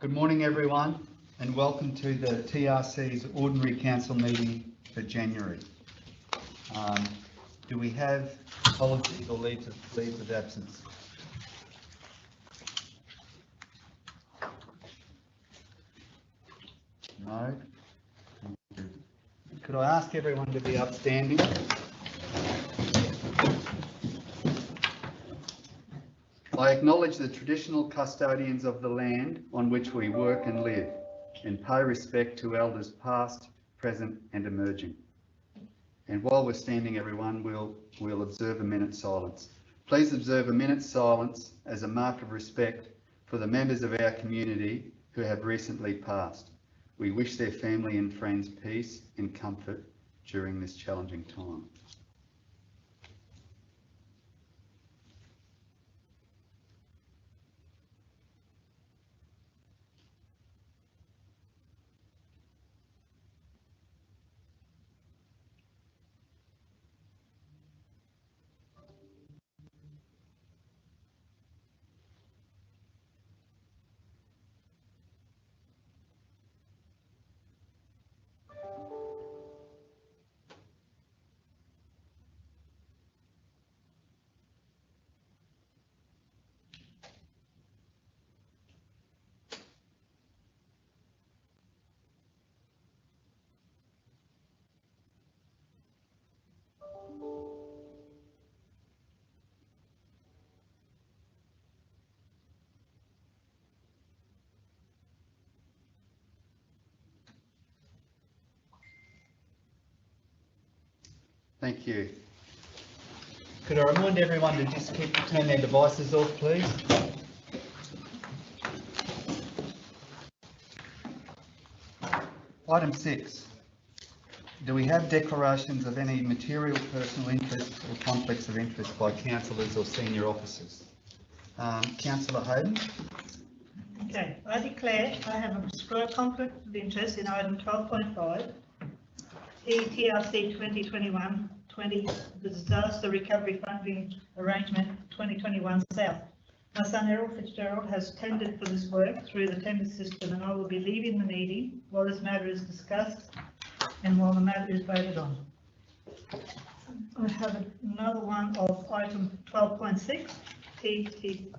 Good morning everyone and welcome to the TRC's Ordinary Council meeting for January. Do we have apologies or leaves of absence? No? Could I ask everyone to be upstanding? I acknowledge the traditional custodians of the land on which we work and live, and pay respect to elders past, present and emerging. And while we're standing, everyone, we'll observe a minute's silence. Please observe a minute's silence as a mark of respect for the members of our community who have recently passed. We wish their family and friends peace and comfort during this challenging time. Thank you. Could I remind everyone to just turn their devices off, please? Item 6. Do we have declarations of any material personal interest or conflicts of interest by councillors or senior officers? Councillor Hayden. Okay, I declare I have a prescribed conflict of interest in item 12.5, TRC 2021-20 Disaster Recovery Funding Arrangement 2021 South. My son Errol Fitzgerald has tendered for this work through the tender system, and I will be leaving the meeting while this matter is discussed and while the matter is voted on. I have another one of item 12.6, TRC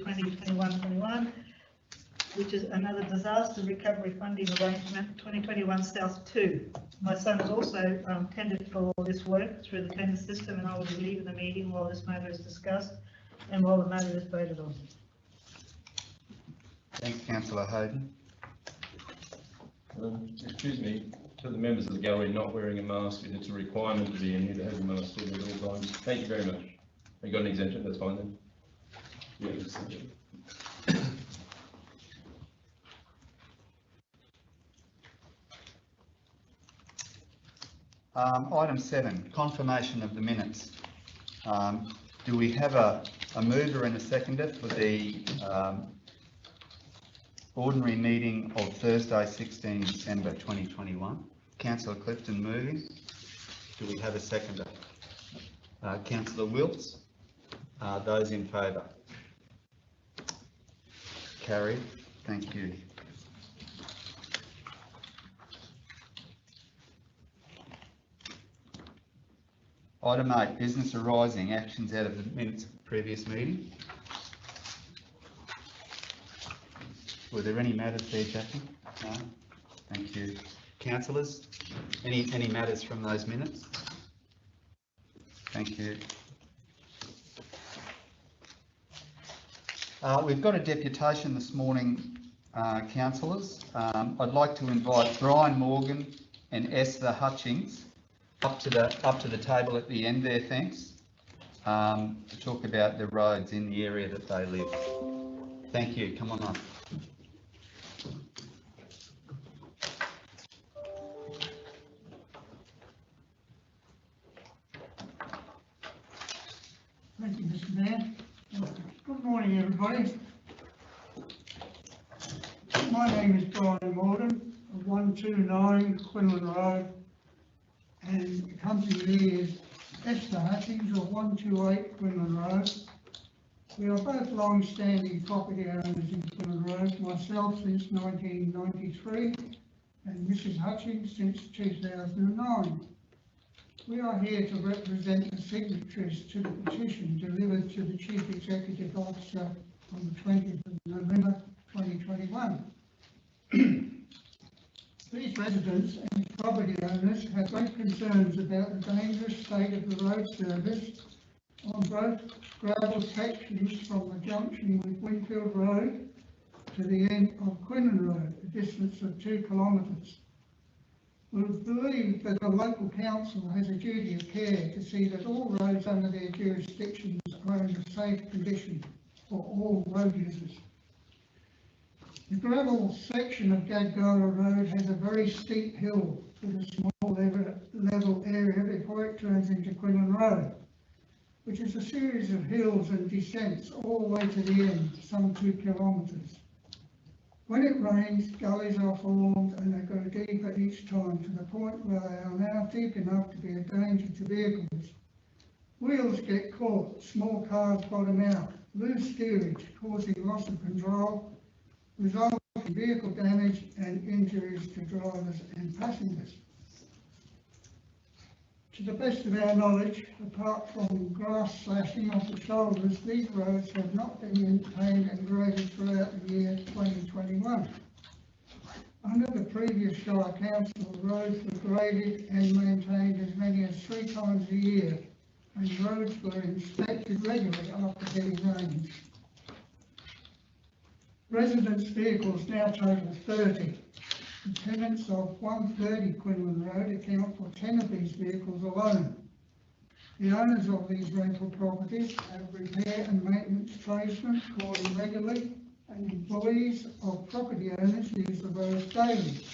2021-21, which is another disaster recovery funding arrangement 2021 South 2. My son has also tendered for this work through the tender system, and I will be leaving the meeting while this matter is discussed and while the matter is voted on. Thanks, Councillor Hayden. Excuse me, to the members of the gallery not wearing a mask, it's a requirement to be in here to have a mask on at all times. Thank you very much. You got an exemption? That's fine then. Yeah, exemption. Item 7, confirmation of the minutes. Do we have a mover and a seconder for the ordinary meeting of Thursday 16 December 2021? Councillor Clifton moving. Do we have a seconder? Councillor Wilts. Those in favour? Carried. Thank you. Item 8, business arising, actions out of the minutes of the previous meeting. Were there any matters there, Jackie? No? Thank you. Councillors, any matters from those minutes? Thank you. We've got a deputation this morning, councillors. I'd like to invite Brian Morgan and Esther Hutchings up to the table at the end there, thanks, to talk about the roads in the area that they live. Thank you. Come on up. Thank you, Mr. Mayor. Good morning, everybody. My name is Brian Morgan of 129 Quinlan Road, and accompanying me is Esther Hutchings of 128 Quinlan Road. We are both long-standing property owners in Quinlan Road. myself since 1993 and Mrs. Hutchings since 2009. We are here to represent the signatories to the petition delivered to the Chief Executive Officer on the 20th of November 2021. These residents and property owners have great concerns about the dangerous state of the road service on both gravel sections from the junction with Winfield Road to the end of Quinlan Road, a distance of 2 kilometres. We believe that the local council has a duty of care to see that all roads under their jurisdictions are in a safe condition for all road users. The gravel section of Gadgara Road has a very steep hill with a small level area before it turns into Quinlan Road, which is a series of hills and descents all the way to the end, some 2 kilometres. When it rains, gullies are formed and they go deeper each time to the point where they are now deep enough to be a danger to vehicles. Wheels get caught, small cars bottom out, lose steerage, causing loss of control, resulting in vehicle damage and injuries to drivers and passengers. To the best of our knowledge, apart from grass slashing off the shoulders, these roads have not been maintained and graded throughout the year 2021. Under the previous Shire Council, roads were graded and maintained as many as 3 times a year, and roads were inspected regularly after heavy rains. Residents' vehicles now total 30. The tenants of 130 Quinlan Road account for 10 of these vehicles alone. The owners of these rental properties have repair and maintenance tradesmen calling regularly, and employees of property owners use the roads daily.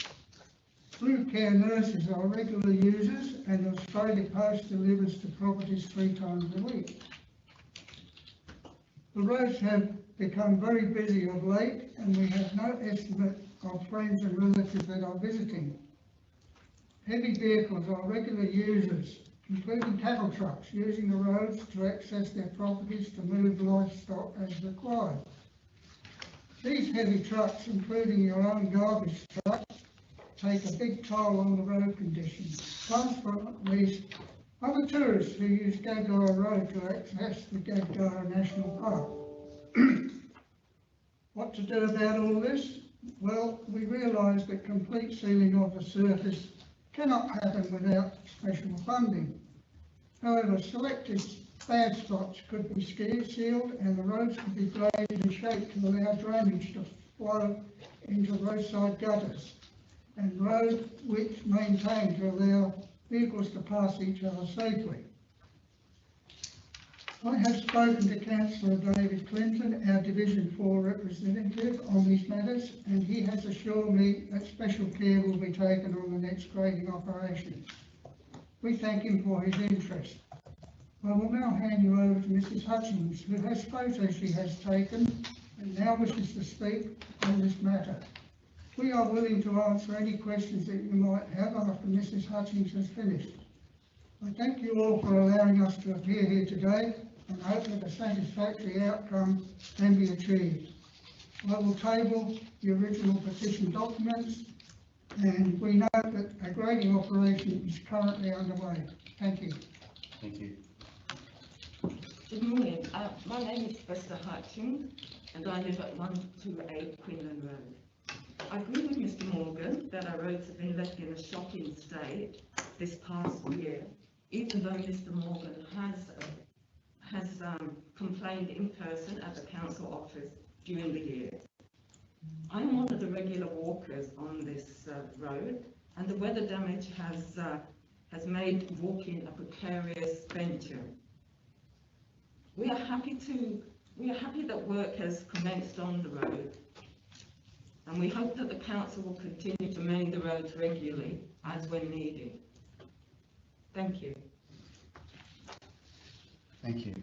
Blue Care nurses are regular users, and Australia Post delivers to properties 3 times a week. The roads have become very busy of late, and we have no estimate of friends and relatives that are visiting. Heavy vehicles are regular users, including cattle trucks, using the roads to access their properties to move livestock as required. These heavy trucks, including your own garbage truck, take a big toll on the road conditions. Last but not least, other tourists who use Gadgara Road to access the Gadgara National Park. What to do about all this? Well, we realise that complete sealing of the surface cannot happen without special funding. However, selected bad spots could be sealed and the roads could be graded and shaped to allow drainage to flow into roadside gutters, and road width maintained to allow vehicles to pass each other safely. I have spoken to Councillor David Clinton, our Division 4 representative, on these matters, and he has assured me that special care will be taken on the next grading operation. We thank him for his interest. I will now hand you over to Mrs. Hutchings, who has photos she has taken and now wishes to speak on this matter. We are willing to answer any questions that you might have after Mrs. Hutchings has finished. I thank you all for allowing us to appear here today and hope that a satisfactory outcome can be achieved. I will table the original petition documents, and we know that a grading operation is currently underway. Thank you. Thank you. Good morning. My name is Esther Hutchings, and I live at 128 Quinlan Road. I agree with Mr. Morgan that our roads have been left in a shocking state this past year, even though Mr. Morgan has complained in person at the council office during the year. I'm one of the regular walkers on this road, and the weather damage has made walking a precarious venture. We are happy that work has commenced on the road, and we hope that the council will continue to main the roads regularly as when needed. Thank you. Thank you.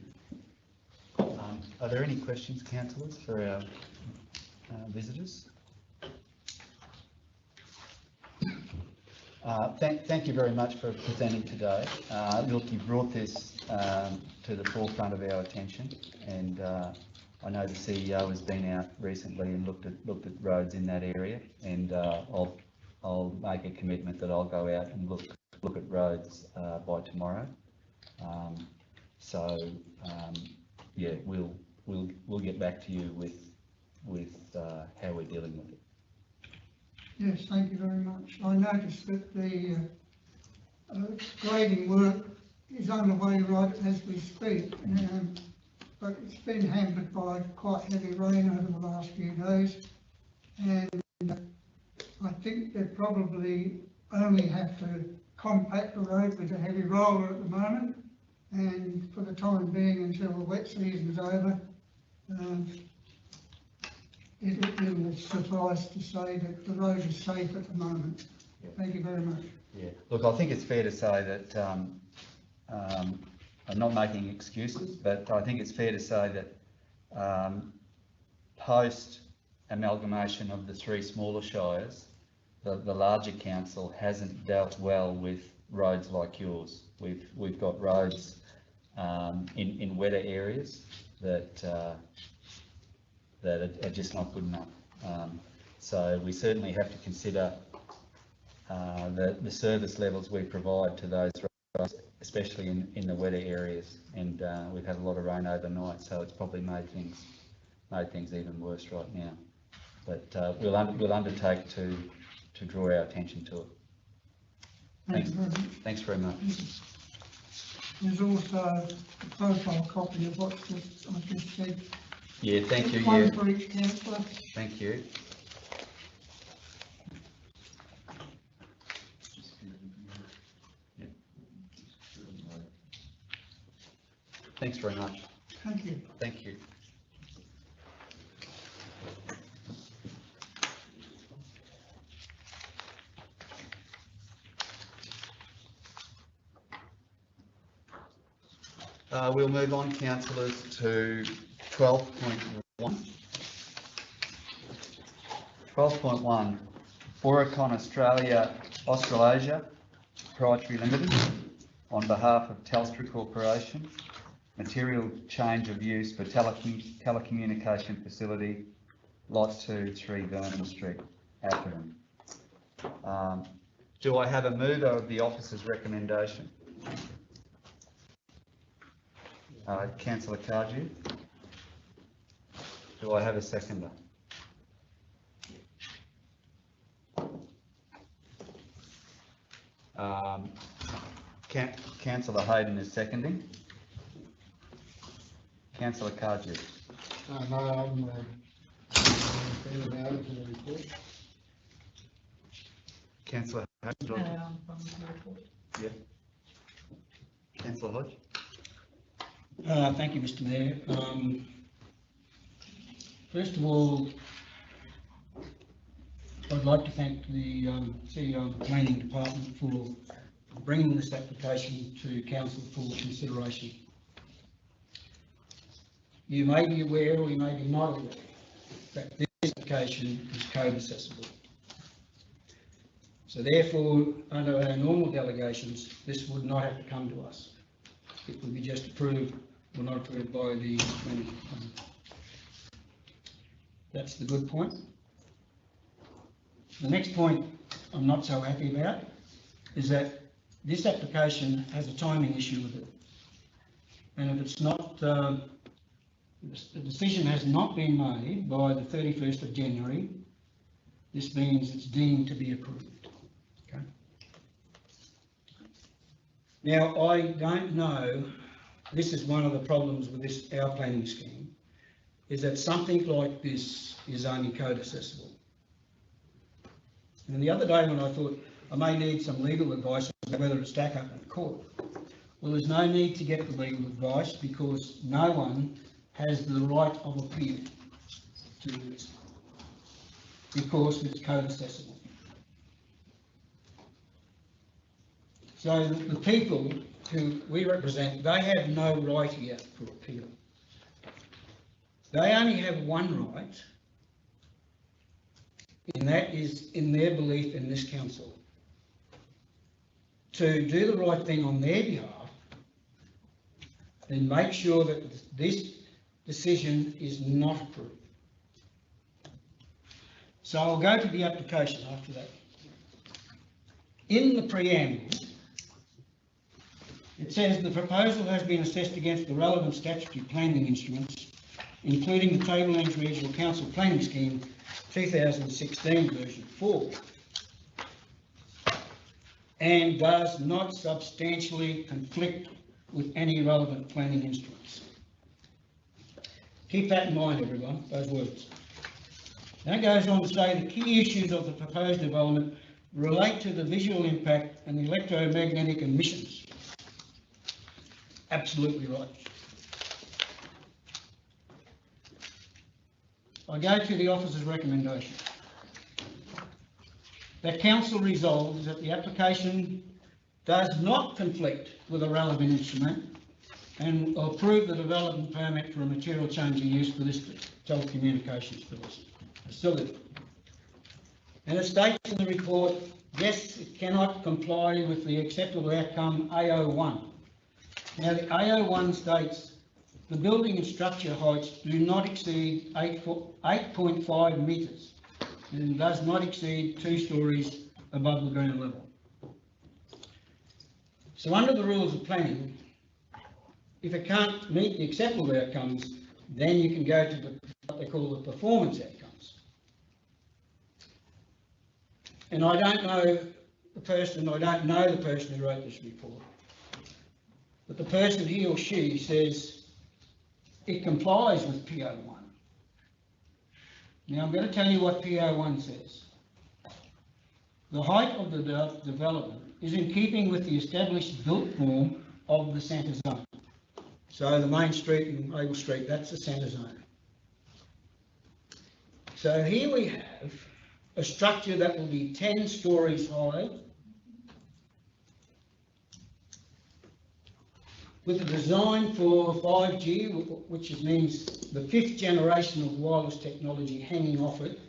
Are there any questions, councillors, for our visitors? Thank you very much for presenting today. Look, you brought this to the forefront of our attention, and I know the CEO has been out recently and looked at roads in that area, and I'll make a commitment that I'll go out and look at roads by tomorrow. Yeah, we'll get back to you with how we're dealing with it. Yes, thank you very much. I noticed that the grading work is underway right as we speak, but it's been hampered by quite heavy rain over the last few days, and I think they probably only have to compact the road with a heavy roller at the moment, and for the time being until the wet season's over, it will suffice to say that the road is safe at the moment. Yeah. Thank you very much. Yeah, look, I think it's fair to say that I'm not making excuses, but I think it's fair to say that post amalgamation of the three smaller shires, the larger council hasn't dealt well with roads like yours. We've got roads in wetter areas that are just not good enough. So we certainly have to consider the service levels we provide to those roads, especially in the wetter areas. And we've had a lot of rain overnight, so it's probably made things even worse right now. But we'll undertake to draw our attention to it. Thanks very much. There's also a profile copy of what I've just said. Yeah, thank you. One Yeah. for each councillor. Thank you. Yeah. Thanks very much. Thank you. Thank you. We'll move on, councillors, to 12.1. 12.1, Oricon Australasia Proprietary Limited, on behalf of Telstra Corporation, material change of use for telecommunication facility, Lot 2, 3 Vernon Street, Attendant. Do I have a mover of the officer's recommendation? Councillor Cardew. Do I have a seconder? Councillor Hayden is seconding. Councillor Cardew. No, I'm about it for the report. Councillor Hayden. Yeah. Councillor Hodge. Thank you, Mr. Mayor. First of all, I'd like to thank the CEO of the Planning Department for bringing this application to Council for consideration. You may be aware, or you may be not aware, that this application is code accessible. So therefore, under our normal delegations, this would not have to come to us. It would be just approved or not approved by the Planning Department. That's the good point. The next point I'm not so happy about is that this application has a timing issue with it. And if it's not, the decision has not been made by the 31st of January, this means it's deemed to be approved. Okay. Now, I don't know, this is one of the problems with this, our planning scheme, is that something like this is only code accessible. And the other day when I thought I may need some legal advice about whether to stack up in court, well, there's no need to get the legal advice because no one has the right of appeal to this because it's code accessible. So the people who we represent, they have no right here for appeal. They only have one right, and that is in their belief in this council, to do the right thing on their behalf and make sure that this decision is not approved. So I'll go to the application after that. In the preamble, it says the proposal has been assessed against the relevant statutory planning instruments, including the Tablelands Regional Council Planning Scheme 2016 version 4, and does not substantially conflict with any relevant planning instruments. Keep that in mind, everyone, those words. That goes on to say the key issues of the proposed development relate to the visual impact and the electromagnetic emissions. Absolutely right. I go to the officer's recommendation. That council resolves that the application does not conflict with a relevant instrument and will approve the development permit for a material change in use for this telecommunications facility. And it states in the report, yes, it cannot comply with the acceptable outcome AO1. Now the AO1 states the building and structure heights do not exceed 8.5 metres and does not exceed 2 stories above the ground level. So under the rules of planning, if it can't meet the acceptable outcomes, then you can go to what they call the performance outcomes. And I don't know the person who wrote this report, but the person, he or she, says it complies with PO1. Now I'm going to tell you what PO1 says. The height of the development is in keeping with the established built form of the centre zone. So the main street and Able Street, that's the centre zone. So here we have a structure that will be 10 stories high, with a design for 5G, which means the 5th generation of wireless technology hanging off it,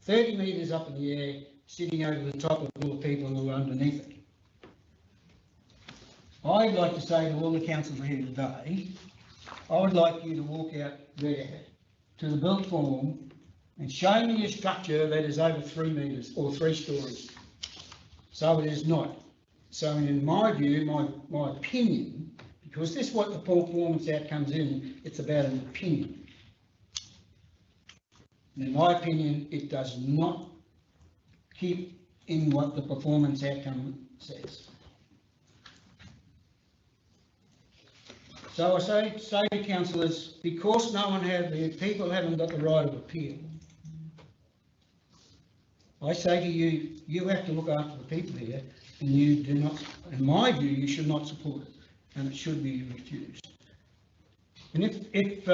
30 metres up in the air, sitting over the top of all the people who are underneath it. I'd like to say to all the councillors here today, I would like you to walk out there to the built form and show me a structure that is over 3 metres or 3 stories. So it is not. So in my view, my opinion, because this is what the performance outcomes in, it's about an opinion. And in my opinion, it does not keep in what the performance outcome says. So I say to councillors, because the people haven't got the right of appeal, I say to you, you have to look after the people here, and you do not, in my view, you should not support it, and it should be refused. And if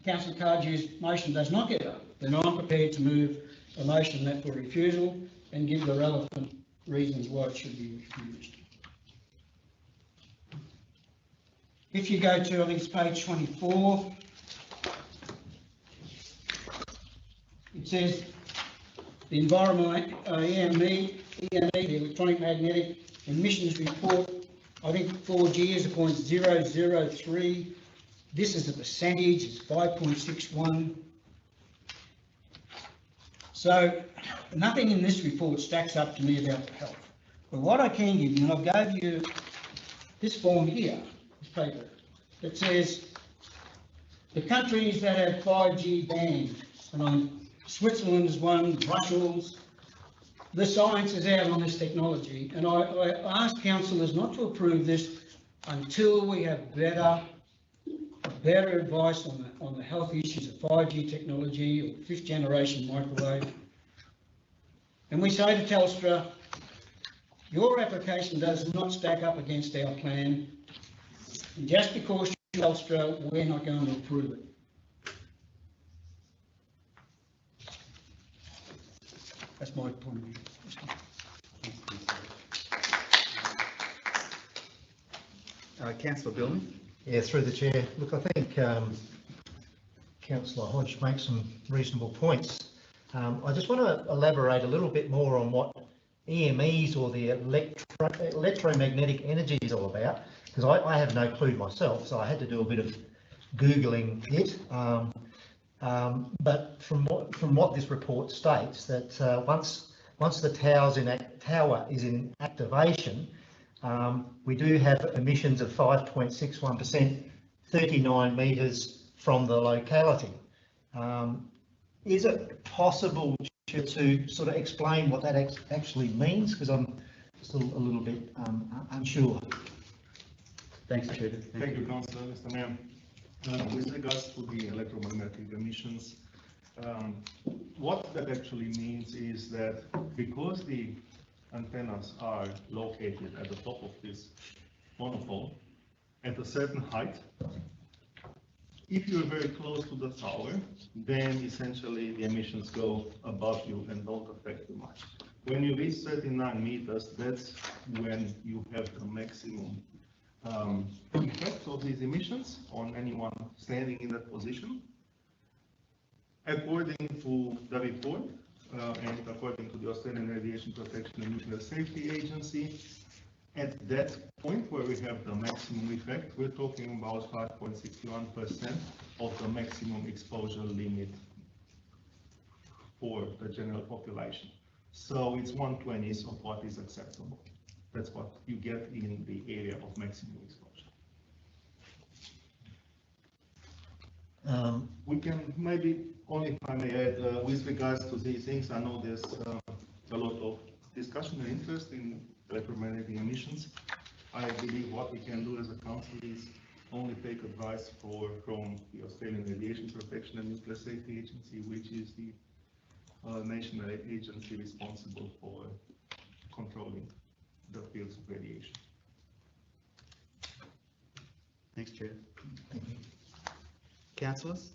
Councillor Cardew's motion does not get up, then I'm prepared to move a motion that for refusal and give the relevant reasons why it should be refused. If you go to, I think it's page 24, it says the environmental EME, the electronic magnetic emissions report, I think 4G is a 0.003. This is a percentage, it's 5.61. So nothing in this report stacks up to me about the health. But what I can give you, and I gave you this form here, this paper, that says the countries that have 5G banned, and Switzerland is one, Brussels. The science is out on this technology, and I ask councillors not to approve this until we have better advice on the health issues of 5G technology or 5th generation microwave. And we say to Telstra, your application does not stack up against our plan, and just because you're Telstra, we're not going to approve it. That's my point of view. Councillor Billman. Yeah, through the chair. Look, I think Councillor Hodge makes some reasonable points. I just want to elaborate a little bit more on what EMEs or the electromagnetic energy is all about. because I have no clue myself, so I had to do a bit of Googling it. But from what this report states, that once the tower is in activation, we do have emissions of 5.61%, 39 metres from the locality. Is it possible to sort of explain what that actually means? Because I'm still a little bit unsure. Thanks, Chair. Thank you, Councillor. Mr. Mayor. With regards to the electromagnetic emissions, what that actually means is that because the antennas are located at the top of this monopole at a certain height, if you're very close to the tower, then essentially the emissions go above you and don't affect you much. When you reach 39 meters, that's when you have the maximum effect of these emissions on anyone standing in that position. According to the report and according to the Australian Radiation Protection and Nuclear Safety Agency, at that point where we have the maximum effect, we're talking about 5.61% of the maximum exposure limit for the general population. So it's 1/20 of what is acceptable. That's what you get in the area of maximum exposure. We can maybe, only if I may add, with regards to these things, I know there's a lot of discussion and interest in electromagnetic emissions. I believe what we can do as a council is only take advice from the Australian Radiation Protection and Nuclear Safety Agency, which is the national agency responsible for controlling the fields of radiation. Thanks, Chair. Councillors?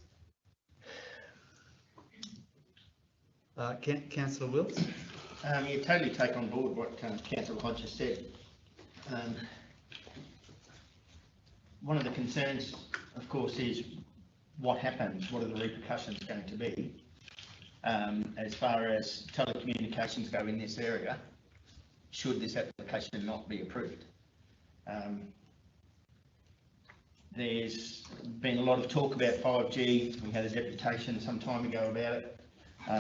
Councillor Wills? You totally take on board what Councillor Hodge has said. One of the concerns, of course, is what happens, what are the repercussions going to be as far as telecommunications go in this area, should this application not be approved. There's been a lot of talk about 5G. We had a deputation some time ago about it.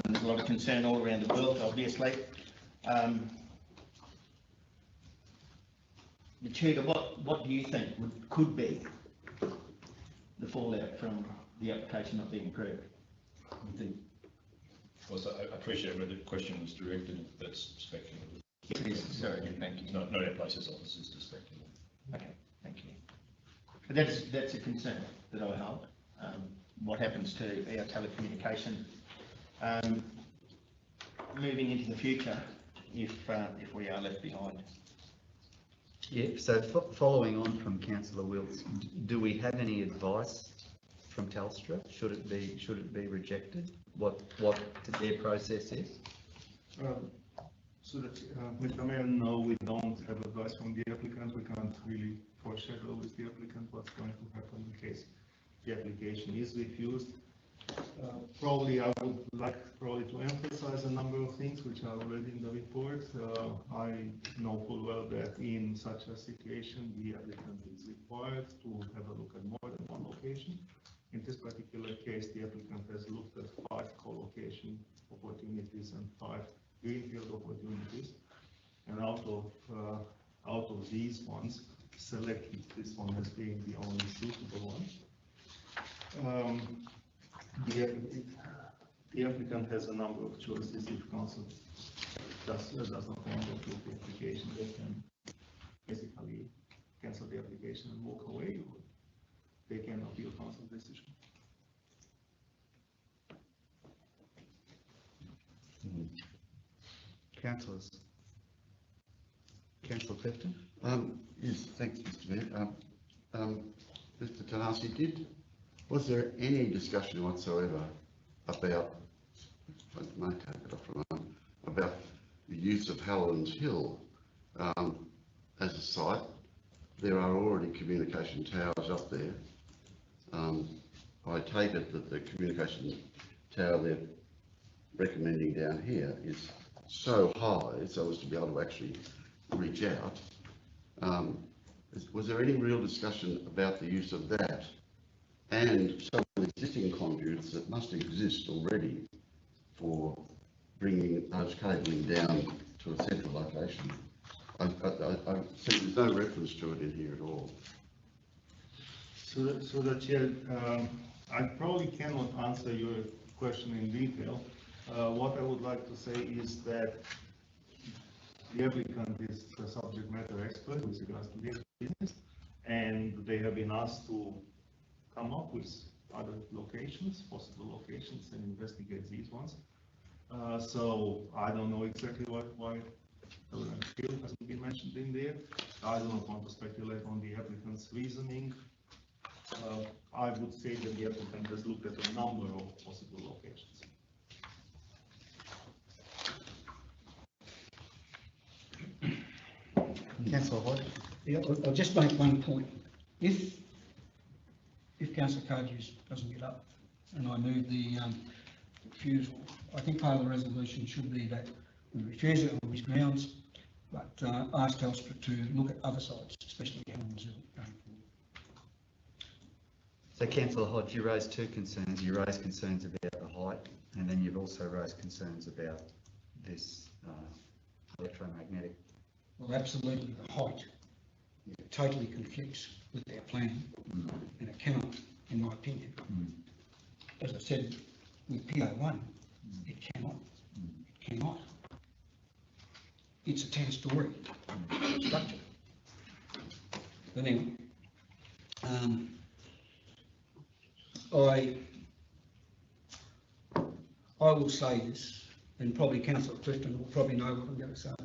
There's a lot of concern all around the world, obviously. The Chair, what do you think could be the fallout from the application not being approved? Also, I appreciate where the question was directed. That's speculative. It is, sorry, thank you. Not our place as officers to speculate. Okay, thank you. But that's a concern that I hold. What happens to our telecommunication moving into the future if we are left behind? Yeah, so following on from Councillor Wills, do we have any advice from Telstra? Should it be rejected? What their process is? So that, Mr. Mayor, no, we don't have advice from the applicant. We can't really foreshadow with the applicant what's going to happen in case the application is refused. Probably I would like to emphasize a number of things which are already in the report. I know full well that in such a situation the applicant is required to have a look at more than one location. In this particular case, the applicant has looked at 5 co-location opportunities and 5 greenfield opportunities, and out of these ones, selected this one as being the only suitable one. The applicant has a number of choices. If council does not want to approve the application, they can basically cancel the application and walk away, or they can appeal council's decision. Councillors? Councillor Clifton? Yes, thanks, Mr. Mayor. Mr. Tanasi, was there any discussion whatsoever about, if I may take it off for a moment, about the use of Halloran's Hill as a site? There are already communication towers up there. I take it that the communication tower they're recommending down here is so high so as to be able to actually reach out. Was there any real discussion about the use of that and some of the existing conduits that must exist already for bringing those cabling down to a central location? I see there's no reference to it in here at all. So the Chair, I probably cannot answer your question in detail. What I would like to say is that the applicant is the subject matter expert with regards to this business, and they have been asked to come up with other locations, possible locations, and investigate these ones. So I don't know exactly why field hasn't been mentioned in there. I do not want to speculate on the applicant's reasoning. I would say that the applicant has looked at a number of possible locations. Councillor Hodge? Yeah, I'll just make one point. If Councillor Cardew doesn't get up and I move the refusal, I think part of the resolution should be that we refuse it on his grounds, but ask Telstra to look at other sites, especially Kalamazoo going forward. So Councillor Hodge, you raised two concerns. You raised concerns about the height, and then you've also raised concerns about this electromagnetic. Well, absolutely, the height totally conflicts with our plan, and it cannot, in my opinion. As I said, with PO1, it cannot. It cannot. It's a 10-storey structure. But anyway, I will say this, and probably Councillor Clifton will probably know what I'm going to say.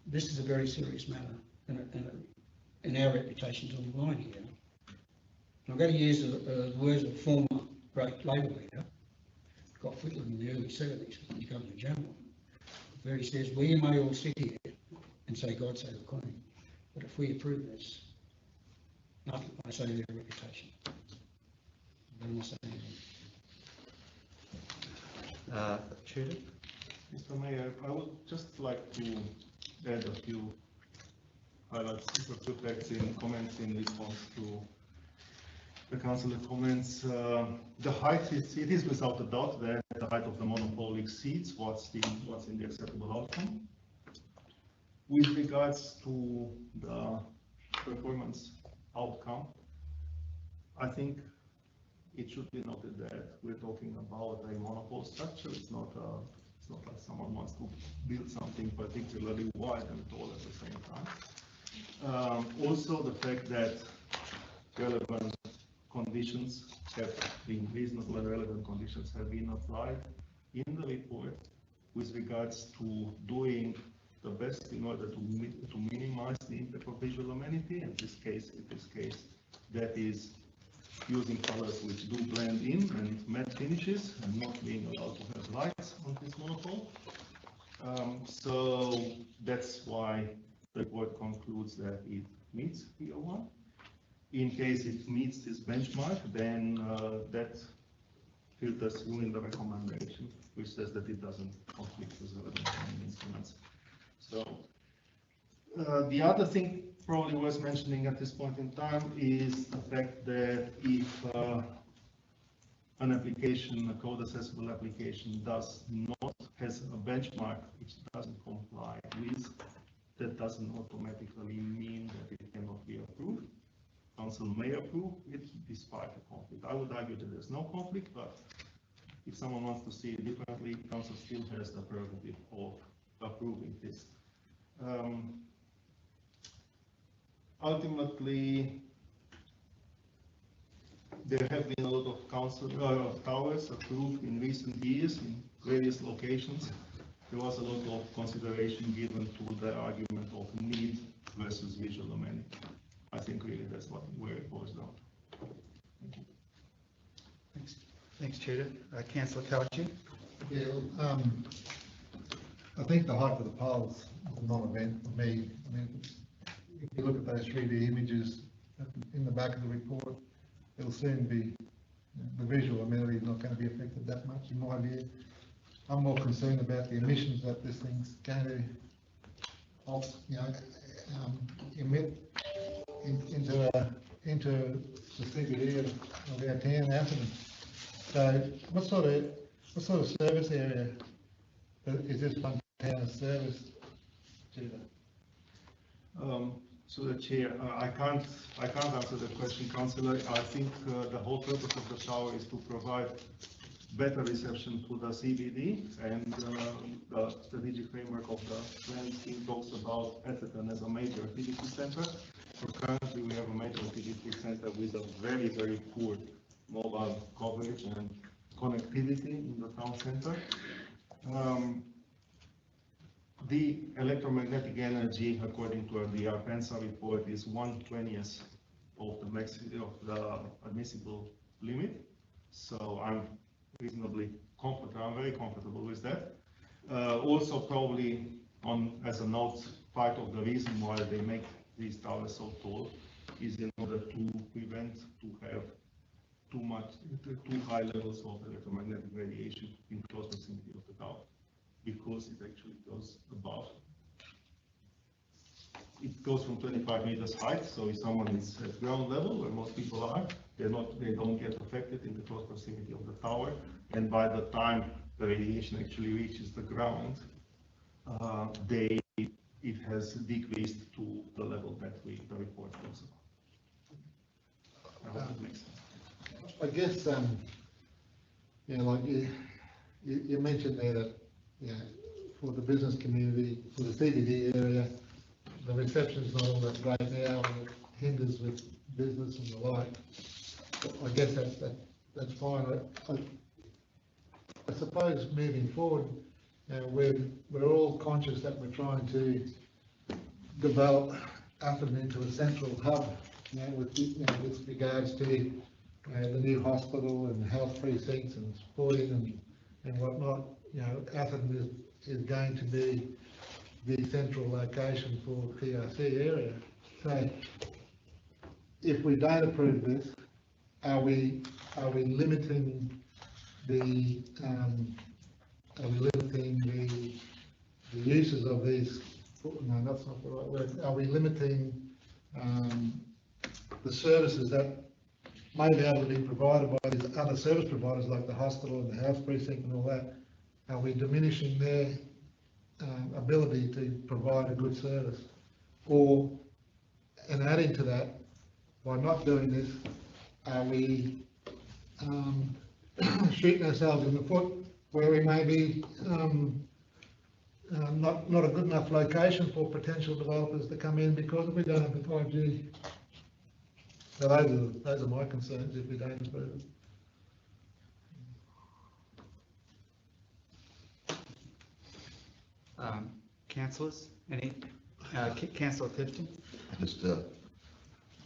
This is a very serious matter, and our reputation's on the line here. I'm going to use the words of a former great Labor leader, Scott Whitlam, in the early 70s, when he became the General, where he says, we may all sit here and say, God save the Queen, but if we approve this, nothing I say to their reputation. I don't want to say anything. Tudor? Mr. Mayor, I would just like to add a few highlights, reflects in comments in response to the councillor comments. The height it is without a doubt that the height of the monopole exceeds what's in the acceptable outcome. With regards to the performance outcome, I think it should be noted that we're talking about a monopole structure. It's not like someone wants to build something particularly wide and tall at the same time. Also, the fact that relevant conditions have been reasonable and relevant conditions have been applied in the report with regards to doing the best in order to minimize the impact of visual amenity. In this case, that is using colors which do blend in and matte finishes and not being allowed to have lights on this monopole. So that's why the report concludes that it meets PO1. In case it meets this benchmark, then that filters through in the recommendation, which says that it doesn't conflict with relevant instruments. So the other thing probably worth mentioning at this point in time is the fact that if an application, a code accessible application, has a benchmark which doesn't comply with, that doesn't automatically mean that it cannot be approved. Council may approve it despite a conflict. I would argue that there's no conflict, but if someone wants to see it differently, Council still has the prerogative of approving this. Ultimately, there have been a lot of towers approved in recent years in various locations. There was a lot of consideration given to the argument of need versus visual amenity. I think really that's where it boils down. Thank you. Thanks, Tudor. Councillor Cardew? Yeah, I think the height of the poles is a non-event for me. I mean, if you look at those 3D images in the back of the report, it'll soon be, the visual amenity is not going to be affected that much in my view. I'm more concerned about the emissions that this thing's going to emit into the CBD of our town, Attendant. So what sort of service area is this one town service to? So the chair, I can't answer the question, councillor. I think the whole purpose of the tower is to provide better reception to the CBD, and the strategic framework of the plan scheme talks about Attendant as a major activity center. So currently we have a major activity center with a very, very poor mobile coverage and connectivity in the town center. The electromagnetic energy, according to the ARPENSA report, is 1/20th of the maximum of the admissible limit. So I'm reasonably comfortable. I'm very comfortable with that. Also, probably as a note, part of the reason why they make these towers so tall is in order to prevent to have too high levels of electromagnetic radiation in close proximity of the tower, because it actually goes above. It goes from 25 meters height, so if someone is at ground level, where most people are, they don't get affected in the close proximity of the tower, and by the time the radiation actually reaches the ground, it has decreased to the level that the report talks about. I hope it makes sense. I guess, like you mentioned there that, for the business community, for the CBD area, the reception is not all that great now, and it hinders with business and the like. I guess that's fine. I suppose moving forward, we're all conscious that we're trying to develop Attendant into a central hub, with regards to the new hospital and health precincts and sporting and whatnot. Attendant is going to be the central location for PRC area. So if we don't approve this, are we limiting the uses of these? No, that's not the right word. Are we limiting the services that may be able to be provided by these other service providers like the hospital and the health precinct and all that? Are we diminishing their ability to provide a good service? And adding to that, by not doing this, are we shooting ourselves in the foot where we may be not a good enough location for potential developers to come in because we don't have the 5G? So those are my concerns if we don't approve it. Councillors, Councillor Clifton? I just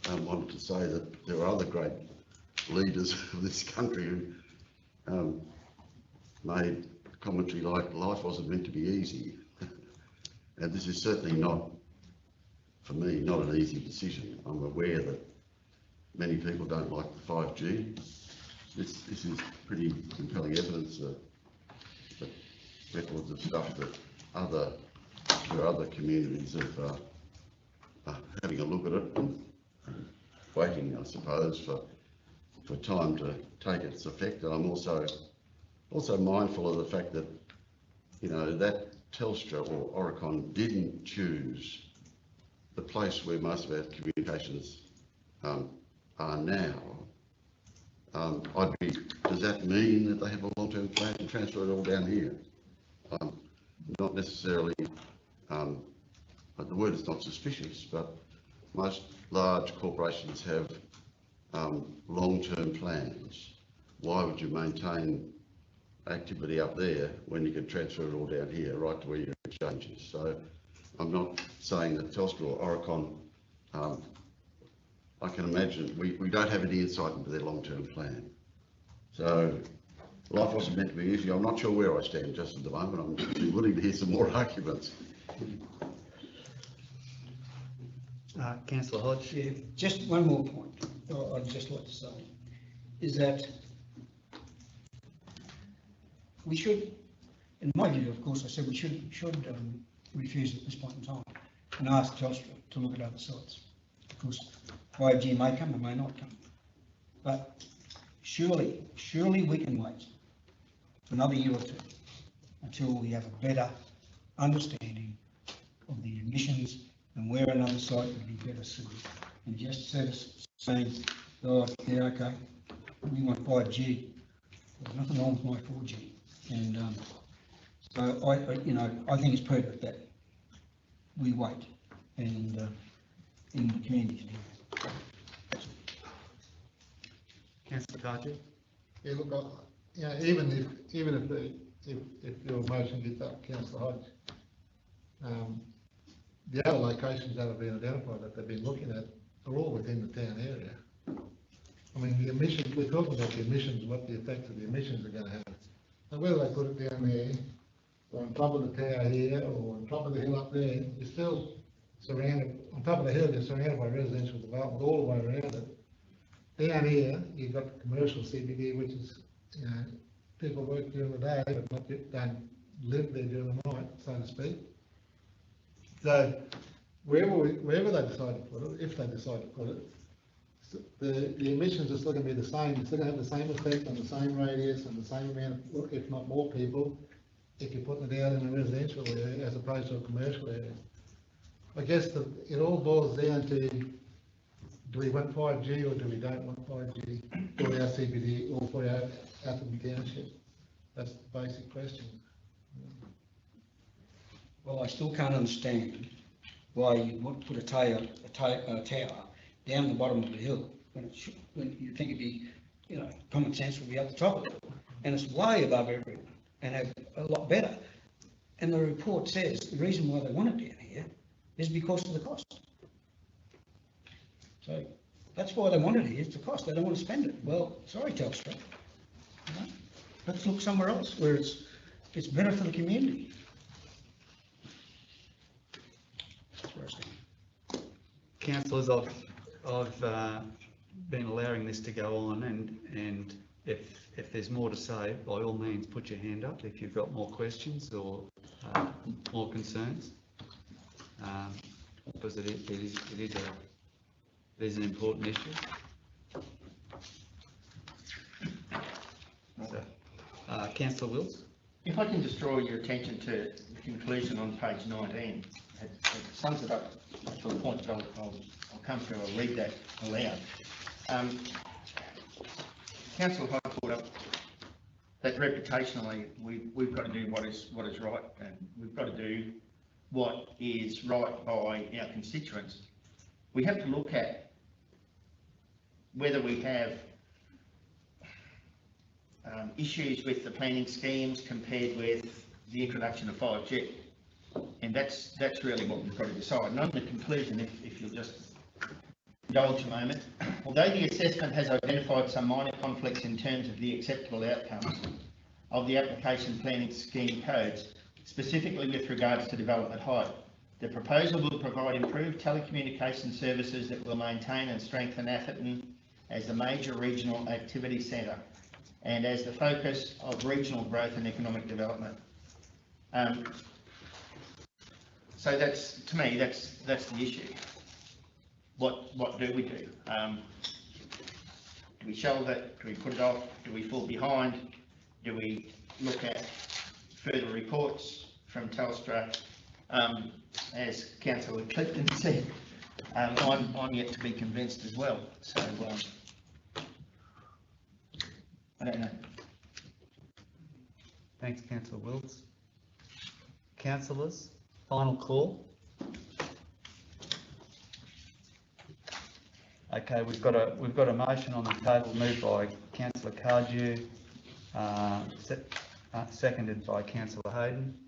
wanted to say that there are other great leaders of this country who made commentary like life wasn't meant to be easy. And this is certainly not, for me, not an easy decision. I'm aware that many people don't like the 5G. This is pretty compelling evidence that records of stuff that other communities are having a look at it and waiting, I suppose, for time to take its effect. And I'm also mindful of the fact that, that Telstra or Oricon didn't choose the place where most of our communications are now. Does that mean that they have a long-term plan to transfer it all down here? Not necessarily, the word is not suspicious, but most large corporations have long-term plans. Why would you maintain activity up there when you can transfer it all down here, right to where your exchange is? So I'm not saying that Telstra or Oricon, I can imagine, we don't have any insight into their long-term plan. So life wasn't meant to be easy. I'm not sure where I stand just at the moment. I'm willing to hear some more arguments. Councillor Hodge? Yeah, just one more point I'd just like to say, is that we should, in my view, of course, I said we should refuse at this point in time and ask Telstra to look at other sites. Of course, 5G may come, it may not come. But surely we can wait for another year or two until we have a better understanding of the emissions and where another site would be better suited. And just saying, oh, yeah, okay, we want 5G. There's nothing wrong with my 4G. And so I think it's prudent that we wait and in the community. Councillor Cardew? Yeah, look, even if your motion gets up, Councillor Hodge, the other locations that have been identified that they've been looking at are all within the town area. I mean, the emissions, we're talking about the emissions, what the effects of the emissions are going to have. And whether they put it down there, or on top of the tower here, or on top of the hill up there, you're still surrounded, on top of the hill, you're surrounded by residential development all the way around it. Down here, you've got the commercial CBD, which is, people work during the day, but don't live there during the night, so to speak. So, wherever they decide to put it, if they decide to put it, the emissions are still going to be the same. It's still going to have the same effect on the same radius and the same amount, if not more people, if you're putting it out in a residential area as opposed to a commercial area. I guess it all boils down to, do we want 5G or do we don't want 5G for our CBD or for our Attendant Township? That's the basic question. Well, I still can't understand why you would put a tower down the bottom of the hill when you think it'd be, common sense would be up the top of it. And it's way above everyone and have a lot better. And the report says the reason why they want it down here is because of the cost. So that's why they want it here, it's the cost. They don't want to spend it. Well, sorry, Telstra. Let's look somewhere else where it's better for the community. That's where I stand. Councillors, I've been allowing this to go on, and if there's more to say, by all means, put your hand up if you've got more questions or more concerns, because it is an important issue. So, Councillor Wills? If I can just draw your attention to the conclusion on page 19, it sums it up to a point that I'll come through, I'll read that aloud. Councillor Hodge brought up that reputationally we've got to do what is right, and we've got to do what is right by our constituents. We have to look at whether we have issues with the planning schemes compared with the introduction of 5G. And that's really what we've got to decide. And on the conclusion, if you'll just indulge a moment, although the assessment has identified some minor conflicts in terms of the acceptable outcomes of the application planning scheme codes, specifically with regards to development height, the proposal will provide improved telecommunication services that will maintain and strengthen Atherton as the major regional activity centre and as the focus of regional growth and economic development. So that's, to me, that's the issue. What do we do? Do we shelve it? Do we put it off? Do we fall behind? Do we look at further reports from Telstra? As Councillor Clifton said, I'm yet to be convinced as well. So I don't know. Thanks, Councillor Wills. Councillors, final call. Okay, we've got a motion on the table moved by Councillor Cardew, seconded by Councillor Hayden.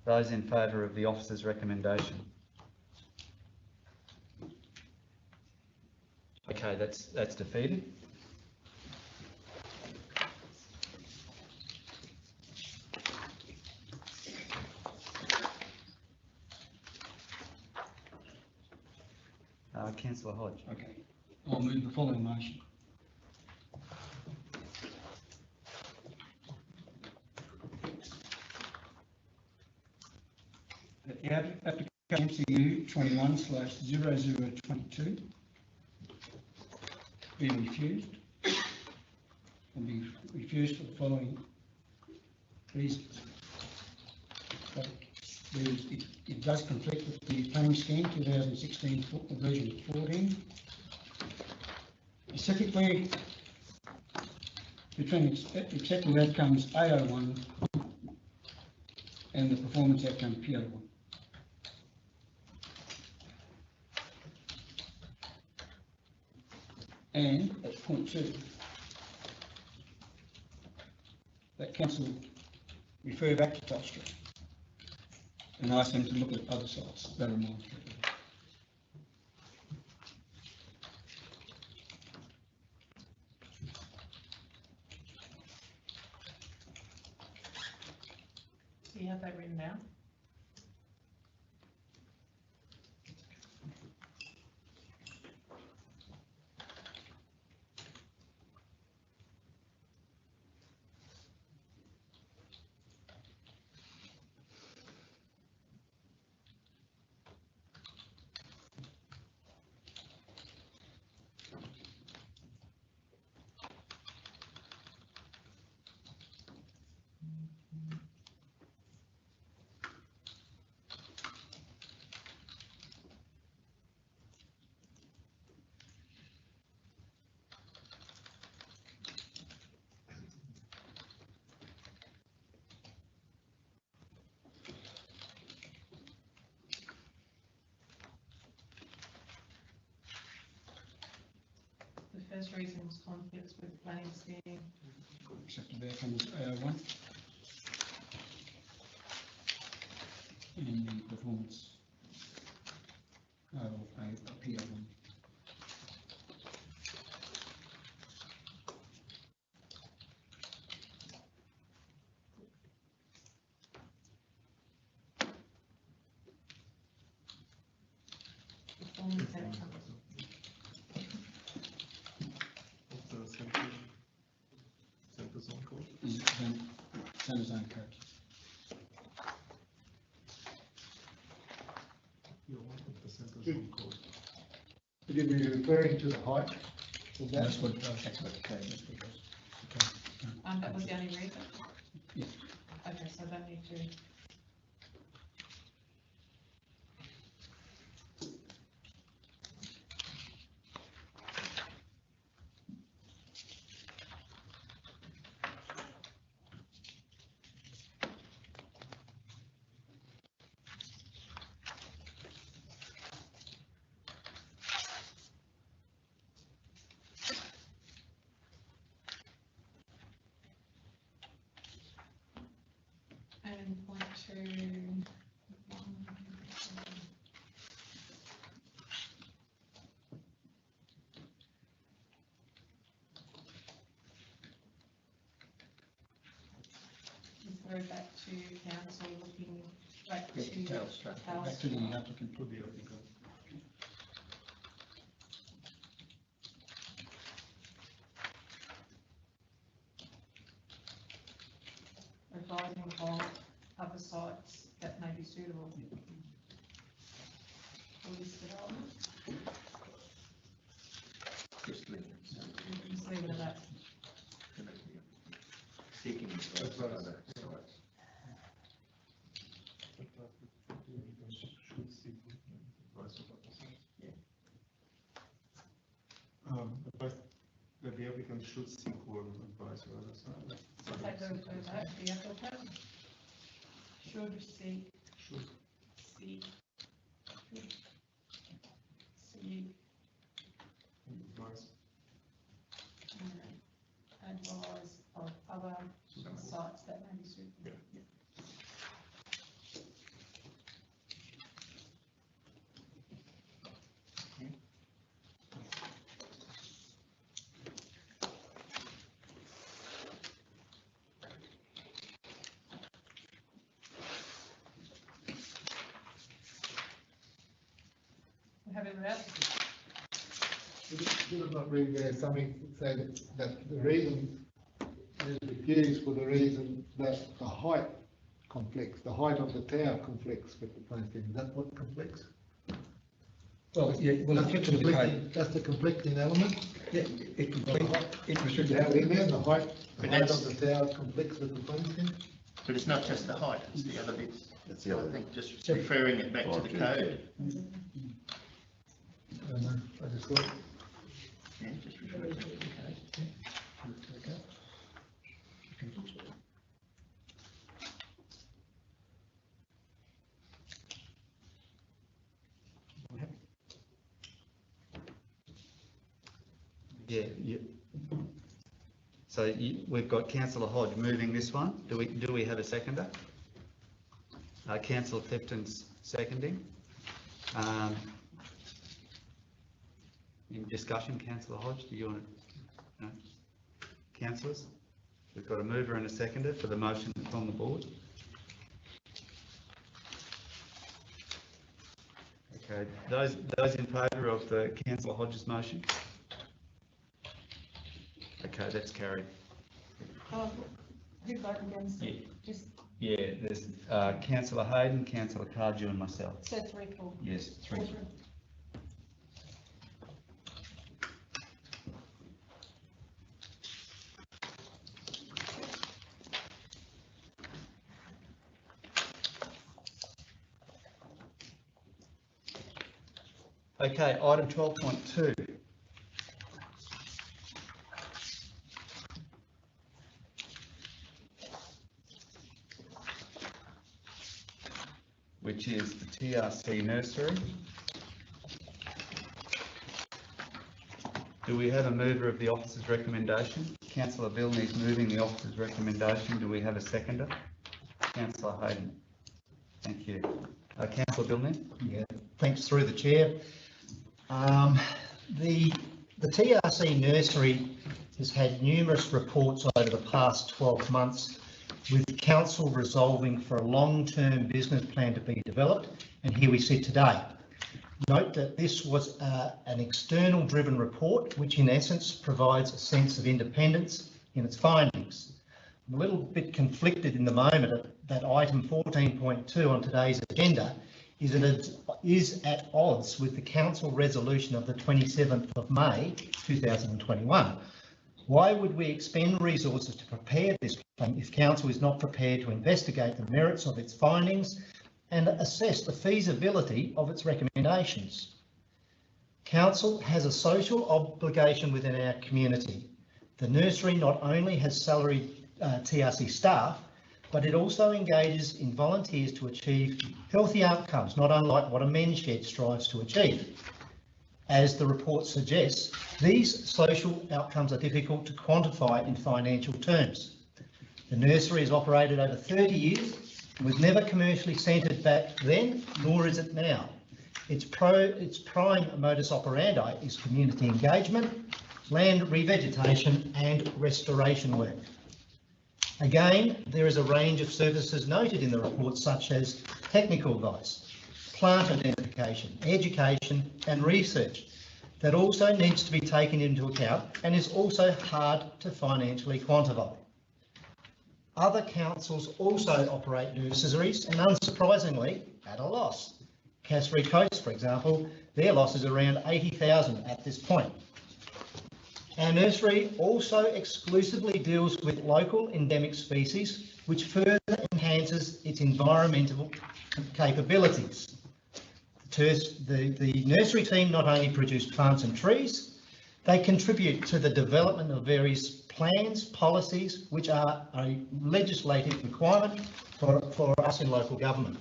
Those in favour of the officer's recommendation? Okay, that's defeated. Councillor Hodge. Okay, I'll move the following motion. That the application MCU 21/0022 be refused, and be refused for the following reasons. But it does conflict with the planning scheme 2016 version 14. Specifically, between acceptable outcomes A01 and the performance outcome P01. And at point 2, that council refer back to Telstra and ask them to look at other sites that are more acceptable. Do you have that written down? The first reason was conflicts with planning scheme. Acceptable outcomes A01 and the performance of a P01. Performance outcomes. What's the center zone code? Is it centre zone code? You want the center zone code. Would you be referring to the height of that? That's what the code is because. That was the only reason? Yes. Okay, so I don't need to. And point 2. Refer back to council, looking back to Telstra. Back to the applicant. To the applicant. advising of other sites that may be suitable for this development. Just leave it. Just leave it at that. Seeking advice for other sites. Should seek advice of other sites. Advice that the applicant should seek or advice of other sites. So take the back, the applicant should seek. Should. Seek. Seek. Advice. Advise of other sites that may be suitable. Yeah. We have it read. Should have not read there something say that the reason is refused for the reason that the height conflicts, the height of the tower conflicts with the planning scheme. Is that what conflicts? Well, yeah, well, it's to the code. That's the conflicting element. Yeah, it restricted. The height But of that's- the tower conflicts with the function. But it's not just the height, it's the other bits. That's the I other. think just referring it back to the code. I just thought, Yeah, just refer it back to the code. Yeah, so we've got councillor Hodge moving this one. Do we have a seconder? Councillor Clifton's seconding. In discussion, councillor Hodge, do you want to? No? Councillors? We've got a mover and a seconder for the motion that's on the board. Okay, those in favour of councillor Hodge's motion? Okay, that's carried. Who voted against it? Just, Yeah, there's councillor Hayden, councillor Cardew and myself. so 3-4. Yes, 3. Okay, item 12.2. Which is the TRC nursery. Do we have a mover of the officer's recommendation? Councillor Vilney is moving the officer's recommendation. Do we have a seconder? Councillor Hayden. Thank you. Councillor Vilney? Yeah, thanks through the chair. The TRC nursery has had numerous reports over the past 12 months with council resolving for a long-term business plan to be developed, and here we sit today. Note that this was an external driven report, which in essence provides a sense of independence in its findings. I'm a little bit conflicted in the moment that item 14.2 on today's agenda is at odds with the council resolution of the 27th of May 2021. Why would we expend resources to prepare this plan if council is not prepared to investigate the merits of its findings and assess the feasibility of its recommendations? Council has a social obligation within our community. The nursery not only has salaried TRC staff, but it also engages in volunteers to achieve healthy outcomes, not unlike what a men's shed strives to achieve. As the report suggests, these social outcomes are difficult to quantify in financial terms. The nursery has operated over 30 years and was never commercially centred back then, nor is it now. Its prime modus operandi is community engagement, land revegetation and restoration work. Again, there is a range of services noted in the report, such as technical advice, plant identification, education and research that also needs to be taken into account and is also hard to financially quantify. Other councils also operate nurseries and unsurprisingly at a loss. Cassary Coast, for example, their loss is around 80,000 at this point. Our nursery also exclusively deals with local endemic species, which further enhances its environmental capabilities. The nursery team not only produce plants and trees, they contribute to the development of various plans, policies, which are a legislative requirement for us in local government.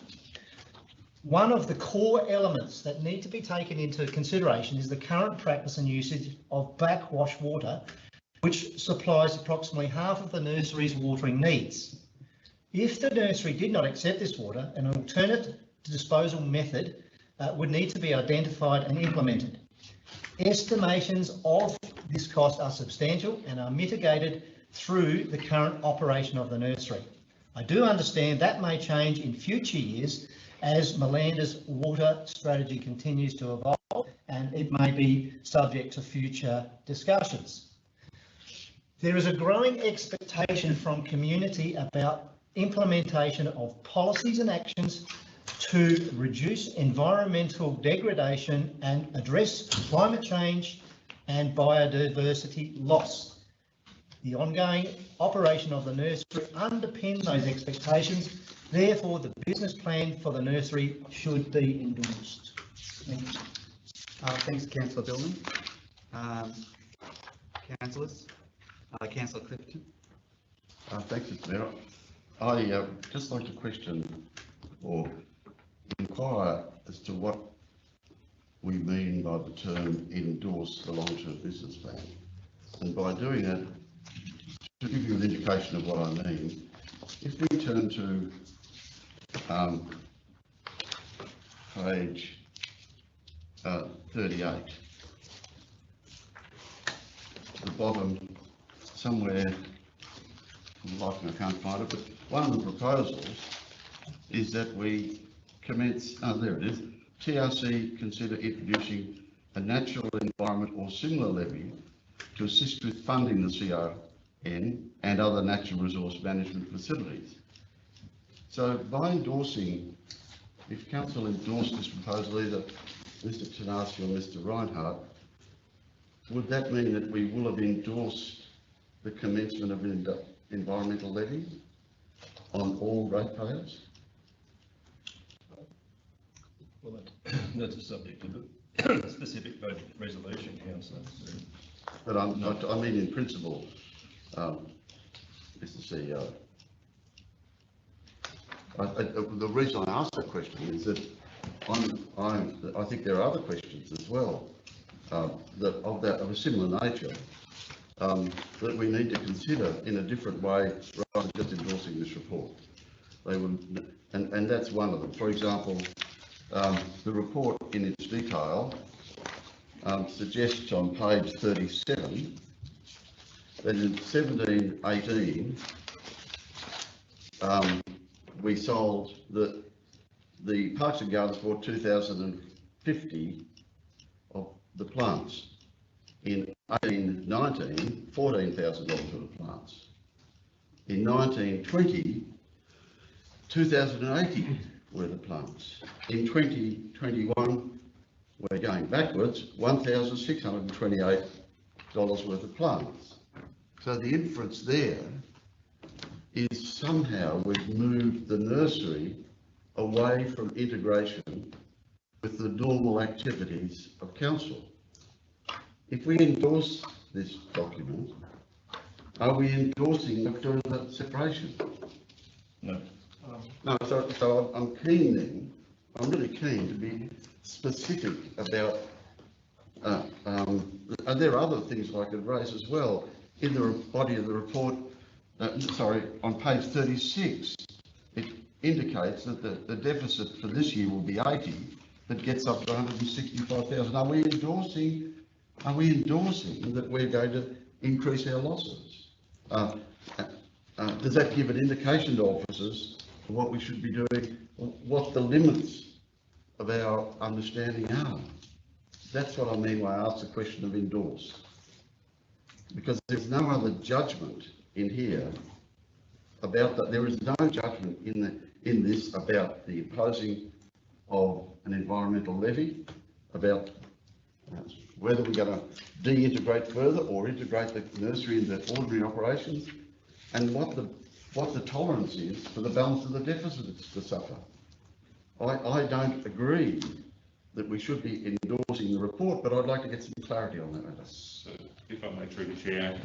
One of the core elements that need to be taken into consideration is the current practice and usage of backwash water, which supplies approximately half of the nursery's watering needs. If the nursery did not accept this water, an alternate disposal method would need to be identified and implemented. Estimations of this cost are substantial and are mitigated through the current operation of the nursery. I do understand that may change in future years as Melander's water strategy continues to evolve, and it may be subject to future discussions. There is a growing expectation from community about implementation of policies and actions to reduce environmental degradation and address climate change and biodiversity loss. The ongoing operation of the nursery underpins those expectations. Therefore, the business plan for the nursery should be endorsed. Thank you. Thanks, Councillor Billman. Councillors, Councillor Clifton. Thanks, Mr. Mayor. I just like to question or inquire as to what we mean by the term endorse the long-term business plan. And by doing that, to give you an indication of what I mean, if we turn to page 38, the bottom somewhere, I can't find it, but one of the proposals is that we commence, there it is, TRC consider introducing a natural environment or similar levy to assist with funding the CRN and other natural resource management facilities. So by endorsing, if Council endorsed this proposal, either Mr Tanasi or Mr Reinhardt, would that mean that we will have endorsed the commencement of an environmental levy on all ratepayers? Well, that's a subject of a specific budget resolution, Councillor. So. But I mean in principle, Mr CEO. The reason I asked that question is that I think there are other questions as well that of a similar nature that we need to consider in a different way rather than just endorsing this report. They would, and that's one of them. For example, the report in its detail suggests on page 37 that in 17-18 we sold the Parks and Gardens for 2,050 of the plants. In 18-19, $14,000 worth of plants. In 19-20, 2,080 were the plants. In 2021, we're going backwards, $1,628 worth of plants. So the inference there is somehow we've moved the nursery away from integration with the normal activities of council. If we endorse this document, are we endorsing the separation? No. No, so I'm keen then, I'm really keen to be specific about, and there are other things I could raise as well. In the body of the report, on page 36, it indicates that the deficit for this year will be 80, but gets up to 165,000. Are we endorsing that we're going to increase our losses? Does that give an indication to officers of what we should be doing, what the limits of our understanding are? That's what I mean when I ask the question of endorse. Because there's no other judgment in here about that. There is no judgment in this about the imposing of an environmental levy, about whether we're going to de-integrate further or integrate the nursery into ordinary operations, and what the tolerance is for the balance of the deficits to suffer. I don't agree that we should be endorsing the report, but I'd like to get some clarity on that matter. So, if I may, through the chair,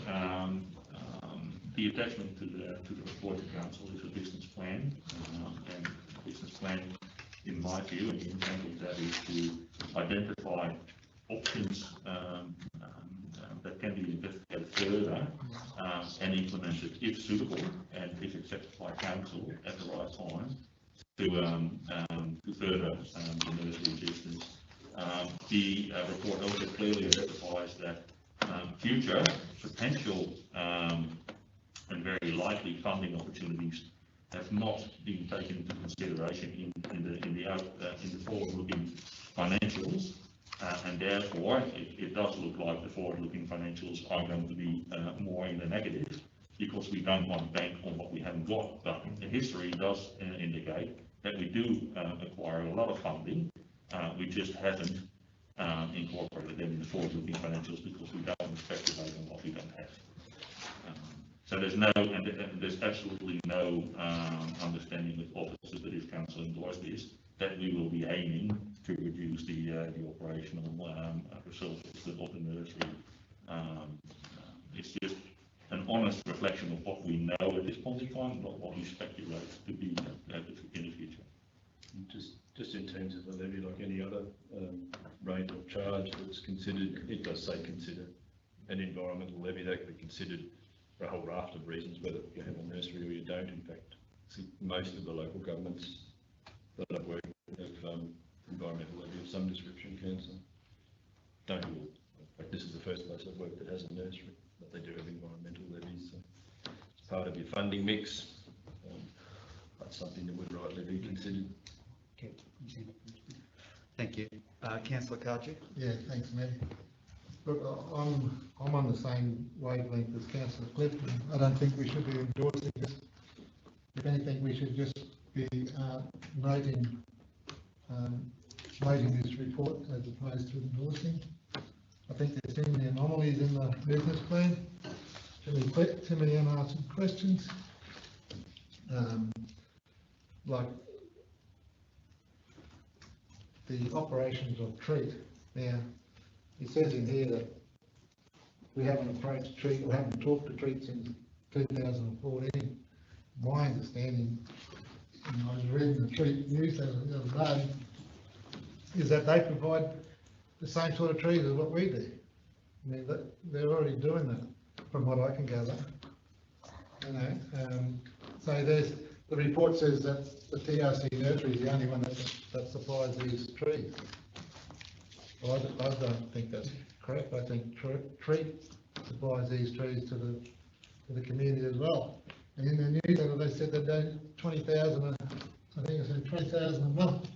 the attachment to the report to council is a business plan, and the business plan, in my view, and the intent of that is to identify options that can be investigated further and implemented if suitable and if accepted by council at the right time to further the nursery business. The report also clearly identifies that future potential and very likely funding opportunities have not been taken into consideration in the forward-looking financials, and therefore it does look like the forward-looking financials are going to be more in the negative, because we don't want to bank on what we haven't got. But the history does indicate that we do acquire a lot of funding. We just haven't incorporated them in the forward-looking financials because we don't want to speculate on what we don't have. So there's no, and there's absolutely no understanding with officers that if council endorse this, that we will be aiming to reduce the operational resources of the nursery. It's just an honest reflection of what we know at this point in time, not what we speculate to be in the future. Just in terms of the levy, like any other rate of charge that's considered, it does say consider an environmental levy. That can be considered for a whole raft of reasons, whether you have a nursery or you don't. In fact, most of the local governments that I've worked with have environmental levy of some description. Council don't all. But this is the first place I've worked that has a nursery, but they do have environmental levies. So it's part of your funding mix. That's something that would rightly be considered. Thank you. Councillor Cartridge? Yeah, thanks, Matt. Look, I'm on the same wavelength as Councillor Clifton. I don't think we should be endorsing this. If anything, we should just be noting this report as opposed to endorsing. I think there's too many anomalies in the business plan, too many unanswered questions. Like the operations of Treat. Now, it says in here that we haven't approached Treat or haven't talked to Treat since 2014. My understanding, and I was reading the Treat news the other day, is that they provide the same sort of trees as what we do. I mean, they're already doing that, from what I can gather. You know, so the report says that the TRC nursery is the only one that supplies these trees. Well, I don't think that's correct. I think Treat supplies these trees to the community as well. And in the newsletter they said they're doing 20,000. I think it said 20,000 a month,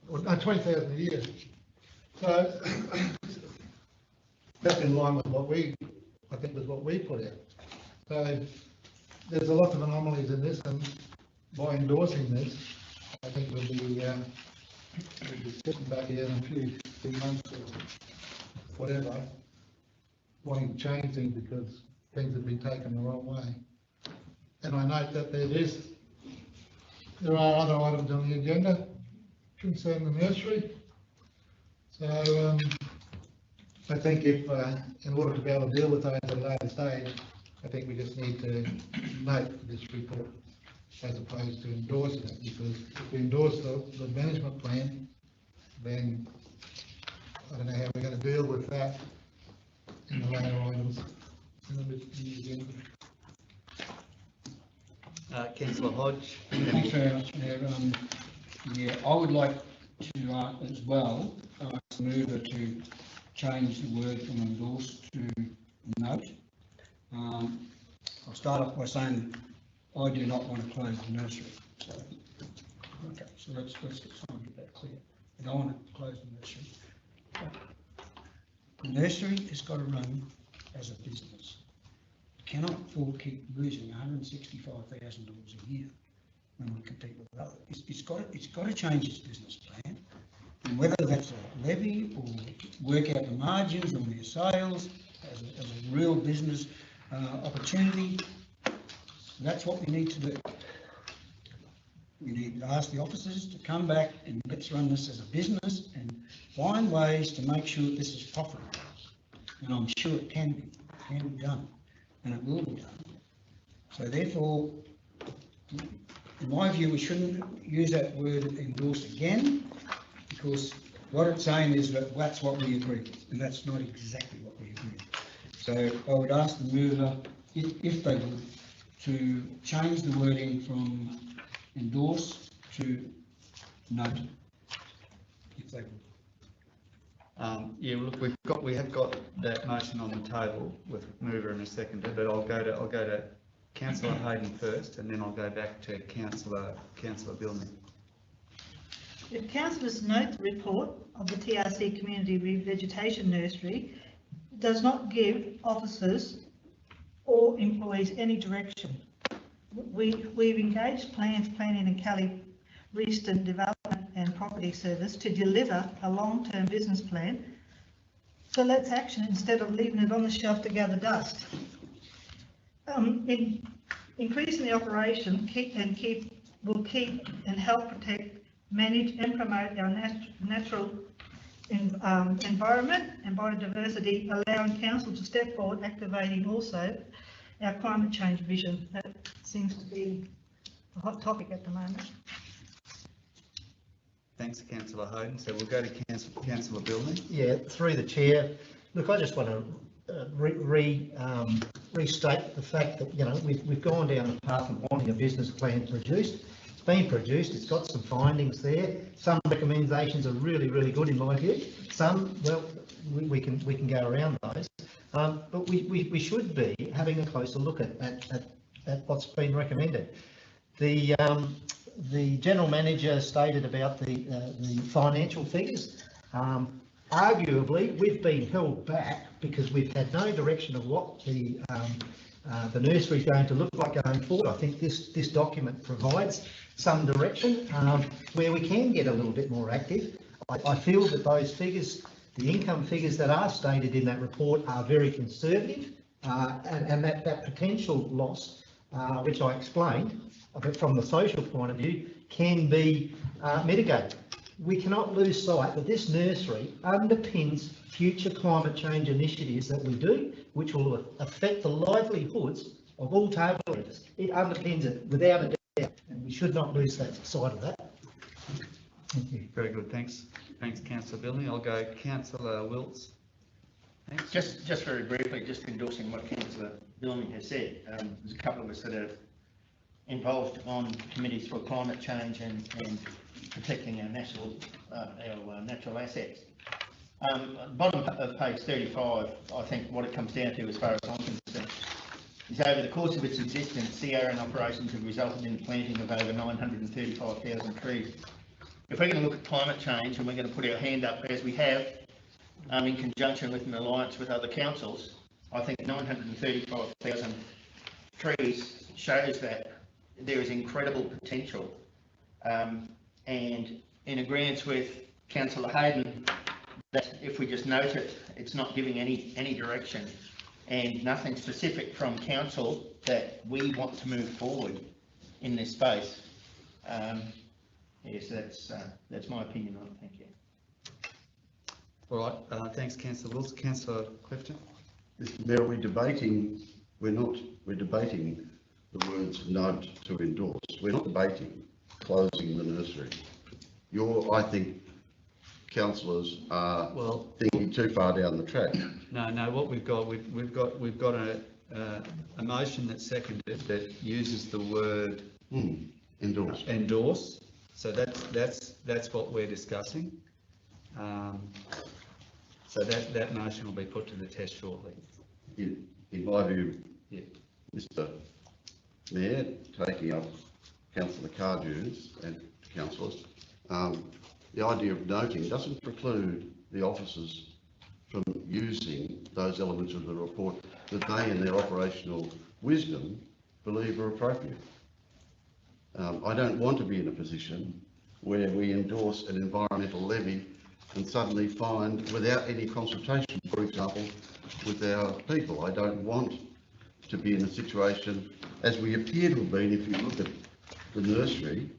or no, 20,000 a year. So that's in line with what we, I think, was what we put out. So there's a lot of anomalies in this, and by endorsing this, I think we'll be sitting back here in a few months or whatever, wanting to change things because things have been taken the wrong way. And I note that there are other items on the agenda concerning the nursery. So I think if, in order to be able to deal with those at a later stage, I think we just need to note this report as opposed to endorsing it, because if we endorse the management plan, then I don't know how we're going to deal with that in the later items in the agenda. Councillor Hodge? Thanks very much, Mayor. Yeah, I would like to as well ask the mover to change the word from endorse to note. I'll start off by saying I do not want to close the nursery. So, okay, so let's get that clear. I don't want to close the nursery. The nursery has got to run as a business. It cannot afford to keep losing $165,000 a year when we compete with others. It's got to change its business plan, and whether that's a levy or work out the margins on their sales as a real business opportunity, that's what we need to do. We need to ask the officers to come back and let's run this as a business and find ways to make sure this is profitable. And I'm sure it can be done, and it will be done. So therefore, in my view, we shouldn't use that word endorse again, because what it's saying is that that's what we agree with, and that's not exactly what we agree with. So I would ask the mover, if they would, to change the wording from endorse to note, if they would. Yeah, look, we have got that motion on the table with mover and a seconder, but I'll go to Councillor Hayden first, and then I'll go back to Councillor Billman. If councillors note the report of the TRC Community Revegetation Nursery does not give officers or employees any direction. We've engaged planning and Eastern Development and Property Service to deliver a long-term business plan. So let's action instead of leaving it on the shelf to gather dust. Increasing the operation will keep and help protect, manage and promote our natural environment and biodiversity, allowing council to step forward, activating also our climate change vision. That seems to be a hot topic at the moment. Thanks, Councillor Hoden. So we'll go to Councillor Billney. Yeah, through the chair. Look, I just want to restate the fact that, you know, we've gone down the path of wanting a business plan produced. It's been produced. It's got some findings there. Some recommendations are really, really good in my view. Some, well, we can go around those. But we should be having a closer look at what's been recommended. The general manager stated about the financial figures. Arguably, we've been held back because we've had no direction of what the nursery is going to look like going forward. I think this document provides some direction where we can get a little bit more active. I feel that those figures, the income figures that are stated in that report, are very conservative, and that potential loss, which I explained, but from the social point of view, can be mitigated. We cannot lose sight that this nursery underpins future climate change initiatives that we do, which will affect the livelihoods of all table readers. It underpins it without a doubt, and we should not lose that sight of that. Thank you. Very good, thanks. Thanks, Councillor Billney. I'll go Councillor Wilts. Thanks. Just very briefly, just endorsing what Councillor Billney has said. There's a couple of us that are involved on committees for climate change and protecting our natural assets. Bottom of page 35, I think what it comes down to, as far as I'm concerned, is over the course of its existence, CRN operations have resulted in the planting of over 935,000 trees. If we're going to look at climate change and we're going to put our hand up as we have, in conjunction with an alliance with other councils, I think 935,000 trees shows that there is incredible potential. And in agreement with Councillor Hayden, that if we just note it, it's not giving any direction and nothing specific from council that we want to move forward in this space. Yes, that's my opinion on it. Thank you. All right, thanks, Councillor Wills. Councillor Clifton. Mr. Mayor, we're debating the words note to endorse. We're not debating closing the nursery. I think councillors are thinking too far down the track. No. What we've got a motion that's seconded that uses the word endorse. Endorse. So that's what we're discussing. So that motion will be put to the test shortly. In my view, yeah. Mr. Mayor, taking up Councillor Cardew's and councillors, the idea of noting doesn't preclude the officers from using those elements of the report that they, in their operational wisdom, believe are appropriate. I don't want to be in a position where we endorse an environmental levy and suddenly find, without any consultation, for example, with our people. I don't want to be in a situation, as we appear to have been, if you look at the nursery,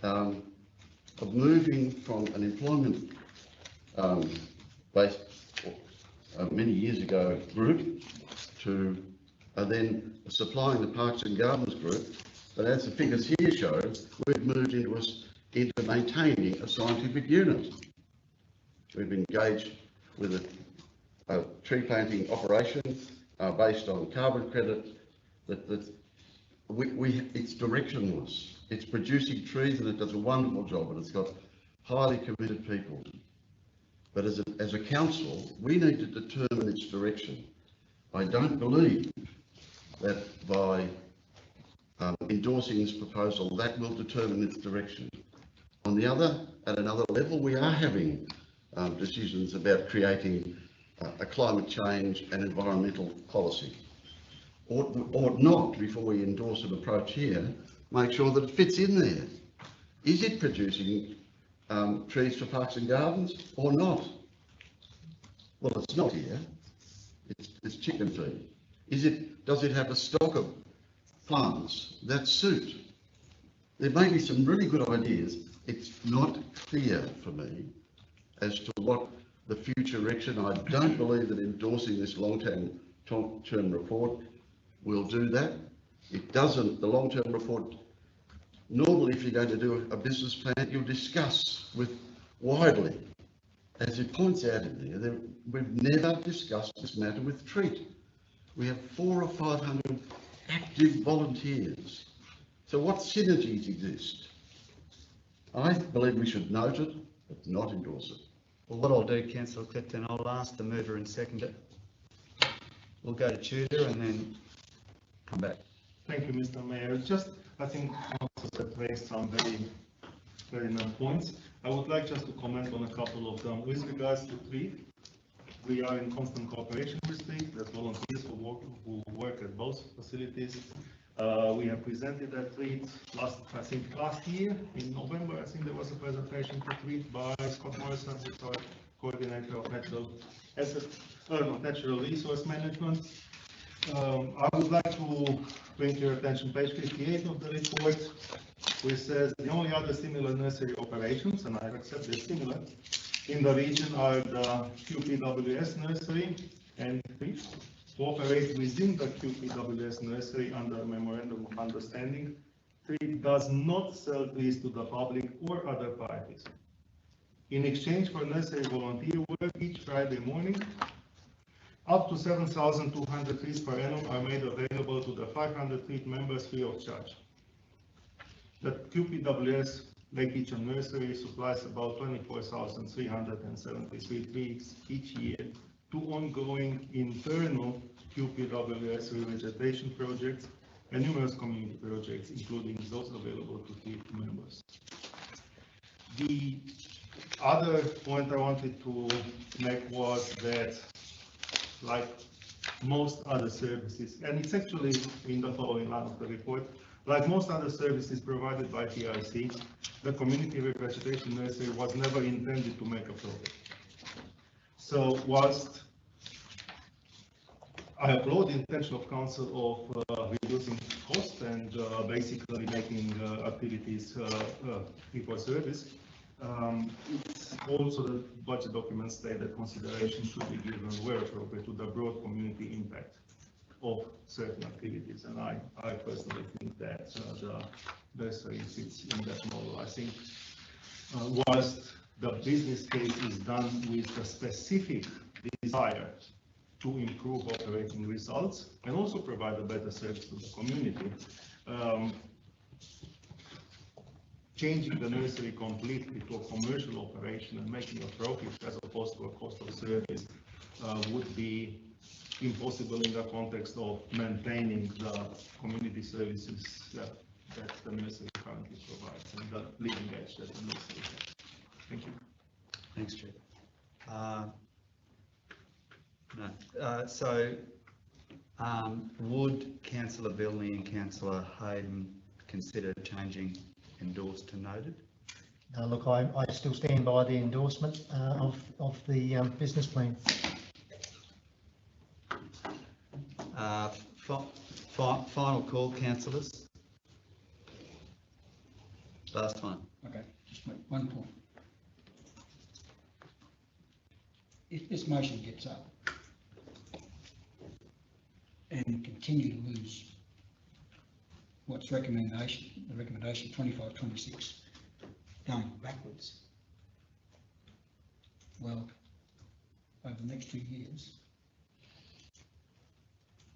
of moving from an employment based many years ago group to then supplying the Parks and Gardens group. But as the figures here show, we've moved into maintaining a scientific unit. We've engaged with a tree planting operation based on carbon credit. It's directionless. It's producing trees and it does a wonderful job, and it's got highly committed people. But as a council, we need to determine its direction. I don't believe that by endorsing this proposal, that will determine its direction. On the other, at another level, we are having decisions about creating a climate change and environmental policy. Ought not, before we endorse an approach here, make sure that it fits in there. Is it producing trees for parks and gardens or not? Well, it's not here. It's chicken feed. Does it have a stock of plants that suit? There may be some really good ideas. It's not clear for me as to what the future direction. I don't believe that endorsing this long-term report will do that. It doesn't. The long-term report, normally if you're going to do a business plan, you'll discuss widely. As it points out in there, we've never discussed this matter with Treat. We have 400 or 500 active volunteers. So what synergies exist? I believe we should note it, but not endorse it. Well, what I'll do, Councillor Clifton, I'll ask the mover and seconder. We'll go to Tudor and then come back. Thank you, Mr. Mayor. I think Councillor raised some very nice points. I would like just to comment on a couple of them. With regards to Treat, we are in constant cooperation with Treat. There's volunteers who work at both facilities. We have presented at Treat last year in November. I think there was a presentation to Treat by Scott Morrison, who's our coordinator of natural resource management. I would like to bring to your attention page 58 of the report, which says the only other similar nursery operations, and I accept they're similar, in the region are the QPWS nursery and Treat. To operate within the QPWS nursery under a memorandum of understanding, Treat does not sell trees to the public or other parties. In exchange for nursery volunteer work each Friday morning, up to 7,200 trees per annum are made available to the 500 Treat members free of charge. The QPWS Lake Kitchen Nursery supplies about 24,373 trees each year to ongoing internal QPWS revegetation projects and numerous community projects, including those available to Treat members. The other point I wanted to make was that, like most other services, and it's actually in the following line of the report, like most other services provided by TIC, the community revegetation nursery was never intended to make a profit. So whilst I applaud the intention of Council of reducing costs and basically making activities free for service, it's also the budget documents state that consideration should be given where appropriate to the broad community impact of certain activities, and I personally think that the nursery fits in that model. I think whilst the business case is done with a specific desire to improve operating results and also provide a better service to the community, changing the nursery completely to a commercial operation and making a profit as opposed to a cost of service would be impossible in the context of maintaining the community services that the nursery currently provides and the leading edge that the nursery has. Thank you. Thanks, Chair. So would Councillor Bilney and Councillor Hayden consider changing endorsed to noted? Look, I still stand by the endorsement of the business plan. Final call, councillors. Last one. Okay, just make one point. If this motion gets up and we continue to lose what's the recommendation 25-26, going backwards, well, over the next 2 years,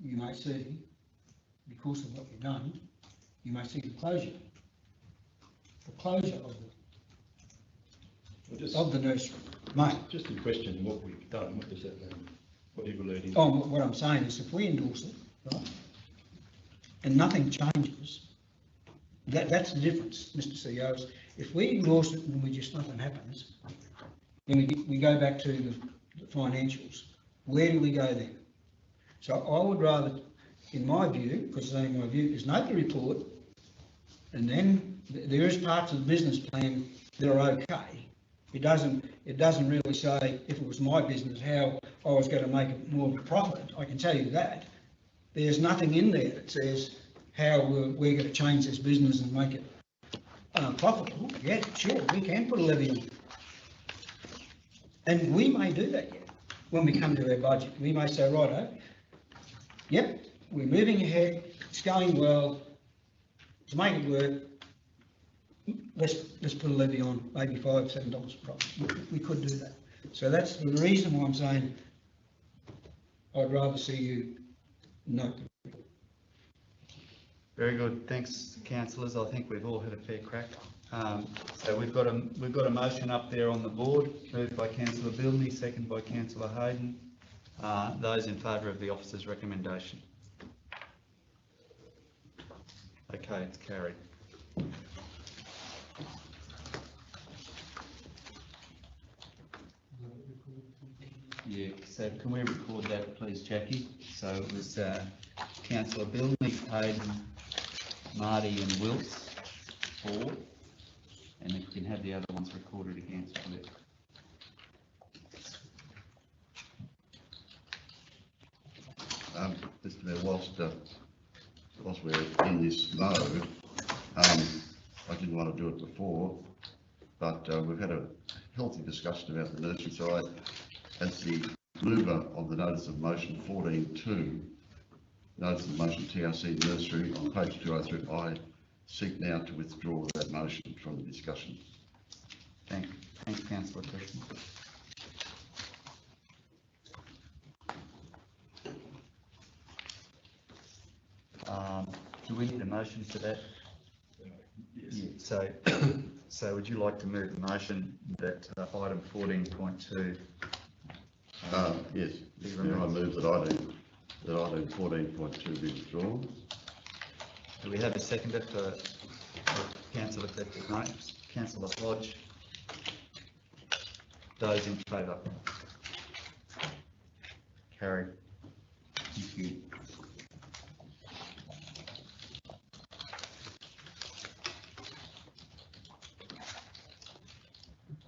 you may see, because of what you've done, you may see the closure of the nursery. Mate. Just in question what we've done, what does that mean? What are you relating? Oh, what I'm saying is if we endorse it, right, and nothing changes, that's the difference, Mr. CEO. If we endorse it and nothing happens, then we go back to the financials. Where do we go then? So I would rather, in my view, because it's only my view, is note the report And then there is parts of the business plan that are okay. It doesn't really say, if it was my business, how I was going to make it more of a profit. I can tell you that. There's nothing in there that says how we're going to change this business and make it profitable. Yeah, sure, we can put a levy on. And we may do that yet when we come to our budget. We may say, righto, yep, we're moving ahead, it's going well, to make it work, let's put a levy on, maybe $5, $7 a profit. We could do that. So that's the reason why I'm saying I'd rather see you note. Very good, thanks councillors. I think we've all had a fair crack. So we've got a motion up there on the board, moved by Councillor Bilney, seconded by Councillor Hayden. Those in favour of the officer's recommendation? Okay, it's carried. Yeah, so can we record that please, Jackie? So it was Councillor Bilney, Hayden, Marty and Wilts, 4. And if we can have the other ones recorded against it. Mr. Mayor, whilst we're in this mode, I didn't want to do it before, but we've had a healthy discussion about the nursery. So as the mover of the notice of motion 14.2, notice of motion TRC nursery on page 203, I seek now to withdraw that motion from the discussion. Thanks, Councillor Christian. Do we need a motion for that? Yes. Yeah, so would you like to move the motion that item 14.2? Yes, I move that item 14.2 be withdrawn. Do we have a seconder for Councillor Clifford? No. Councillor Hodge? Those in favour? Carried. Thank you.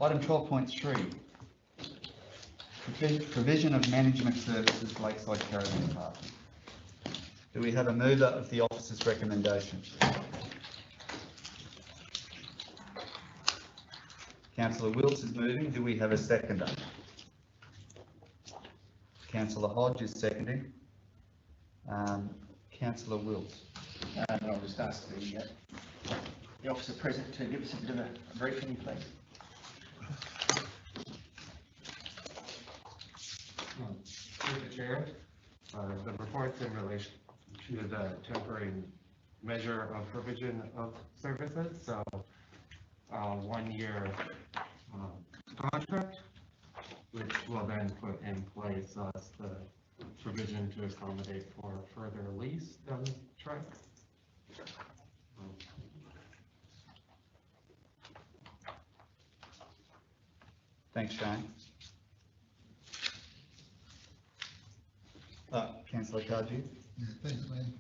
Item 12.3. Provision of management services, Lakeside Caravan Park. Do we have a mover of the officer's recommendation? Councillor Wills is moving. Do we have a seconder? Councillor Hodge is seconding. Councillor Wills. I'll just ask the officer present to give us a bit of a briefing, please. Through the chair, the report's in relation to the temporary measure of provision of services. So, 1-year contract, which will then put in place the provision to accommodate for further lease down the track. Thanks, Shane. Councillor Cardew. Yeah, thanks, man.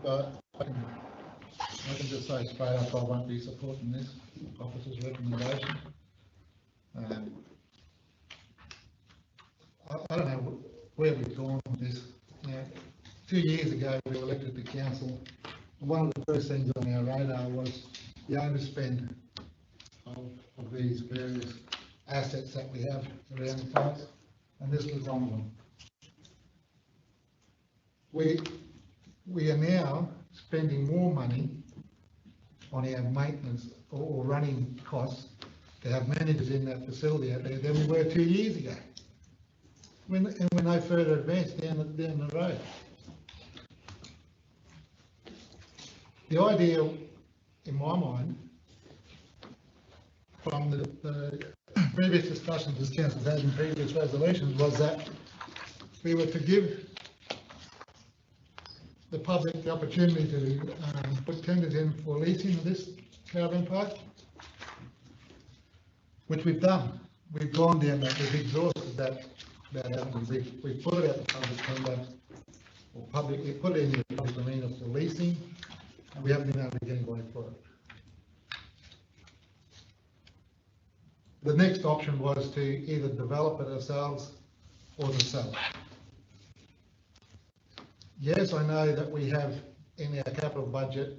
I can just say straight up, I won't be supporting this officer's recommendation. I don't know where we've gone with this. 2 years ago, we were elected to council. One of the first things on our radar was the overspend of these various assets that we have around the place, and this was one of them. We are now spending more money on our maintenance or running costs to have managers in that facility out there than we were 2 years ago. And we're no further advanced down the road. The idea, in my mind, from the previous discussions this council's had in previous resolutions, was that we were to give the public the opportunity to put tenders in for leasing of this caravan park, which we've done. We've gone down that, we've exhausted that avenue. We've put it out the public tender, or public, we put it in the public arena for leasing, and we haven't been able to get anybody for it. The next option was to either develop it ourselves or to sell it. Yes, I know that we have in our capital budget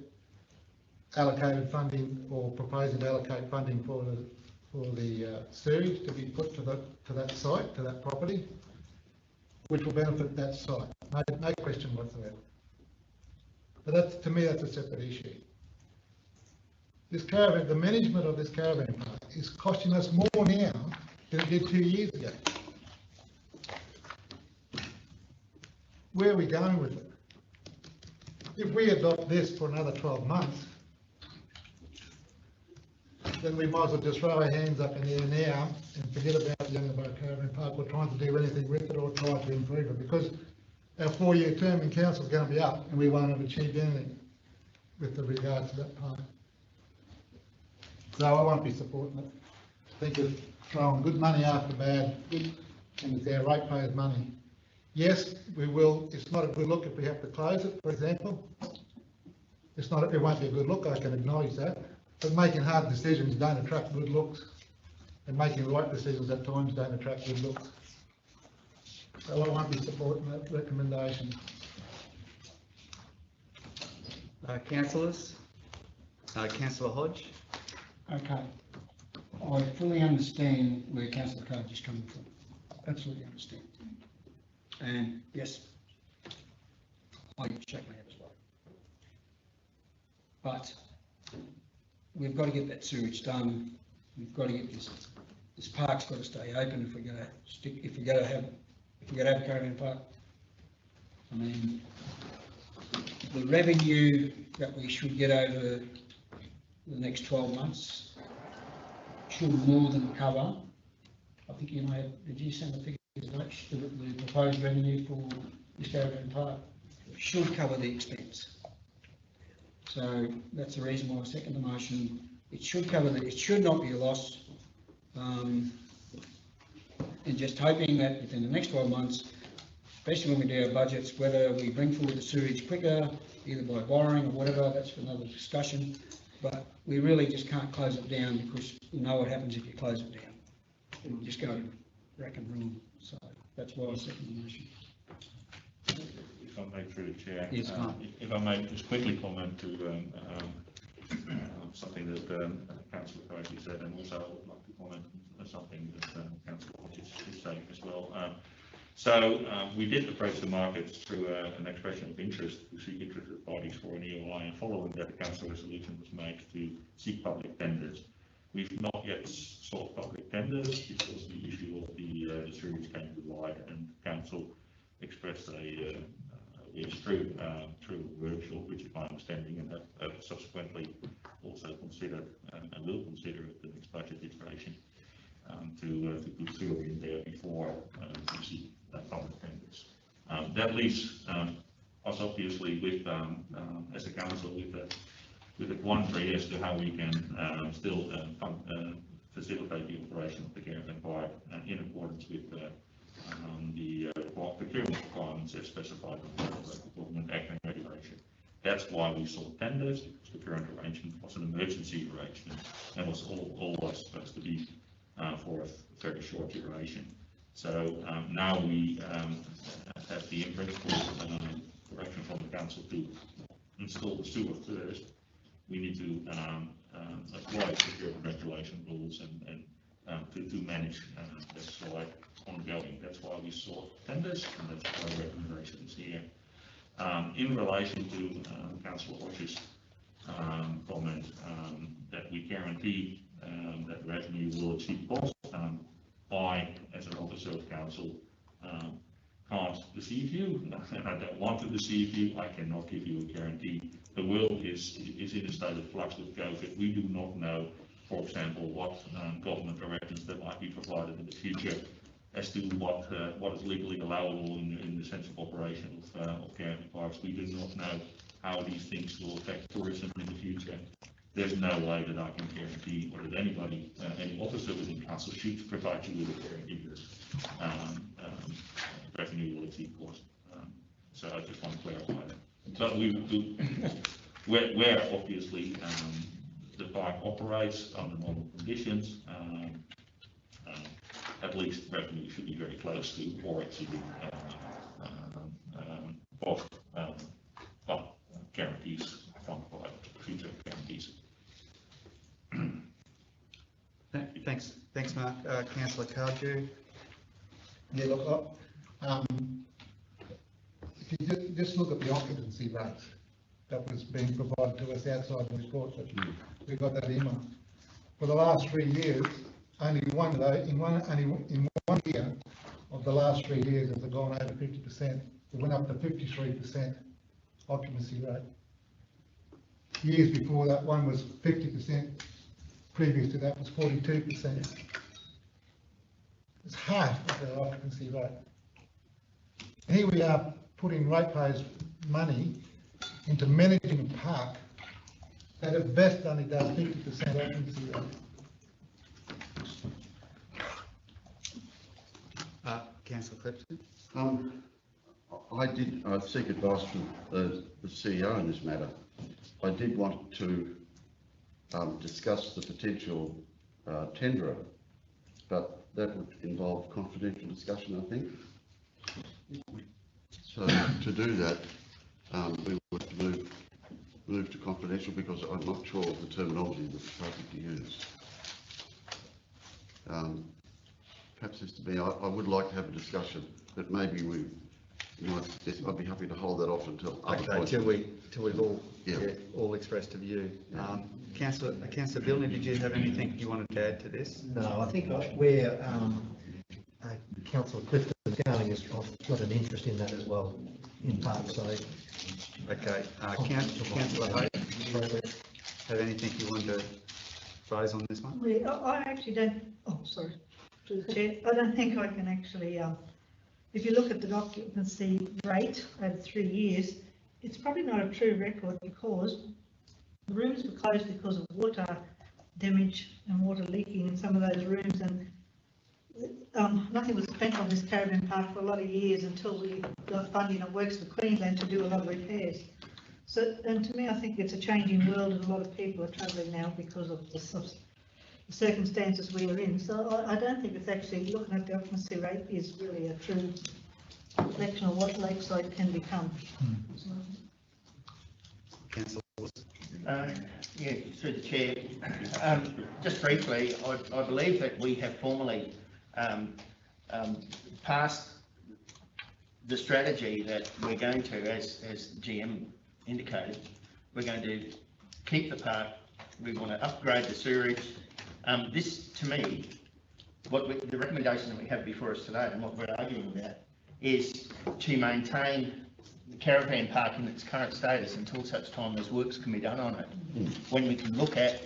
allocated funding or proposing to allocate funding for the sewage to be put to that site, to that property, which will benefit that site. No question whatsoever. But that's, to me, that's a separate issue. This caravan, the management of this caravan park is costing us more now than it did 2 years ago. Where are we going with it? If we adopt this for another 12 months, then we might as well just throw our hands up in the air now and forget about the Youngaborough Caravan Park or trying to do anything with it or try to improve it, because our 4-year term in council is going to be up and we won't have achieved anything with regard to that park. So I won't be supporting it. I think it's throwing good money after bad, and it's our ratepayers' money. Yes, we will. It's not a good look if we have to close it, for example. It won't be a good look, I can acknowledge that. But making hard decisions don't attract good looks, and making the right decisions at times don't attract good looks. So I won't be supporting that recommendation. Councillors? Councillor Hodge? Okay. I fully understand where Councillor Code is coming from. Absolutely understand. And yes, I shake my head as well. But we've got to get that sewage done. We've got to get this park's got to stay open if we're going to have a caravan park. I mean, the revenue that we should get over the next 12 months should more than cover. I think you may have, did you send the figures? The proposed revenue for this caravan park should cover the expense. So that's the reason why I second the motion. It should cover it should not be a loss. And just hoping that within the next 12 months, especially when we do our budgets, whether we bring forward the sewage quicker, either by borrowing or whatever, that's for another discussion. But we really just can't close it down, because you know what happens if you close it down. It will just go rack and ruin. So that's why I second the motion. If I may, through the chair, yes, if I may just quickly comment to something that Councillor Cody said, and also I would like to comment on something that Councillor Hodge is saying as well. So we did approach the market through an expression of interest to seek interested parties for an EOI, and following that, the council resolution was made to seek public tenders. We've not yet sought public tenders because the issue of the sewage came to light, and council expressed through a workshop, which is my understanding, and have subsequently also considered and will consider at the next budget iteration to put sewer in there before we see public tenders. That leaves us obviously with, as a council, with a quandary as to how we can still facilitate the operation of the caravan park in accordance with the procurement requirements as specified in the Government Act and Regulation. That's why we sought tenders, because the current arrangement was an emergency arrangement and was always supposed to be for a very short duration. So now we have the in-principle direction from the council to install the sewer first. We need to apply procurement regulation rules and to manage that site ongoing. That's why we sought tenders, and that's why recommendations here. In relation to Councillor Hodge's comment that we guarantee that revenue will exceed cost, I, as an officer of council, can't deceive you, and I don't want to deceive you. I cannot give you a guarantee. The world is in a state of flux with COVID. We do not know, for example, what government directions that might be provided in the future as to what is legally allowable in the sense of operation of caravan parks. We do not know how these things will affect tourism in the future. There's no way that I can guarantee, or that anybody, any officer within council should provide you with a guarantee that revenue will exceed cost. So I just want to clarify that. But we will do, where obviously the park operates under normal conditions, at least revenue should be very close to or exceeding of guarantees, quantified future guarantees. Thanks, Mark. Councillor Cardew. Yeah, look, if you just look at the occupancy rates that was being provided to us outside the report, that we got that email. For the last 3 years, only one year of the last 3 years has it gone over 50%. It went up to 53% occupancy rate. Years before that, one was 50%. Previous to that was 42%. It's half of the occupancy rate. Here we are putting ratepayers' money into managing a park that at best only does 50% occupancy rate. Councillor Clifton. I seek advice from the CEO in this matter. I did want to discuss the potential tenderer, but that would involve confidential discussion, I think. So to do that, we would move to confidential because I'm not sure of the terminology that's appropriate to use. Perhaps it's to me, I would like to have a discussion, but maybe I'd be happy to hold that off until till we've all expressed a view. Councillor Billner, did you have anything you wanted to add to this? No, I think where Councillor Clifton's going is I've got an interest in that as well, in part. So, okay, Councillor Hayes, have anything you want to raise on this one? I actually don't. Oh, sorry. To the chair, I don't think I can actually. If you look at the occupancy rate over 3 years, it's probably not a true record because the rooms were closed because of water damage and water leaking in some of those rooms, and nothing was spent on this caravan park for a lot of years until we got funding at Works for Queensland to do a lot of repairs. So, and to me, I think it's a changing world, and a lot of people are travelling now because of the circumstances we are in. So I don't think it's actually looking at the occupancy rate is really a true reflection of what Lakeside can become. Councillor. Yeah, through the chair. Just briefly, I believe that we have formally passed the strategy that we're going to, as GM indicated, we're going to keep the park. We want to upgrade the sewerage. This, to me, the recommendation that we have before us today and what we're arguing about is to maintain the caravan park in its current status until such time as works can be done on it. When we can look at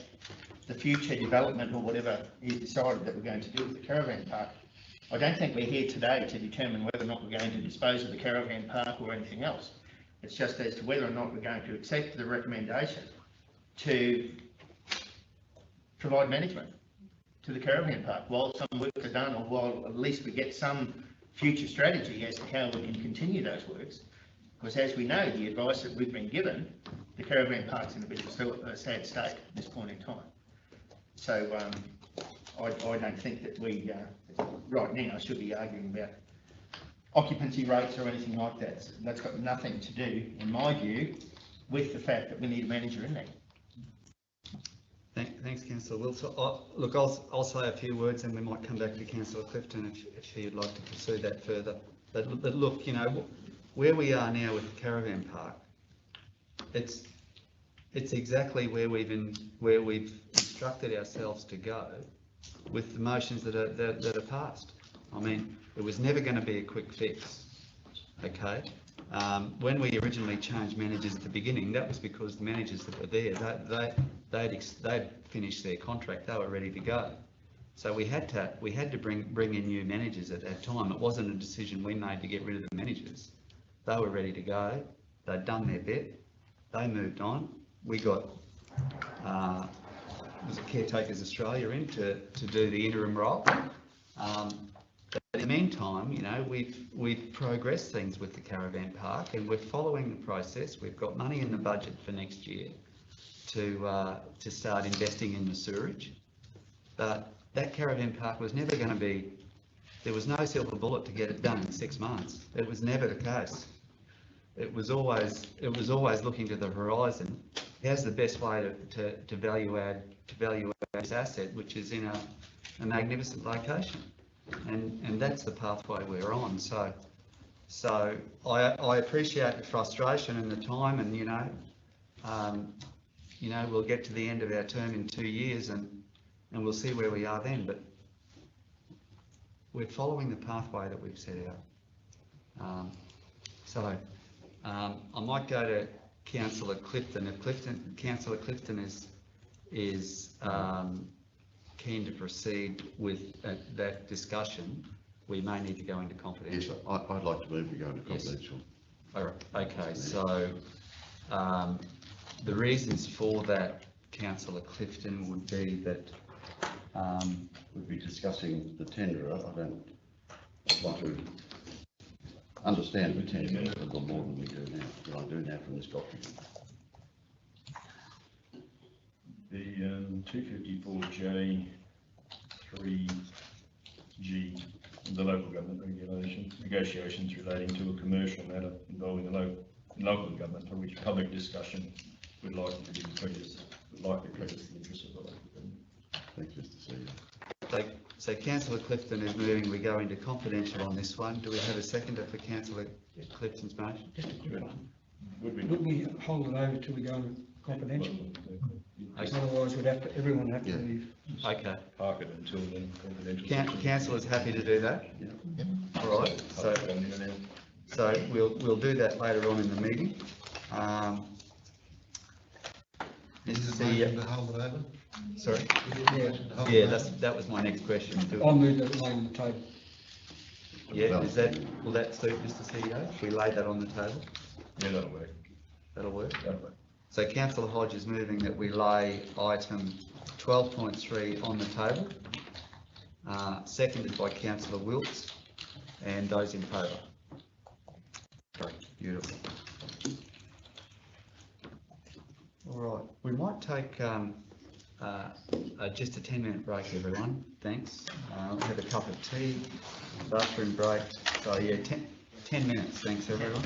the future development or whatever is decided that we're going to do with the caravan park. I don't think we're here today to determine whether or not we're going to dispose of the caravan park or anything else. It's just as to whether or not we're going to accept the recommendation to provide management to the caravan park while some work is done, or while at least we get some future strategy as to how we can continue those works. Because as we know, the advice that we've been given, the caravan park's in a bit of a sad state at this point in time. So I don't think that we, right now, should be arguing about occupancy rates or anything like that. That's got nothing to do, in my view, with the fact that we need a manager in there. Thanks, Councillor Wilson. Look, I'll say a few words and we might come back to Councillor Clifton if she'd like to pursue that further. But look, you know, where we are now with the caravan park, it's exactly where we've instructed ourselves to go with the motions that are passed. I mean, it was never going to be a quick fix, okay? When we originally changed managers at the beginning, that was because the managers that were there, they'd finished their contract, they were ready to go. So we had to bring in new managers at that time. It wasn't a decision we made to get rid of the managers. They were ready to go. They'd done their bit. They moved on. We got was it Caretakers Australia in to do the interim role. But in meantime, you know, we've progressed things with the caravan park, and we're following the process. We've got money in the budget for next year to start investing in the sewerage. But that caravan park was never going to be, there was no silver bullet to get it done in 6 months. It was never the case. It was always looking to the horizon. How's the best way to value add this asset, which is in a magnificent location, and that's the pathway we're on. So I appreciate the frustration and the time, and we'll get to the end of our term in 2 years, and we'll see where we are then. But we're following the pathway that we've set out. I might go to Councillor Clifton. If Councillor Clifton is keen to proceed with that discussion, we may need to go into confidential. Yes, I'd like to move to go into confidential. Yes. All right. Okay, so the reasons for that, Councillor Clifton, would be that we'll be discussing the tenderer. I don't want to understand the tenderer a little more than we do now, than I do now from this document. The 254J 3G, the local government regulation, negotiations relating to a commercial matter involving the local government for which public discussion would likely prejudice the interests of the local government. Thanks, Mr. CEO. So Councillor Clifton is moving, we go into confidential on this one. Do we have a seconder for Councillor Clifton's motion? Just a quick one. Would Would we hold it over till we go into confidential? Okay. Otherwise, everyone would have to leave. Okay. Park it until then, confidential. Councillor's happy to do that? Yeah. All right, so we'll do that later on in the meeting. This is To hold it over? sorry? Yeah. Yeah, that was my next question. I'll move that line on the table. Yeah, will that suit, Mr. CEO? If we lay that on the table? Yeah, that'll work. That'll work? That'll work. So Councillor Hodge is moving that we lay item 12.3 on the table, seconded by Councillor Wilkes, and those in favour. Great, beautiful. All right, we might take just a 10-minute break, everyone. Thanks. Have a cup of tea, bathroom break. So yeah, 10 minutes. Thanks, everyone.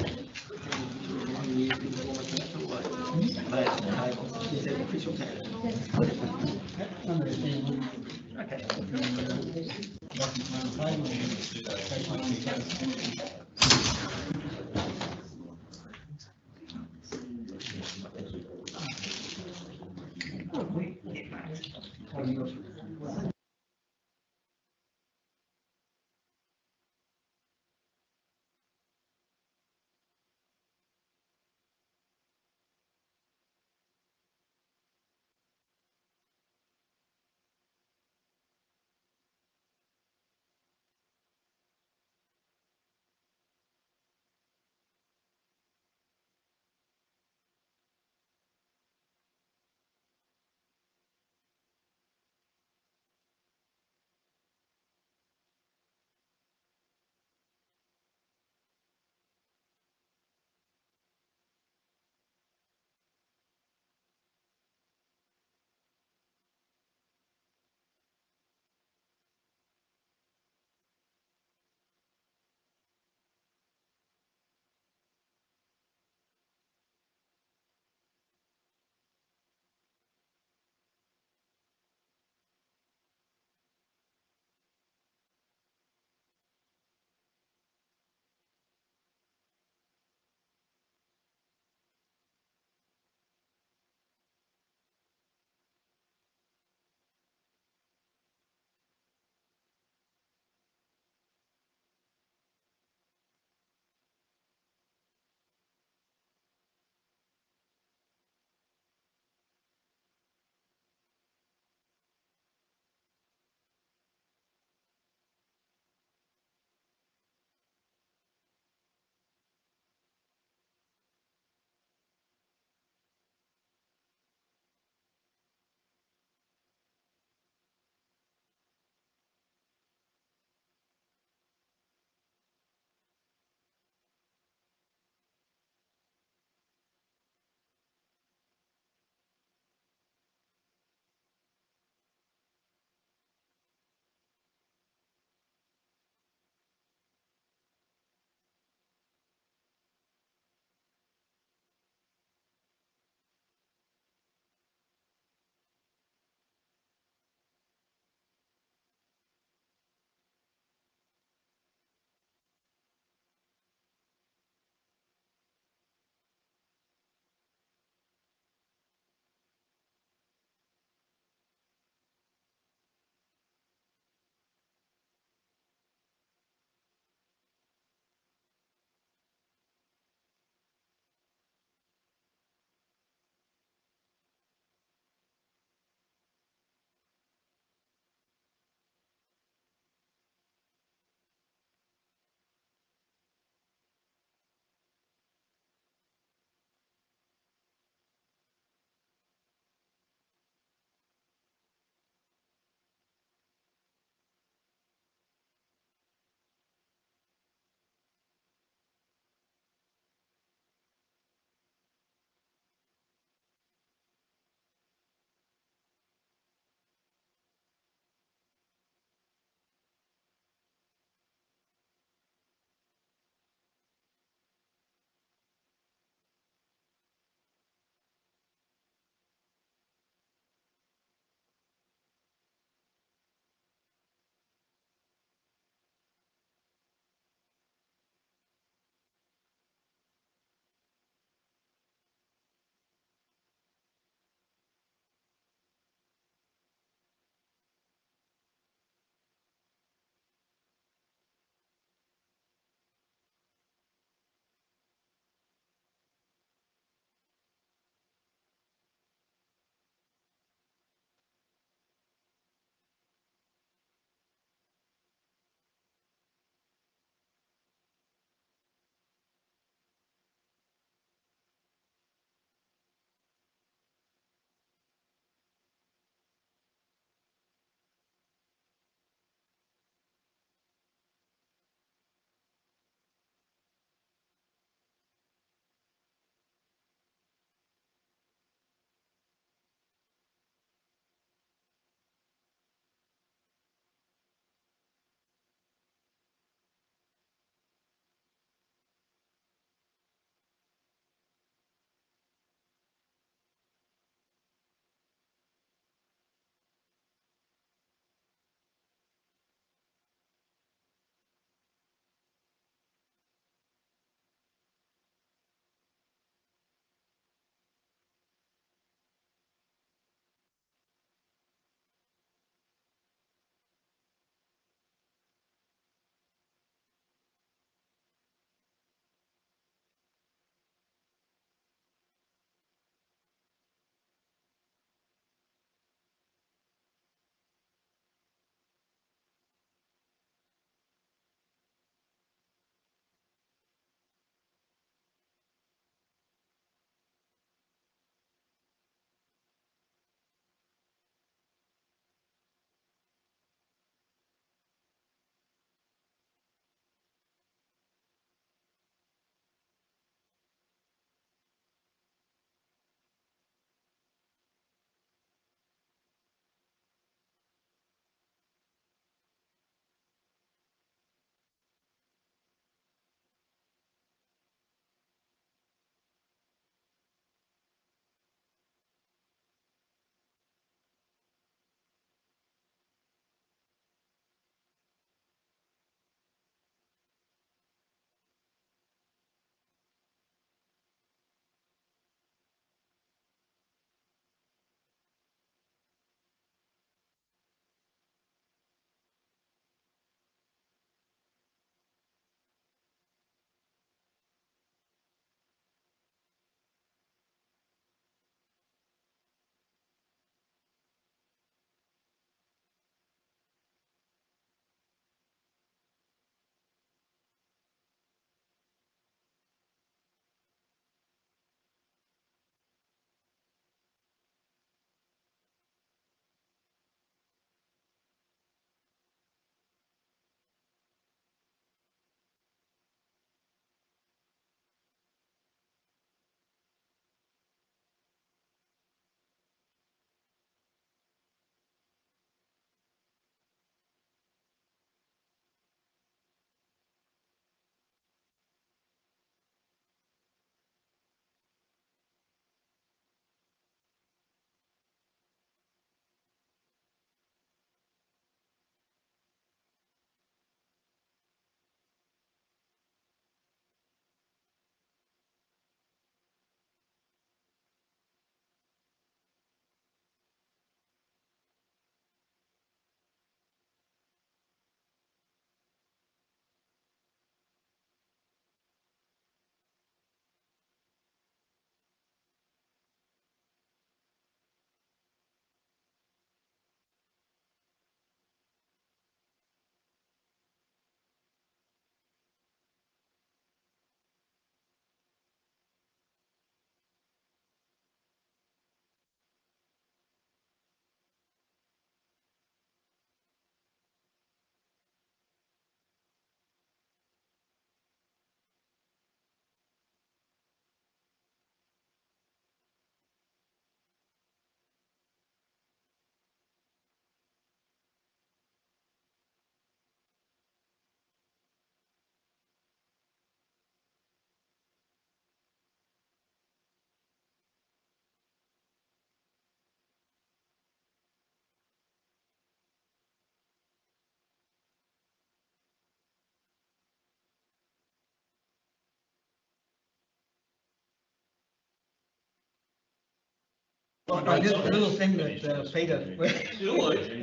Right, just a little thing that Peter,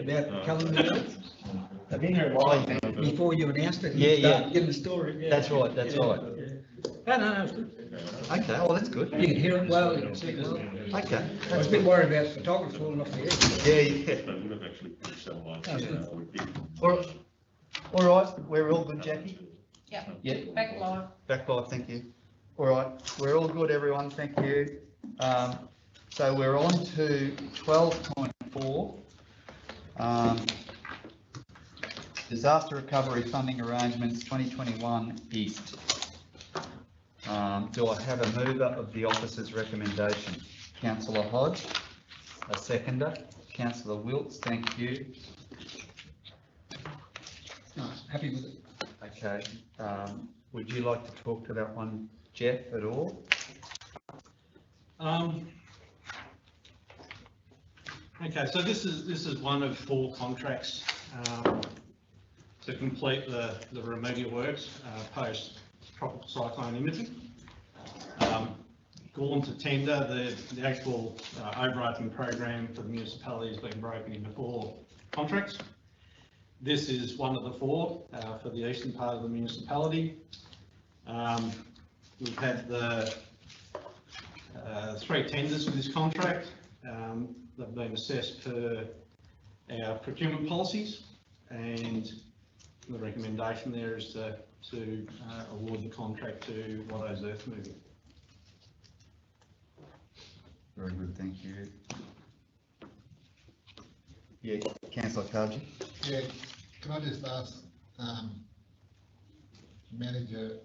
about calendar dates, I've been here a while. before you announced it, Yeah, you yeah. start giving the story. Yeah. That's right, that's right. Yeah. No, it's good. Okay, well, that's good. You can hear it well, you can see it well. Okay. I was a bit worried about the photographer falling off the edge. Yeah, yeah. They would have actually put satellite, That's good. All right, we're all good, Jackie? Yep. Yeah. Back live. Back live, thank you. All right, we're all good, everyone, thank you. So we're on to 12.4. Disaster Recovery Funding Arrangements 2021 East. Do I have a mover of the officer's recommendation? Councillor Hodge, a seconder. Councillor Wilts, thank you. No, happy with it. Okay, would you like to talk to that one, Jeff, at all? Okay, so this is one of 4 contracts to complete the remedial works post tropical cyclone imaging. Gone to tender, the actual overarching program for the municipality has been broken into 4 contracts. This is one of the 4 for the eastern part of the municipality. We've had the 3 tenders for this contract. They've been assessed per our procurement policies, and the recommendation there is to award the contract to Watto's Earth Moving. Very good, thank you. Yeah, Councillor Kaji. Yeah, can I just ask, Manager,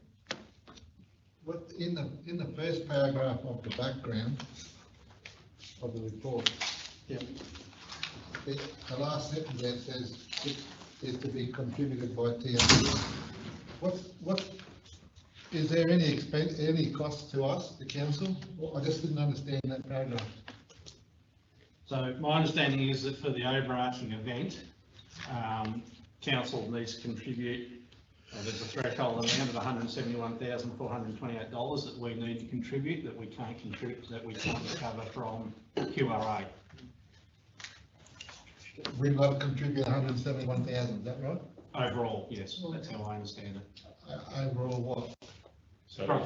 what, in the first paragraph of the background of the report, the last sentence there says it is to be contributed by TLC. What, is there any expense, any cost to us, the council? Well, I just didn't understand that paragraph. So my understanding is that for the overarching event, council needs to contribute, there's a threshold amount of $171,428 that we need to contribute, that we can't contribute, that we can't recover from QRA. We've got to contribute 171,000, is that right? Overall, yes, that's how I understand it. Overall what? So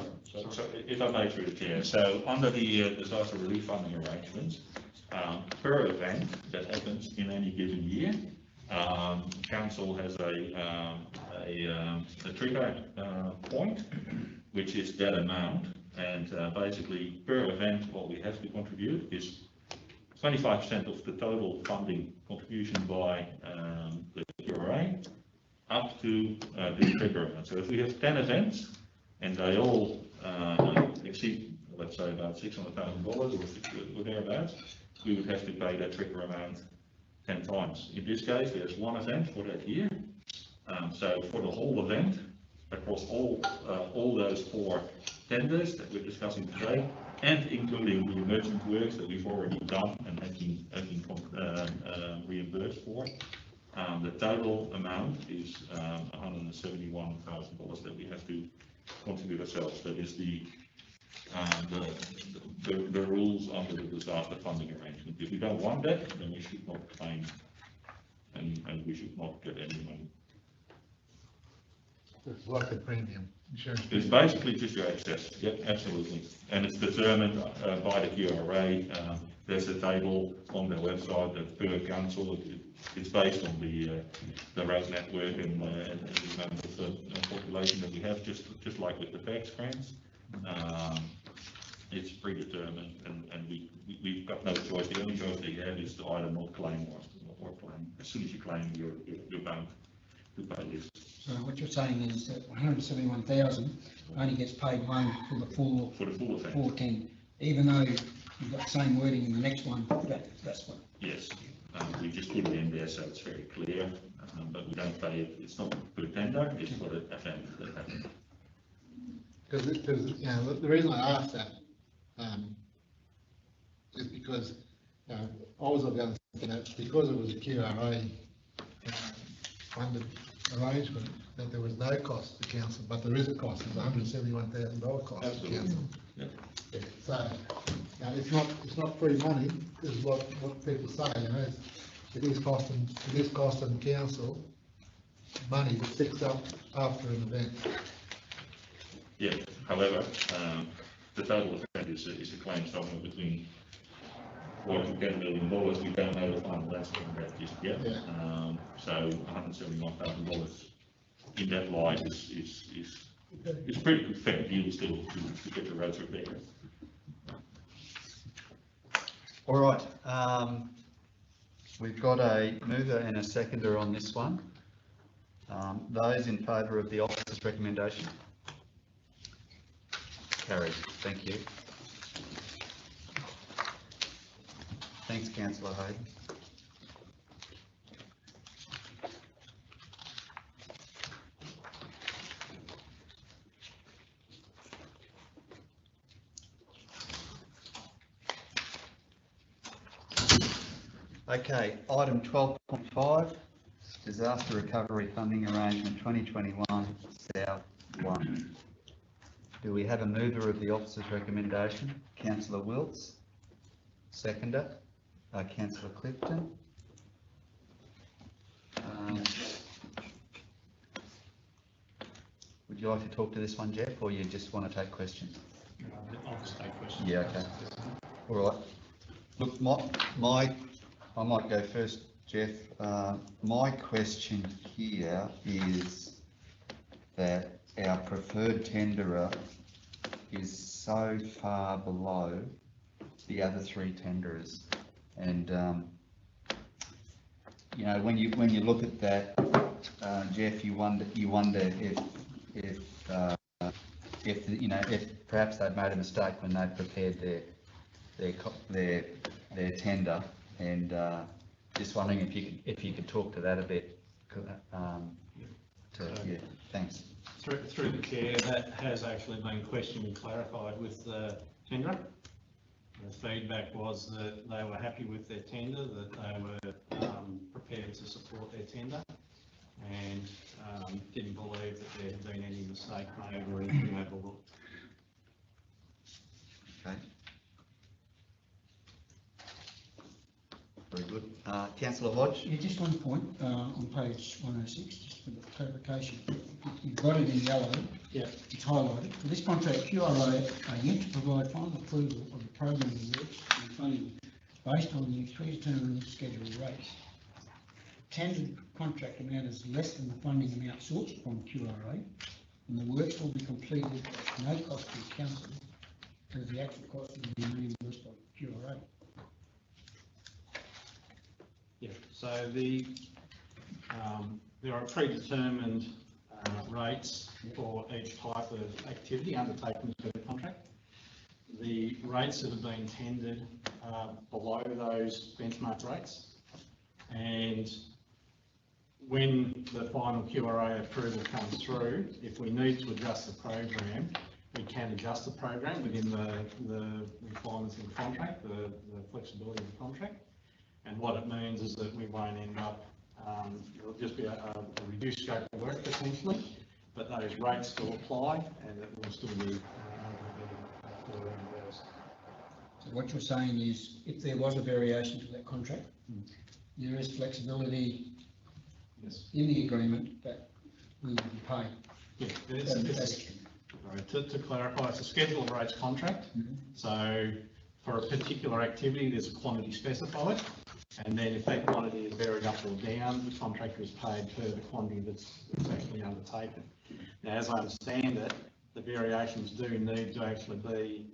if I may through the chair, so under the disaster relief funding arrangements, per event that happens in any given year, council has a trigger point, which is that amount, and basically per event what we have to contribute is 25% of the total funding contribution by the QRA up to the trigger amount. So if we have 10 events and they all exceed, let's say, about $600,000 or thereabouts, we would have to pay that trigger amount 10 times. In this case, there's one event for that year. So for the whole event, across all those 4 tenders that we're discussing today, and including the emergent works that we've already done and have been reimbursed for, the total amount is $171,000 that we have to contribute ourselves. That is the rules under the disaster funding arrangement. If we don't want that, then we should not claim, and we should not get any money. It's like the premium insurance. It's basically just your excess. Yep, absolutely. And it's determined by the QRA. There's a table on their website that per council. It's based on the road network and the amount of population that we have, just like with the tax grants. It's predetermined, and we've got no choice. The only choice they have is to either not claim or claim. As soon as you claim, you're bound to pay this. So what you're saying is that 171,000 only gets paid one for the full event. 410, even though you've got the same wording in the next one. That's what. Yes, we just put it in there so it's very clear, but we don't pay it. It's not per tender. It's for the event that happened. Because you know, the reason I asked that is because I was going to think that because it was a QRA funded arrangement, that there was no cost to council, but there is a cost. It's $171,000 cost to council. Yep. Yeah, so Now, it's not free money, is what people say, you know, it is costing council money to fix up after an event. Yeah, however, the total effect is a claim somewhere between $4 to $10 million. We don't know the final estimate of that just yet. Yeah. So $179,000 in that line is pretty good fair deal still to get the roads repaired. All right, we've got a mover and a seconder on this one. Those in favour of the officer's recommendation? Carried, thank you. Thanks, Councillor Hayden. Okay, item 12.5, Disaster Recovery Funding Arrangement 2021 South 1. Do we have a mover of the officer's recommendation? Councillor Wilts. Seconder, Councillor Clifton. Would you like to talk to this one, Jeff, or you just want to take questions? I'll just take questions. Yeah, okay. All right. Look, I might go first, Jeff. My question here is that our preferred tenderer is so far below the other three tenderers, and you know, when you look at that, Jeff, you wonder if perhaps they've made a mistake when they prepared their tender, and just wondering if you could talk to that a bit. Yeah, thanks. Through the chair, that has actually been questioned and clarified with the tenderer. The feedback was that they were happy with their tender, that they were prepared to support their tender, and didn't believe that there had been any mistake made or anything overlooked. Okay. Very good. Councillor Hodge? Yeah, just one point on page 106, just for the clarification. You've got it in yellow. Yeah. It's highlighted. For this contract, QRA are yet to provide final approval of the program of works and funding based on the predetermined scheduled rates. Tendered contract amount is less than the funding amount sought from QRA, and the works will be completed at no cost to the council, as the actual cost will be reimbursed by QRA. Yeah, so there are predetermined rates for each type of activity undertaken per the contract. The rates that have been tendered are below those benchmark rates, and when the final QRA approval comes through, if we need to adjust the program, we can adjust the program within the requirements of the contract, the flexibility of the contract. And what it means is that we won't end up, it'll just be a reduced scope of work essentially, but those rates still apply and it will still be reimbursed. So what you're saying is, if there was a variation to that contract, there is flexibility in the agreement that we will be paid. Yeah, to clarify, it's a schedule of rates contract. So for a particular activity, there's a quantity specified, and then if that quantity is varied up or down, the contractor is paid per the quantity that's actually undertaken. Now, as I understand it, the variations do need to actually be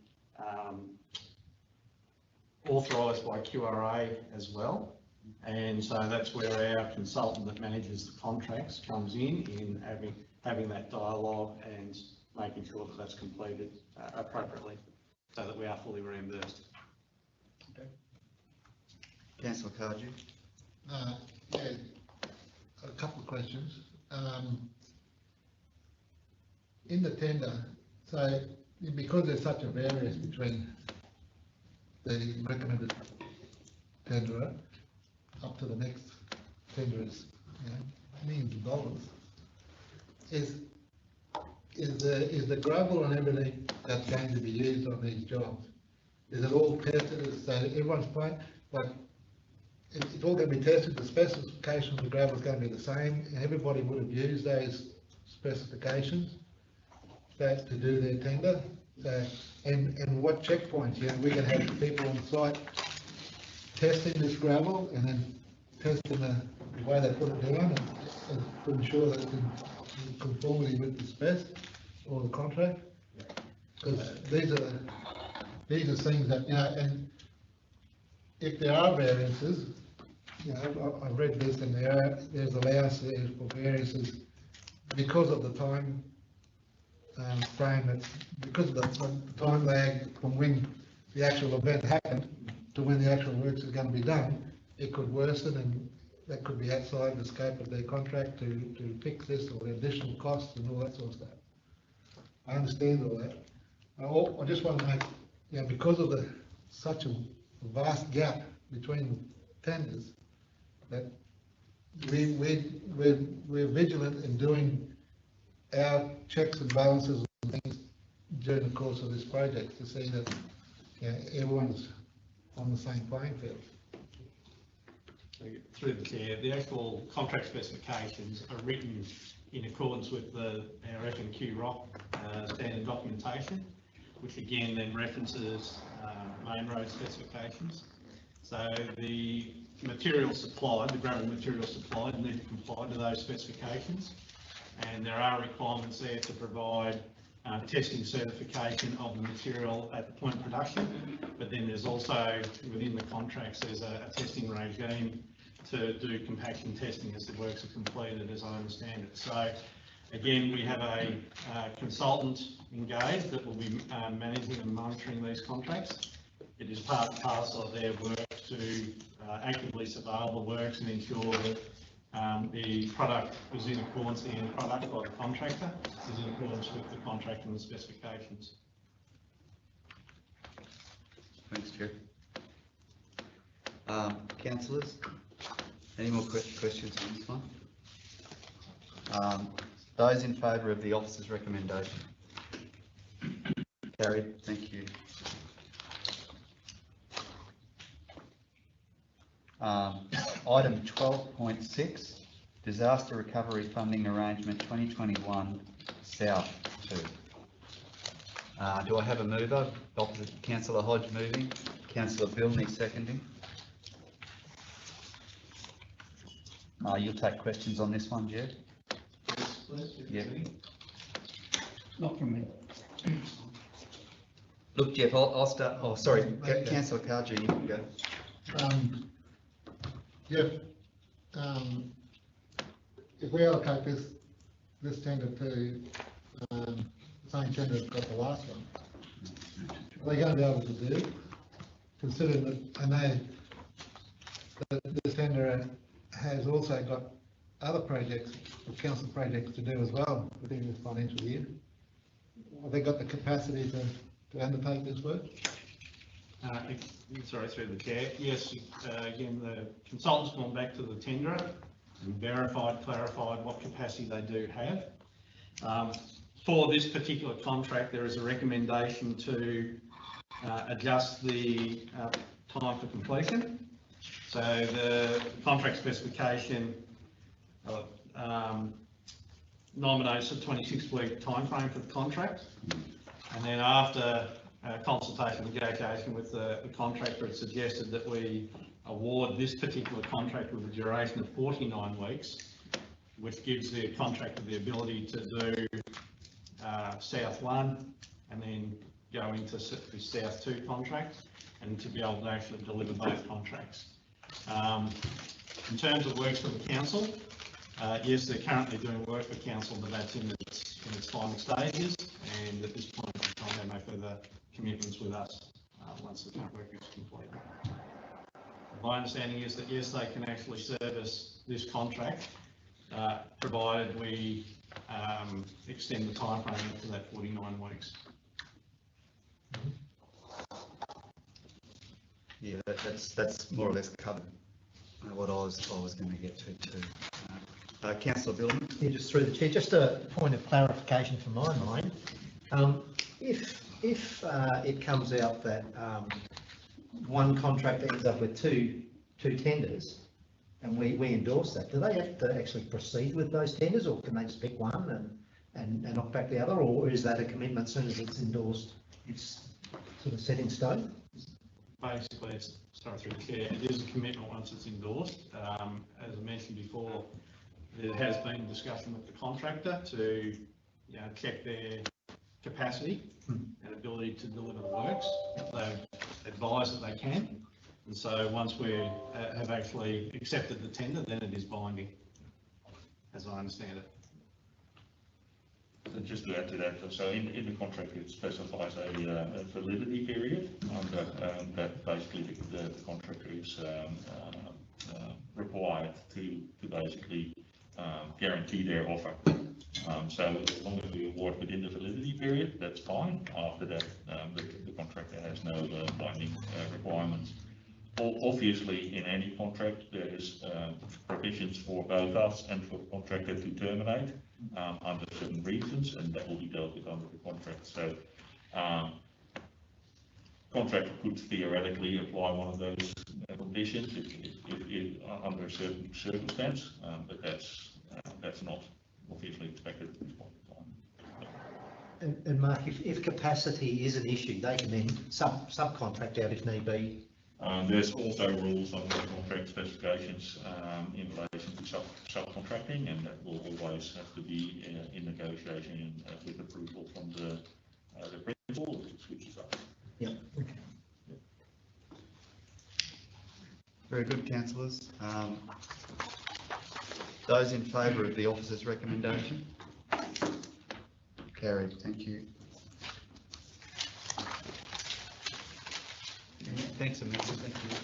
authorised by QRA as well, and so that's where our consultant that manages the contracts comes in having that dialogue and making sure that that's completed appropriately, so that we are fully reimbursed. Okay. Councillor Cardew? Yeah, a couple of questions. In the tender, so because there's such a variance between the recommended tenderer up to the next tenderers, millions of dollars, is the gravel and everything that's going to be used on these jobs, Is it all tested, so everyone's playing, like, it's all going to be tested, the specifications of the gravel is going to be the same, and everybody would have used those specifications that to do their tender. So, and what checkpoints, you know, we're going to have people on site testing this gravel and then testing the way they put it down and to ensure that it's in conformity with the spec or the contract. Because these are things that, you know, and if there are variances, you know, I've read this and there's allowance there for variances because of the time frame, that's because of the time lag from when the actual event happened to when the actual works is going to be done. It could worsen, and that could be outside the scope of their contract to fix this, or the additional costs and all that sort of stuff. I understand all that. I just want to make, you know, because of such a vast gap between tenders, that we're vigilant in doing our checks and balances and things during the course of this project to see that, you know, everyone's on the same playing field. Through the chair, the actual contract specifications are written in accordance with our F&Q ROC standard documentation, which again then references main road specifications. So the material supplied, the gravel material supplied, need to comply to those specifications, and there are requirements there to provide testing certification of the material at the point of production, but then there's also within the contracts there's a testing regime to do compaction testing as the works are completed, as I understand it. So again, we have a consultant engaged that will be managing and monitoring these contracts. It is part and parcel of their work to actively surveil the works and ensure that the product is in accordance, the end product by the contractor is in accordance with the contract and the specifications. Thanks, Chair. Councillors, any more questions on this one? Those in favour of the officer's recommendation? Carried. Thank you. Item 12.6, Disaster Recovery Funding Arrangement 2021 South 2. Do I have a mover? Councillor Hodge moving, Councillor Bilney seconding. You'll take questions on this one, Jeff? Yes, please. Yeah. Not from me. Look, Jeff, I'll start. Oh, sorry, Councillor Carger, you can go. Jeff, if we allocate this tender to the same tender that got the last one, are they going to be able to do, considering that I know that this tender has also got other projects, council projects to do as well within this financial year? Have they got the capacity to undertake this work? Sorry, through the chair. Yes, again, the consultant's gone back to the tenderer and clarified what capacity they do have. For this particular contract, there is a recommendation to adjust the time for completion. So the contract specification nominates a 26-week timeframe for the contract, and then after consultation and negotiation with the contractor, it suggested that we award this particular contract with a duration of 49 weeks, which gives the contractor the ability to do South 1 and then go into the South 2 contract, and to be able to actually deliver both contracts. In terms of works for the council, yes, they're currently doing work for council, but that's in its final stages, and at this point in time they make further commitments with us once the work is complete. My understanding is that yes, they can actually service this contract, provided we extend the time frame up to that 49 weeks. Yeah, that's more or less covered what I was going to get to too. Councillor Bilney. Yeah, just through the chair, just a point of clarification from my mind. If if it comes out that one contractor ends up with two tenders, and we endorse that, do they have to actually proceed with those tenders, or can they just pick one and knock back the other, or is that a commitment as soon as it's endorsed, it's sort of set in stone? Basically, it's, sorry, through the chair, it is a commitment once it's endorsed. As I mentioned before, there has been discussion with the contractor to, you know, check their capacity and ability to deliver the works. They've advised that they can, and so once we have actually accepted the tender, then it is binding, as I understand it. So just to add to that, so in the contract it specifies a validity period that basically the contractor is required to basically guarantee their offer. So as long as we award within the validity period, that's fine. After that, the contractor has no binding requirements. Obviously, in any contract, there is provisions for both us and for the contractor to terminate under certain reasons, and that will be dealt with under the contract. So, contractor could theoretically apply one of those conditions if under a certain circumstance, but that's not obviously expected at this point in time. And Mark, if capacity is an issue, they can then subcontract out if need be. There's also rules on the contract specifications in relation to subcontracting, and that will always have to be in negotiation with approval from the principal, which is us. Yeah. Very good, councillors. Those in favour of the officer's recommendation? Carried, thank you. Thanks, Amanda. Thank you.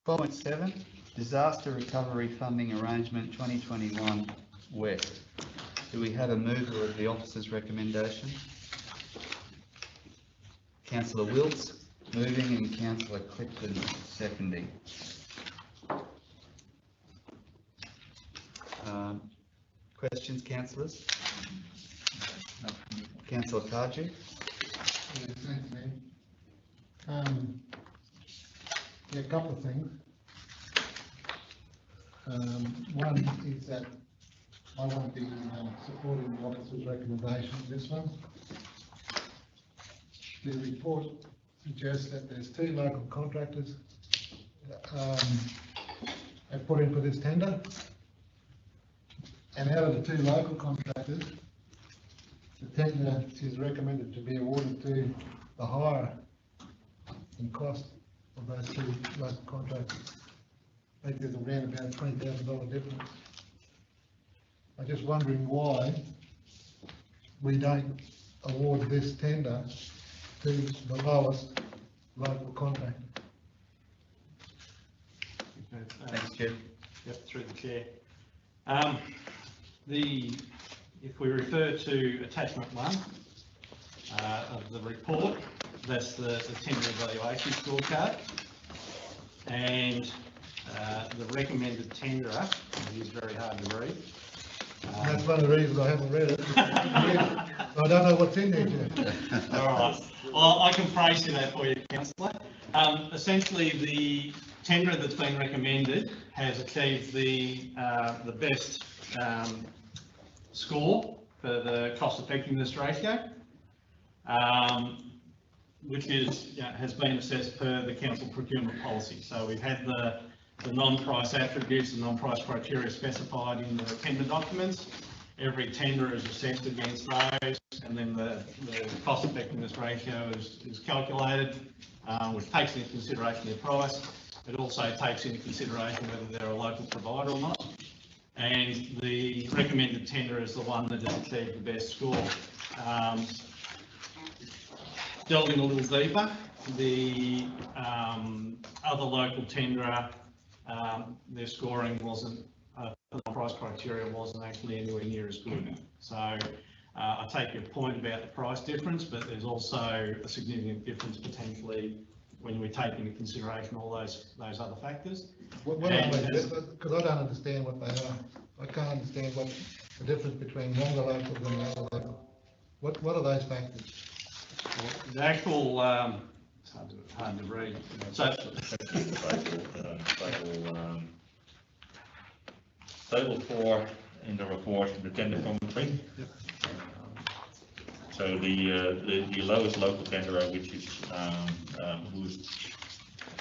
Point 7, Disaster Recovery Funding Arrangement 2021 West. Do we have a mover of the officer's recommendation? Councillor Wilkes moving and Councillor Clifton seconding. Questions, councillors? Councillor Cardew? Yeah, thanks, man. Yeah, a couple of things. One is that I won't be supporting the officer's recommendation on this one. The report suggests that there's two local contractors have put in for this tender, and out of the two local contractors, the tender is recommended to be awarded to the higher in cost of those two local contractors. I think there's around about $20,000 difference. I'm just wondering why we don't award this tender to the lowest local contractor. Thanks, Chair. Yep, through the chair. If we refer to attachment 1 of the report, that's the tender evaluation scorecard, and the recommended tenderer, it is very hard to read. That's one of the reasons I haven't read it. I don't know what's in there yet. All right. Well, I can phrase that for you, councillor. Essentially, the tenderer that's been recommended has achieved the best score for the cost effectiveness ratio, which is has been assessed per the council procurement policy. So we've had the non-price attributes, the non-price criteria specified in the tender documents. Every tender is assessed against those, and then the cost effectiveness ratio is calculated, which takes into consideration their price. It also takes into consideration whether they're a local provider or not. And the recommended tender is the one that has achieved the best score. delving a little deeper, the other local tenderer, their scoring wasn't, the price criteria wasn't actually anywhere near as good. So I take your point about the price difference, but there's also a significant difference potentially when we take into consideration all those other factors. What are they? Because I don't understand what they are. I can't understand what the difference between one of the locals and the other local. What are those factors? Well, the actual, it's hard to read. So, table 4 in the report, the tender commentary. So the lowest local tenderer, which is who's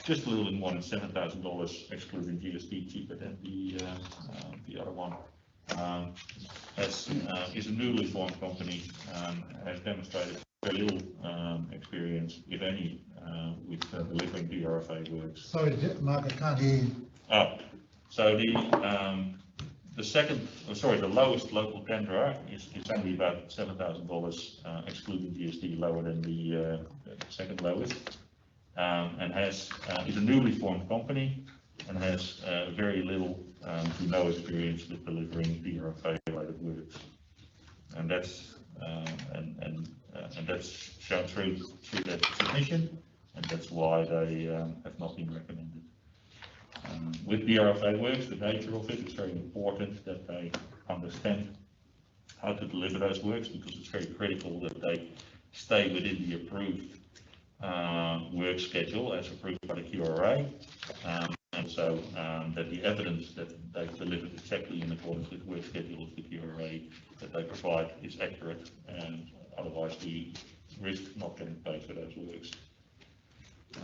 just a little bit more than $7,000 excluding GST, cheaper than the other one, is a newly formed company, has demonstrated very little experience, if any, with delivering DRFA works. Sorry, Mark, I can't hear you. Oh, so the lowest local tenderer is only about $7,000 excluding GST, lower than the second lowest, and is a newly formed company and has very little to no experience with delivering DRFA related works, and that's shown through that submission, and that's why they have not been recommended. With DRFA works, the nature of it, it's very important that they understand how to deliver those works, because it's very critical that they stay within the approved work schedule as approved by the QRA, and so that the evidence that they've delivered exactly in accordance with work schedule of the QRA that they provide is accurate, and otherwise we risk not getting paid for those works.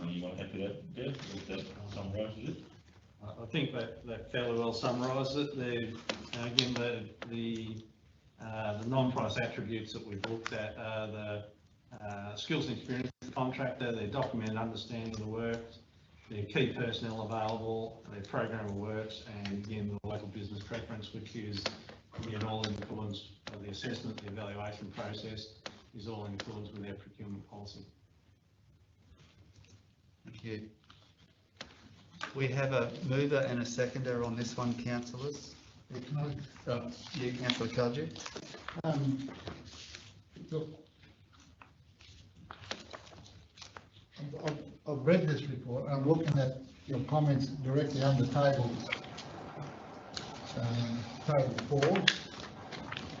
You want to add to that, Dev, or that summarises it? I think that fairly well summarises it. Again, the non-price attributes that we've looked at are the skills and experience of the contractor, their documented understanding of the work, their key personnel available, their program of works, and again, the local business preference, which is again all in accordance with the assessment, the evaluation process is all in accordance with their procurement policy. Thank you. We have a mover and a seconder on this one, councillors. You, Councillor Kaji. Look, I've read this report. I'm looking at your comments directly under table 4,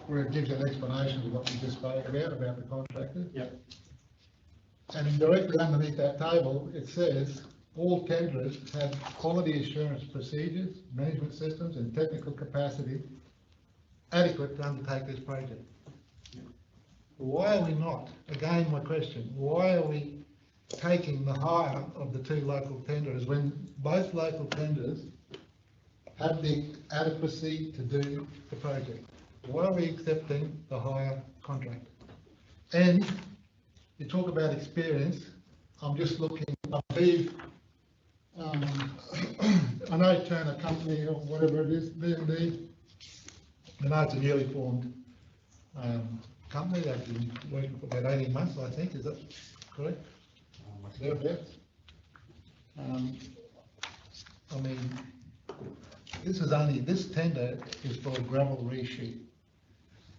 where it gives you an explanation of what we just spoke about the contractor. Yep. And directly underneath that table, it says all tenderers have quality assurance procedures, management systems, and technical capacity adequate to undertake this project. Why are we not? Again, my question: why are we taking the higher of the two local tenderers when both local tenders have the adequacy to do the project? Why are we accepting the higher contract? And you talk about experience. I'm just looking, I believe, I know Turner Company or whatever it is, B&D, I know it's a newly formed company. They've been working for about 18 months, I think. Is that correct? Thereabouts. I mean, this tender is for a gravel resheet.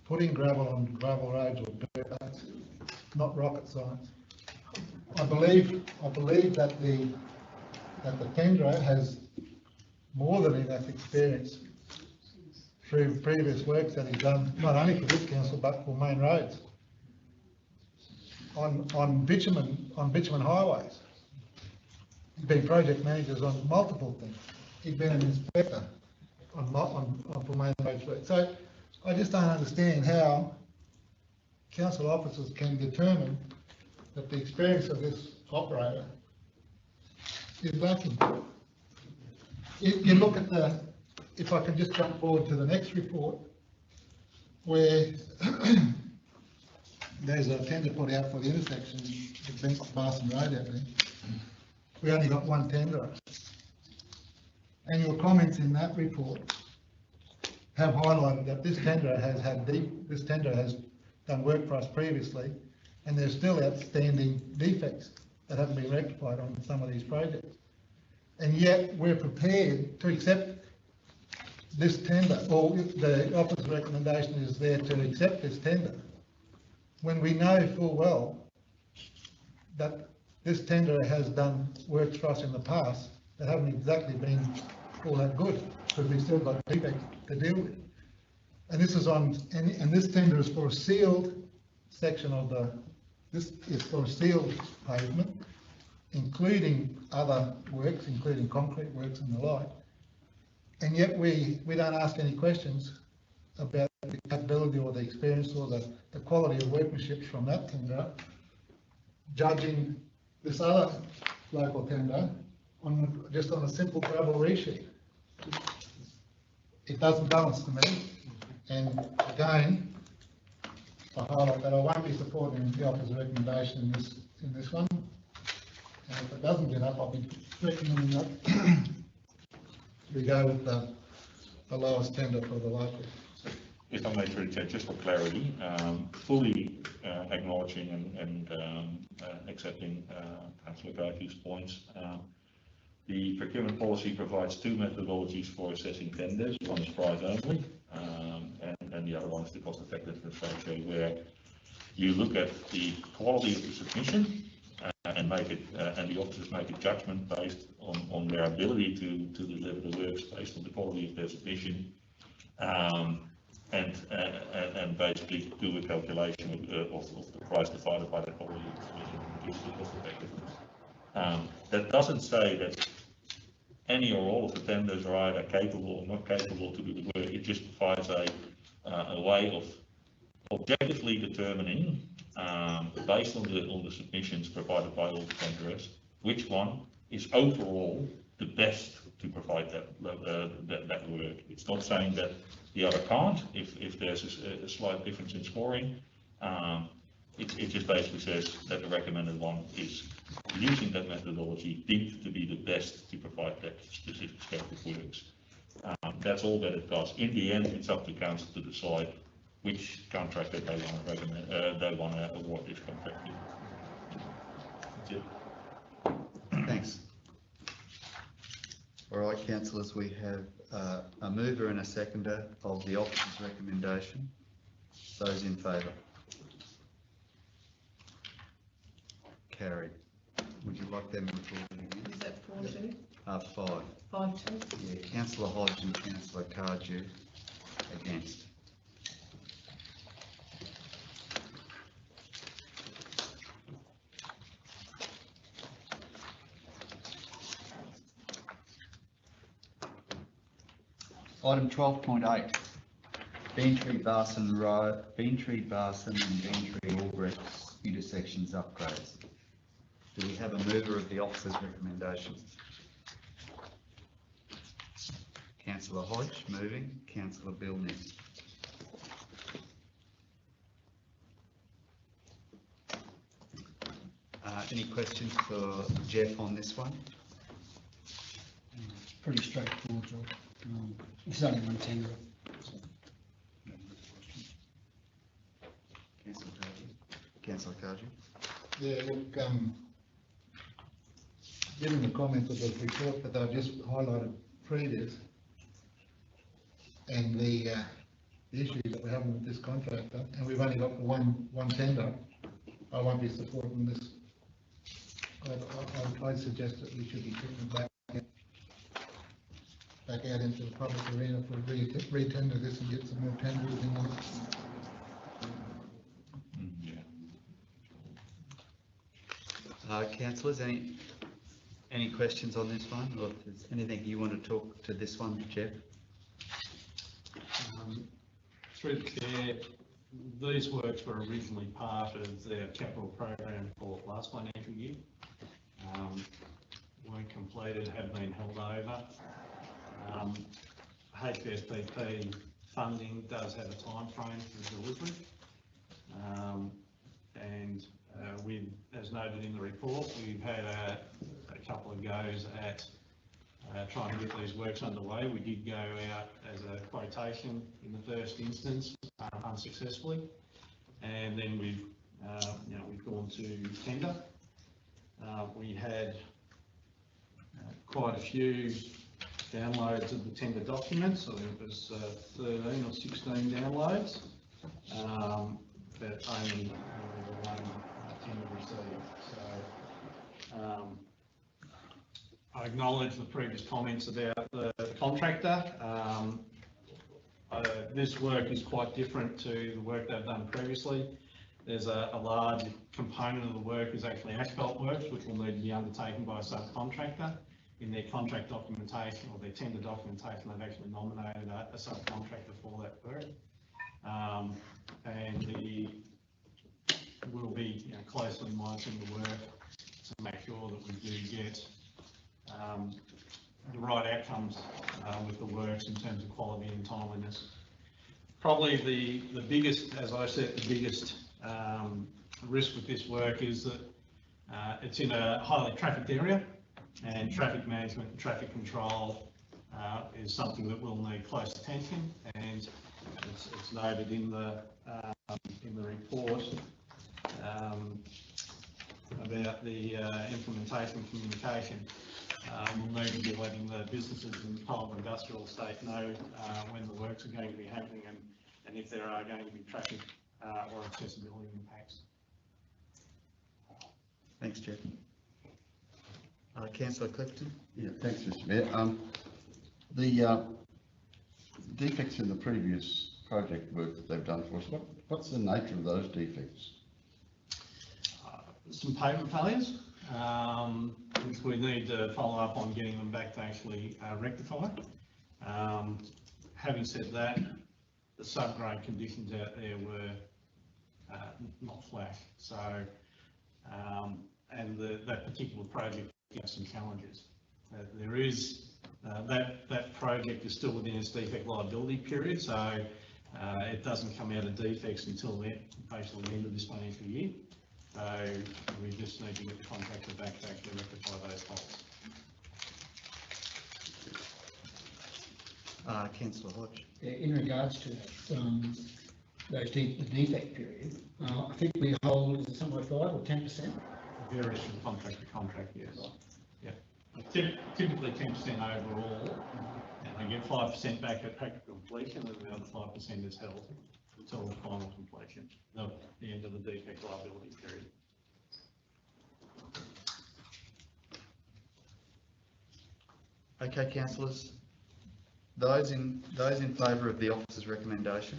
Putting gravel on gravel roads or dirt roads, not rocket science. I believe that the tenderer has more than enough experience through previous works that he's done, not only for this council but for main roads. On bitumen highways. He's been project managers on multiple things. He's been an inspector for main roads work. So I just don't understand how council officers can determine that the experience of this operator is lacking. You look at if I can just jump forward to the next report, where there's a tender put out for the intersection at Barson Road out there. We only got one tenderer. And your comments in that report have highlighted that this tenderer has done work for us previously and there's still outstanding defects that haven't been rectified on some of these projects. And yet we're prepared to accept this tender, or the officer's recommendation is there to accept this tender, when we know full well that this tender has done work for us in the past that haven't exactly been all that good, because we've still got defects to deal with. And this is and this tender is for a sealed section of this is for a sealed pavement, including other works, including concrete works and the like. And yet we don't ask any questions about the capability or the experience or the quality of workmanship from that tender, judging this other local tender just on a simple gravel resheet. It doesn't balance to me. And again, I highlight that I won't be supporting the officer's recommendation in this one. And if it doesn't get up, I'll be recommending that we go with the lowest tender for the local. If I may, through the chair, just for clarity, fully acknowledging and accepting Councillor Garkey's points. The procurement policy provides two methodologies for assessing tenders. One is price only, and the other one is the cost effectiveness ratio, where you look at the quality of the submission and make it, and the officers make a judgment based on their ability to deliver the works based on the quality of their submission, and basically do a calculation of the price divided by the quality of the submission, which gives the cost effectiveness. That doesn't say that any or all of the tenders are either capable or not capable to do the work. It just provides a way of objectively determining, based on the submissions provided by all the tenderers, which one is overall the best to provide that work. It's not saying that the other can't if there's a slight difference in scoring. It just basically says that the recommended one is, using that methodology, deemed to be the best to provide that specific scope of works. That's all that it does. In the end, it's up to council to decide which contractor they want to recommend, they want to award this contract to. That's it. Thanks. All right, councillors, we have a mover and a seconder of the officer's recommendation. Those in favour? Carried. Would you like them recorded again? Is that 4-2? 5. 5-2? Yeah, Councillor Hodge and Councillor Cardew against. Item 12.8, Beantree Barson Road, Beantree Barson and Beantree Albrecht intersections upgrades. Do we have a mover of the officer's recommendation? Councillor Hodge moving, Councillor Bill next. Any questions for Jeff on this one? It's pretty straightforward, John. It's only one tender. Councillor Cardew. Yeah, look, given the comments of the report that I've just highlighted previous, and the issues that we're having with this contractor, and we've only got one tender, I won't be supporting this. I'd suggest that we should be putting back out into the public arena for re-tender this and get some more tenders in on it. Councillors, any questions on this one, or if there's anything you want to talk to this one, Jeff? Through the chair, these works were originally part of their capital program for last financial year. Weren't completed, have been held over. HSPP funding does have a time frame for delivery, and as noted in the report, we've had a couple of goes at trying to get these works underway. We did go out as a quotation in the first instance, unsuccessfully, and then we've we've gone to tender. We had quite a few downloads of the tender documents. I think it was 13 or 16 downloads, but only the one tender received. So I acknowledge the previous comments about the contractor. This work is quite different to the work they've done previously. There's a large component of the work is actually asphalt works, which will need to be undertaken by a subcontractor. In their contract documentation or their tender documentation, they've actually nominated a subcontractor for that work. And we'll be closely monitoring the work to make sure that we do get the right outcomes with the works in terms of quality and timeliness. Probably the biggest, as I said, the biggest risk with this work is that it's in a highly trafficked area, and traffic management and traffic control is something that will need close attention, and it's noted in the report about the implementation communication. We'll need to be letting the businesses in the whole industrial estate know when the works are going to be happening and if there are going to be traffic or accessibility impacts. Thanks, Jeff. Councillor Clifton. Yeah, thanks, Mr. Mayor. The defects in the previous project work that they've done for us, what's the nature of those defects? Some pavement failures, which we need to follow up on getting them back to actually rectify. Having said that, the subgrade conditions out there were not flash, so and that particular project has some challenges. There is that project is still within its defect liability period, so it doesn't come out of defects until basically the end of this financial year. So we just need to get the contractor back to actually rectify those faults. Councillor Hodge. Yeah, in regards to the defect period, I think we hold, is it somewhere 5 or 10%? Varies from contract to contract, yes. Yeah. Typically 10% overall, and they get 5% back at practical completion, and the other 5% is held until the final completion, the end of the defect liability period. Okay, councillors. Those in favour of the officer's recommendation?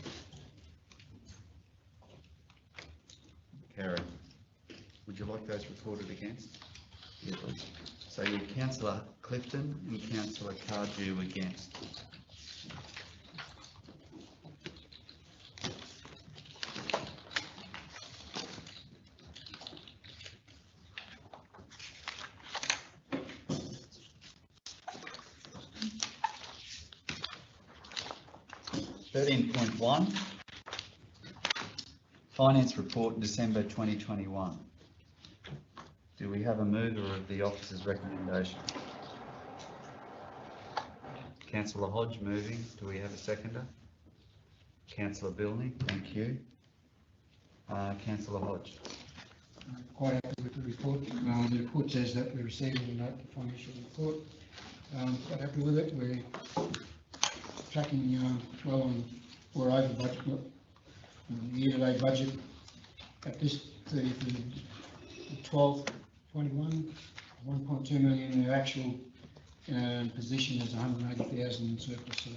Karen, would you like those recorded against? Yeah, please. So you Councillor Clifton and Councillor Cardew against. .1 Finance Report December 2021. Do we have a mover of the officer's recommendation? Councillor Hodge moving. Do we have a seconder? Councillor Bilney, thank you. Councillor Hodge. Quite happy with the report. The report says that we received a note the financial report. Quite happy with it. We're tracking well on, we're over budget. The year-to-date budget at this 30th of the 12th, 21, 1.2 million. The actual position is 180,000 in surplus. So,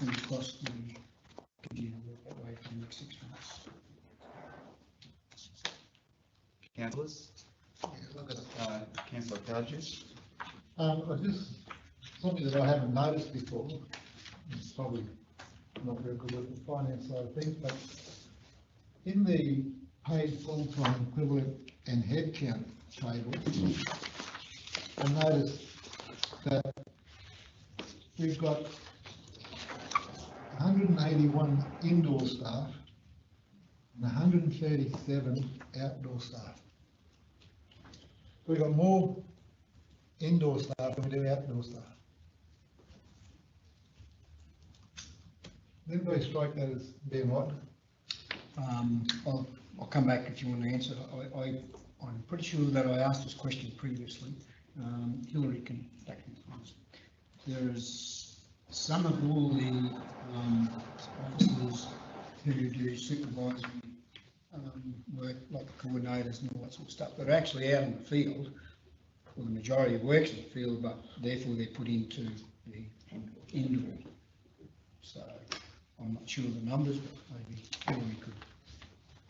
fingers crossed, we continue to work that way for the next 6 months. Councillors? Councillor Cardew. Something that I haven't noticed before, it's probably not very good with the finance side of things, but in the paid full-time equivalent and headcount table, I noticed that we've got 181 indoor staff and 137 outdoor staff. We've got more indoor staff than we do outdoor staff. Didn't they strike that as being odd? I'll come back if you want to answer. I'm pretty sure that I asked this question previously. Hillary can back me on this. There is some of all the officers who do supervisory work, like coordinators and all that sort of stuff, that are actually out in the field, well, the majority works in the field, but therefore they're put into the indoor. So I'm not sure of the numbers, but maybe Hillary could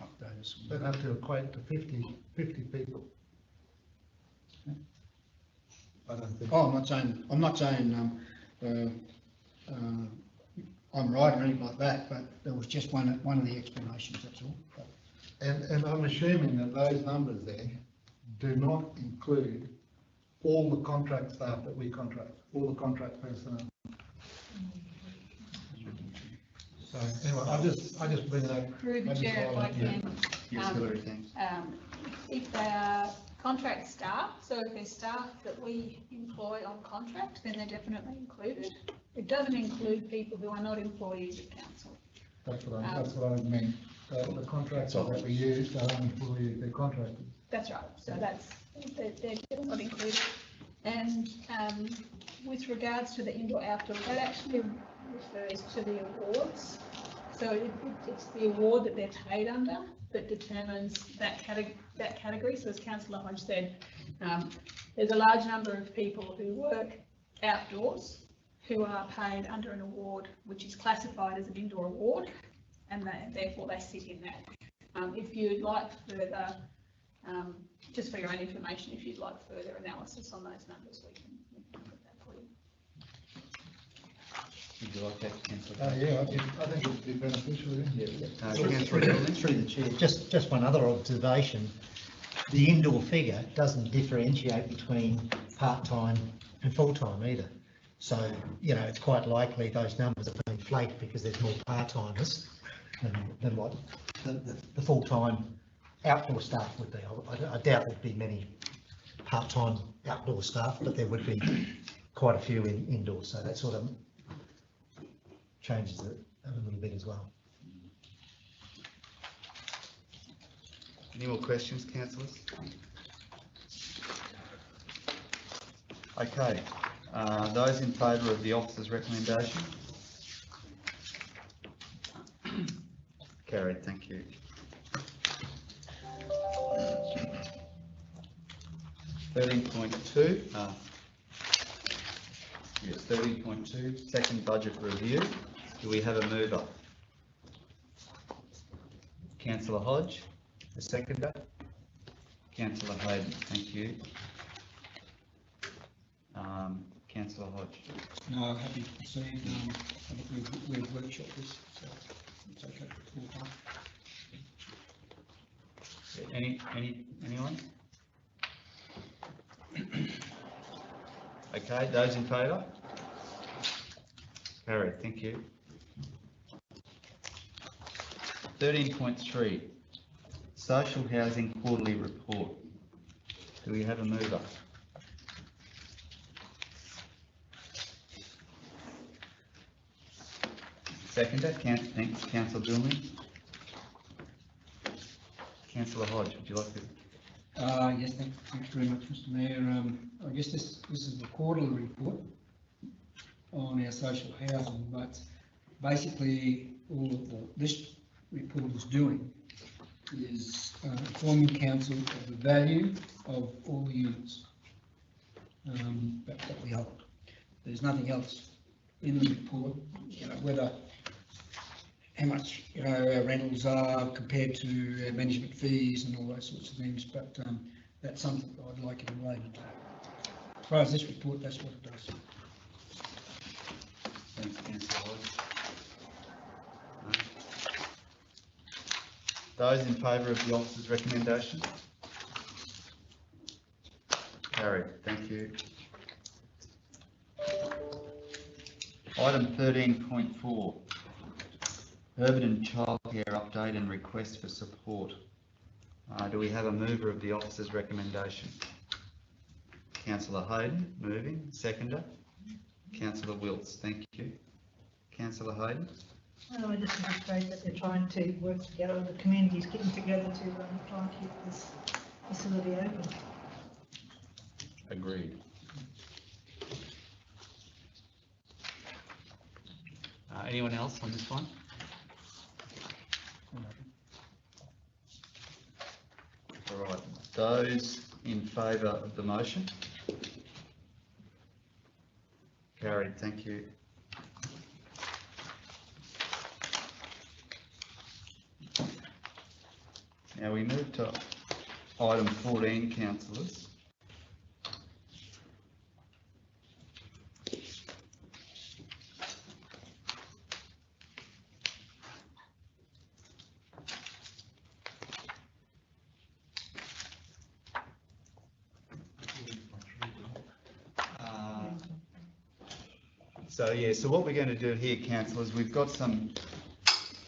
update us. That have to equate to 50 people. I don't think. Oh, I'm not saying I'm right or anything like that, but there was just one of the explanations, that's all. But And I'm assuming that those numbers there do not include all the contract staff that we contract, all the contract personnel. So anyway, I just bring that. Through the chair, if I can. Yes, Hillary, thanks. If they are contract staff, so if they're staff that we employ on contract, then they're definitely included. It doesn't include people who are not employees of council. That's what I meant. The contracts that we use are only fully, they're contracted. That's right, so they're not included. And with regards to the indoor-outdoor, that actually refers to the awards. So it's the award that they're paid under that determines that category. So as Councillor Hodge said, there's a large number of people who work outdoors who are paid under an award which is classified as an indoor award, and therefore they sit in that. If you'd like further, just for your own information, if you'd like further analysis on those numbers, we can put that for you. Would you like that, Councillor? Yeah, I think it would be beneficial. Through the chair, just one other observation. The indoor figure doesn't differentiate between part-time and full-time either. So, you know, it's quite likely those numbers are being inflated because there's more part-timers than what the full-time outdoor staff would be. I doubt there'd be many part-time outdoor staff, but there would be quite a few indoors. So that sort of changes it a little bit as well. Any more questions, councillors? Okay, those in favour of the officer's recommendation? Carried, thank you. (13.2). Yes, 13.2, second budget review. Do we have a mover? Councillor Hodge, a seconder. Councillor Hayden, thank you. Councillor Hodge. no, happy to proceed. I think we've workshopped this, so it's okay. Anyone? Okay, those in favour? Carried, thank you. 13.3, social housing quarterly report. Do we have a mover? Seconder, thanks, Councillor Billman. Councillor Hodge, would you like to? Yes, thanks very much, Mr. Mayor. I guess this is the quarterly report on our social housing, but basically all this report is doing is informing council of the value of all the units that we hold. There's nothing else in the report, you know, whether how much, you know, our rentals are compared to our management fees and all those sorts of things, but that's something that I'd like it related to. As far as this report, that's what it does. Thanks, Councillor Hodge. Those in favour of the officer's recommendation? Carried, thank you. Item 13.4, urban and childcare update and request for support. Do we have a mover of the officer's recommendation? Councillor Hayden, moving. Seconder? Councillor Wilts, thank you. Councillor Hayden? No, I just appreciate that they're trying to work together, the community's getting together to try and keep this facility open. Agreed. Anyone else on this one? All right, those in favour of the motion? Carried, thank you. Now we move to item 14, councillors. So what we're going to do here, councillors, we've got some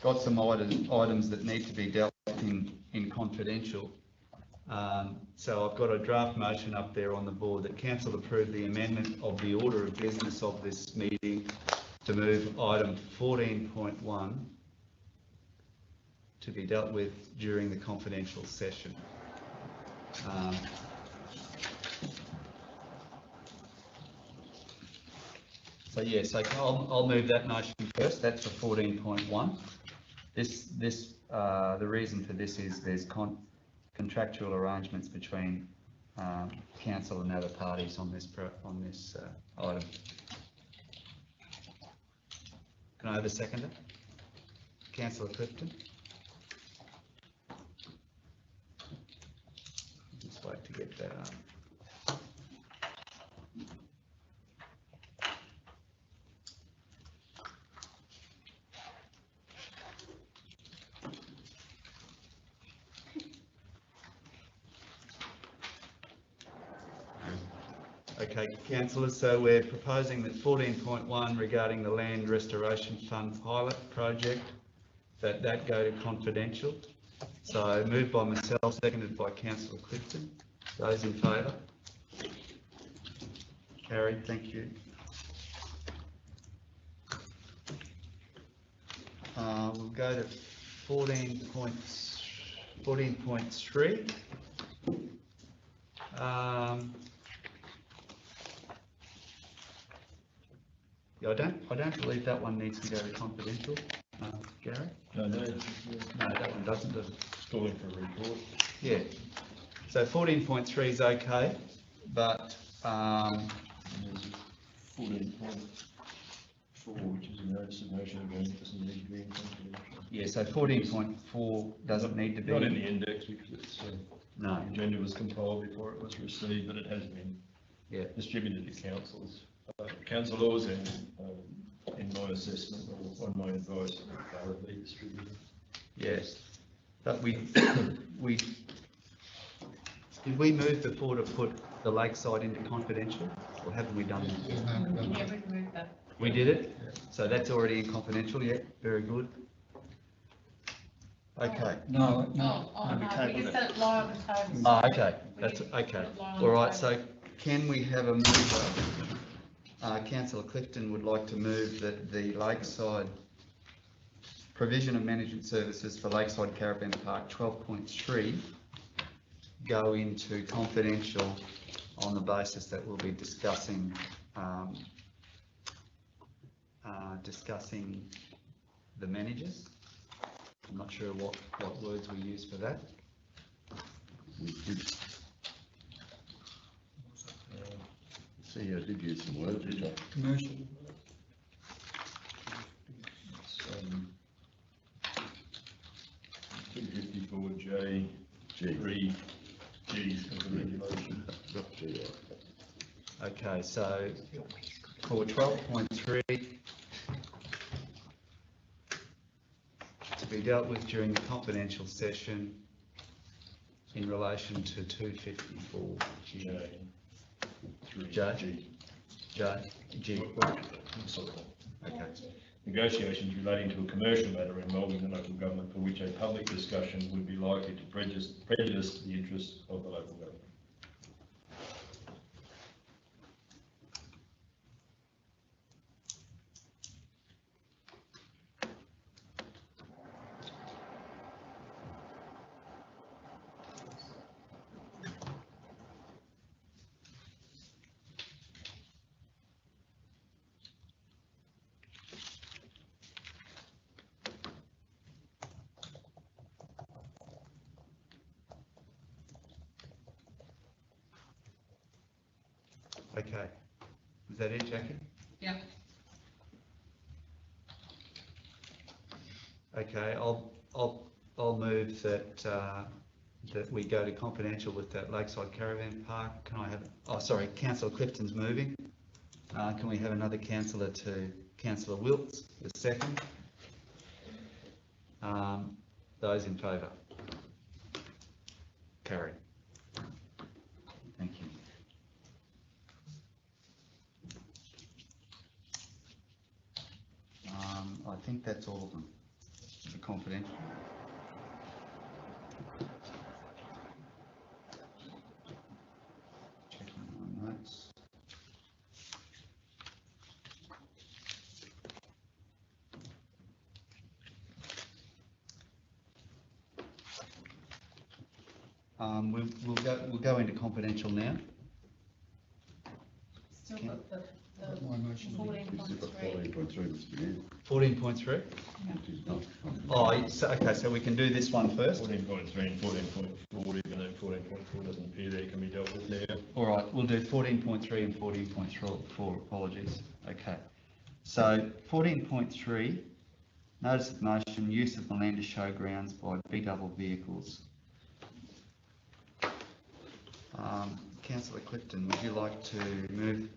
items that need to be dealt with in confidential. So I've got a draft motion up there on the board that council approve the amendment of the order of business of this meeting to move item 14.1 to be dealt with during the confidential session. So yes, I'll move that motion first. That's for 14.1. The reason for this is there's contractual arrangements between council and other parties on this item. Can I have a seconder? Councillor Clifton. Just wait to get that up. Okay, councillors, so we're proposing that 14.1 regarding the Land Restoration Fund pilot project, that go to confidential. So moved by myself, seconded by councillor Clifton. Those in favour? Carried, thank you. We'll go to 14.3. I don't believe that one needs to go to confidential, Gary? No, that one doesn't, does it? Calling for a report. Yeah. So 14.3 is okay, but 14.4, which is a notice of motion again, doesn't need to be in confidential. Yeah, so 14.4 doesn't need to be. Not in the index because it's no. The agenda was compiled before it was received, but it has been distributed to councillors. Councillors, and in my assessment or on my advice, thoroughly distributed. Yes, but did we move before to put the lakeside into confidential, or haven't we done that? Yeah, we moved that. We did it, so that's already in confidential. Yeah, very good. Okay. No. No, we just said lie on the table. Oh, okay, that's okay. All right, so can we have a mover? Councillor Clifton would like to move that the Lakeside provision of management services for Lakeside Caravan Park 12.3 go into confidential on the basis that we'll be discussing the managers. I'm not sure what words we use for that. See, I did use some words, which I... Commercial. It's 254J, G3, G's of the regulation. Okay, so for 12.3 to be dealt with during the confidential session in relation to 254G. G. Okay. Negotiations relating to a commercial matter involving the local government for which a public discussion would be likely to prejudice the interests of the local government. Okay. Is that it, Jackie? Yeah. Okay, I'll move that, that we go to confidential with that Lakeside Caravan Park. Can I have, oh, sorry, Councillor Clifton's moving. Can we have another councillor to Councillor Wilts, the second? Those in favour? Carried. Thank you. I think that's all of them, the confidential. Checking my notes. We'll go into confidential now. Still got the My motion. 14.3. 14.3? Oh, so, okay, so we can do this one first. 14.3 and 14.4, even though 14.4 doesn't appear there, can be dealt with now. All right, we'll do 14.3 and 14.4, apologies. Okay. So 14.3, notice of motion, use of Malanda Showgrounds by B-double vehicles. Councillor Clifton, would you like to move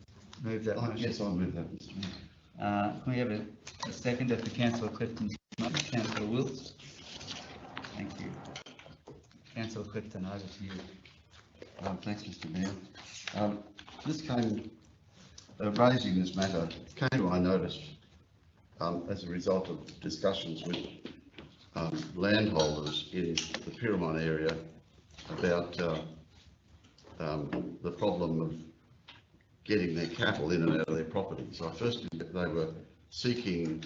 that motion? Yes, I'll move that, Mr. Mayor. Can we have a second for Councillor Clifton's motion? Councillor Wilts? Thank you. Councillor Clifton, over to you. Thanks, Mr. Mayor. This came, raising this matter came to my notice as a result of discussions with landholders in the Pyramon area about the problem of getting their cattle in and out of their properties. I first knew that they were seeking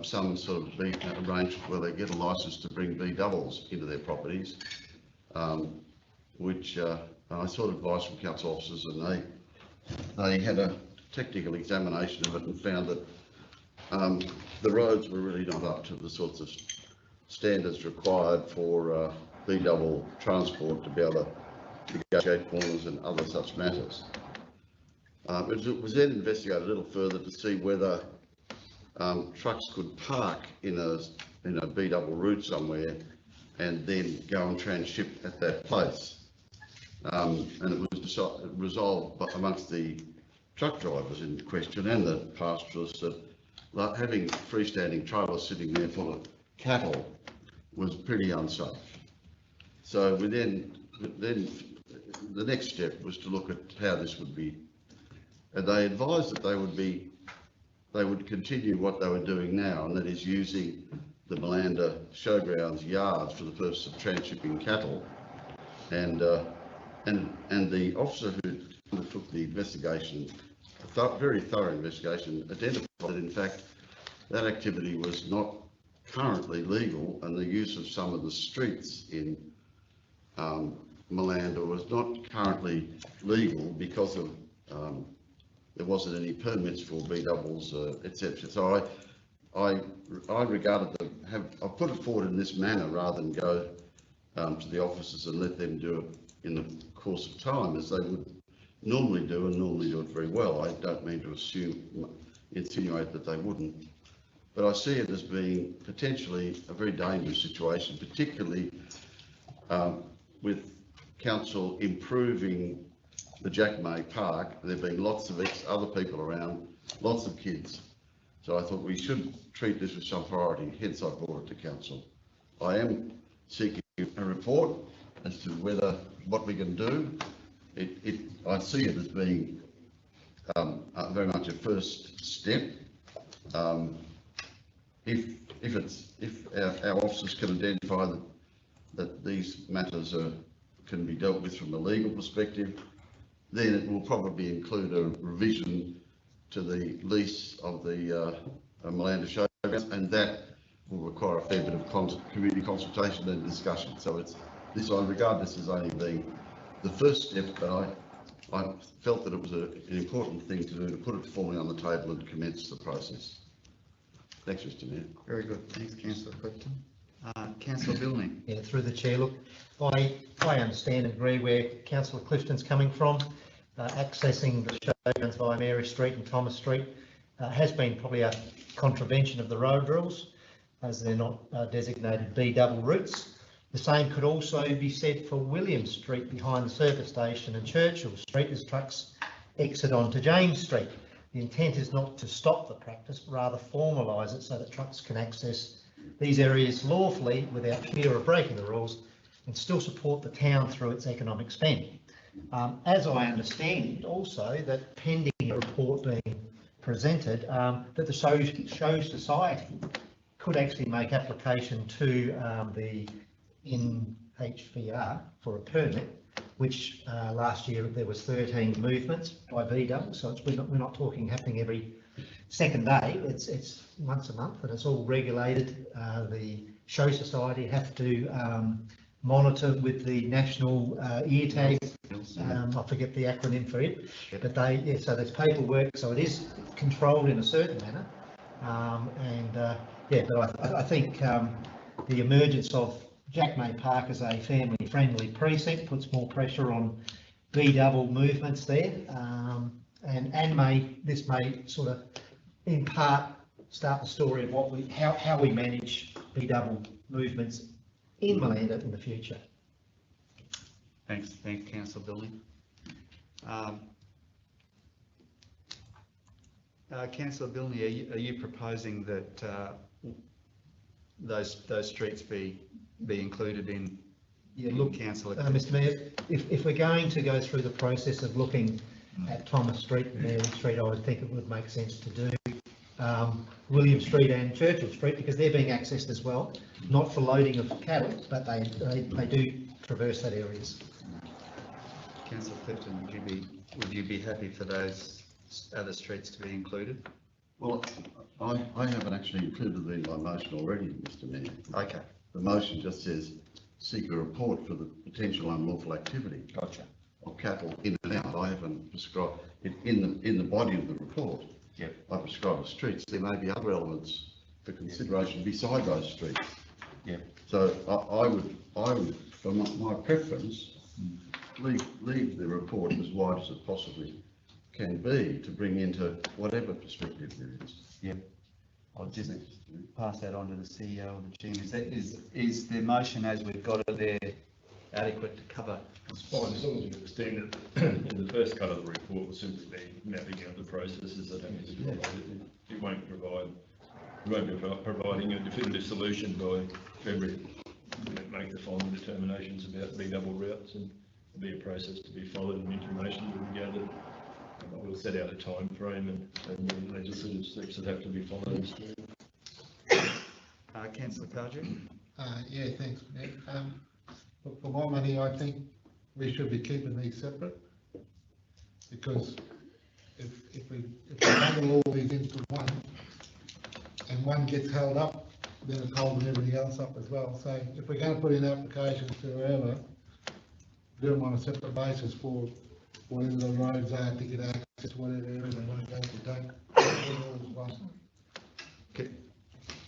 some sort of arrangement where they get a licence to bring B-doubles into their properties, which I sought advice from council officers, and they had a technical examination of it and found that the roads were really not up to the sorts of standards required for B-double transport to be able to negotiate corners and other such matters. It was then investigated a little further to see whether trucks could park in a B-double route somewhere and then go and tranship at that place. And it was resolved amongst the truck drivers in question and the pastoralists that having freestanding trailers sitting there full of cattle was pretty unsafe. So we then the next step was to look at how this would be, and they advised that they would continue what they were doing now, and that is using the Malanda Showgrounds yards for the purpose of transshipping cattle. And the officer who undertook the investigation, a very thorough investigation, identified that in fact that activity was not currently legal, and the use of some of the streets in Malanda was not currently legal because of there wasn't any permits for B-doubles, etc. So I regarded I put it forward in this manner rather than go to the officers and let them do it in the course of time as they would normally do, and normally do it very well. I don't mean to insinuate that they wouldn't, but I see it as being potentially a very dangerous situation, particularly with council improving the Jack May Park. There being lots of other people around, lots of kids. So I thought we should treat this with some priority, hence I brought it to council. I am seeking a report as to what we can do. I see it as being very much a first step. If our officers can identify that these matters can be dealt with from a legal perspective, then it will probably include a revision to the lease of the Malanda Showgrounds, and that will require a fair bit of community consultation and discussion. So I regard this as only being the first step, but I felt that it was an important thing to do, to put it formally on the table and commence the process. Thanks, Mr. Mayor. Very good. Thanks, Councillor Clifton. Councillor Billney. Yeah, through the chair. Look, I understand and agree where Councillor Clifton's coming from. accessing the showgrounds via Mary Street and Thomas Street has been probably a contravention of the road rules, as they're not designated B double routes. The same could also be said for William Street behind the service station and Churchill Street as trucks exit onto James Street. The intent is not to stop the practice, but rather formalise it so that trucks can access these areas lawfully without fear of breaking the rules and still support the town through its economic spend. As I understand also that pending a report being presented, that the Show Society could actually make application to the NHVR for a permit, which last year there was 13 movements by VW, so we're not talking happening every second day, it's once a month, and it's all regulated. The Show Society have to monitor with the national ear tag, I forget the acronym for it, but so there's paperwork, so it is controlled in a certain manner, but I think the emergence of Jack May Park as a family-friendly precinct puts more pressure on B-double movements there, and this may sort of in part start the story of how we manage B-double movements in Malanda in the future. Thanks, Councillor Billing. Councillor Billing, are you proposing that those streets be included in? Yeah, look, Councillor. Mr. Mayor, if we're going to go through the process of looking at Thomas Street and Mary Street, I would think it would make sense to do William Street and Churchill Street, because they're being accessed as well, not for loading of cattle, but they do traverse that areas. Councillor Clifton, would you be happy for those other streets to be included? Well, I haven't actually included them in my motion already, Mr. Mayor. Okay. The motion just says seek a report for the potential unlawful activity. Gotcha. Of cattle in and out. I haven't prescribed it in the body of the report. Yep. I prescribe the streets. There may be other elements for consideration beside those streets. Yeah. So I would, for my preference, leave the report as wide as it possibly can be to bring into whatever perspective there is. Yep. I'll just pass that on to the CEO of the GM. Is the motion as we've got it there adequate to cover? It's fine, as long as you understand that in the first cut of the report will simply be mapping out the processes that have to be provided. It won't be providing a definitive solution by February. Make the final determinations about B-double routes, and there'll be a process to be followed and information to be gathered. We'll set out a time frame and legislative steps that have to be followed. Councillor Cardew? Yeah, thanks, Nick. For my money, I think we should be keeping these separate, because if we bundle all these into one and one gets held up, then it's holding everything else up as well. So if we're going to put in applications to whoever, do them on a separate basis for whatever the roads are to get access, whatever area they want to go to, don't.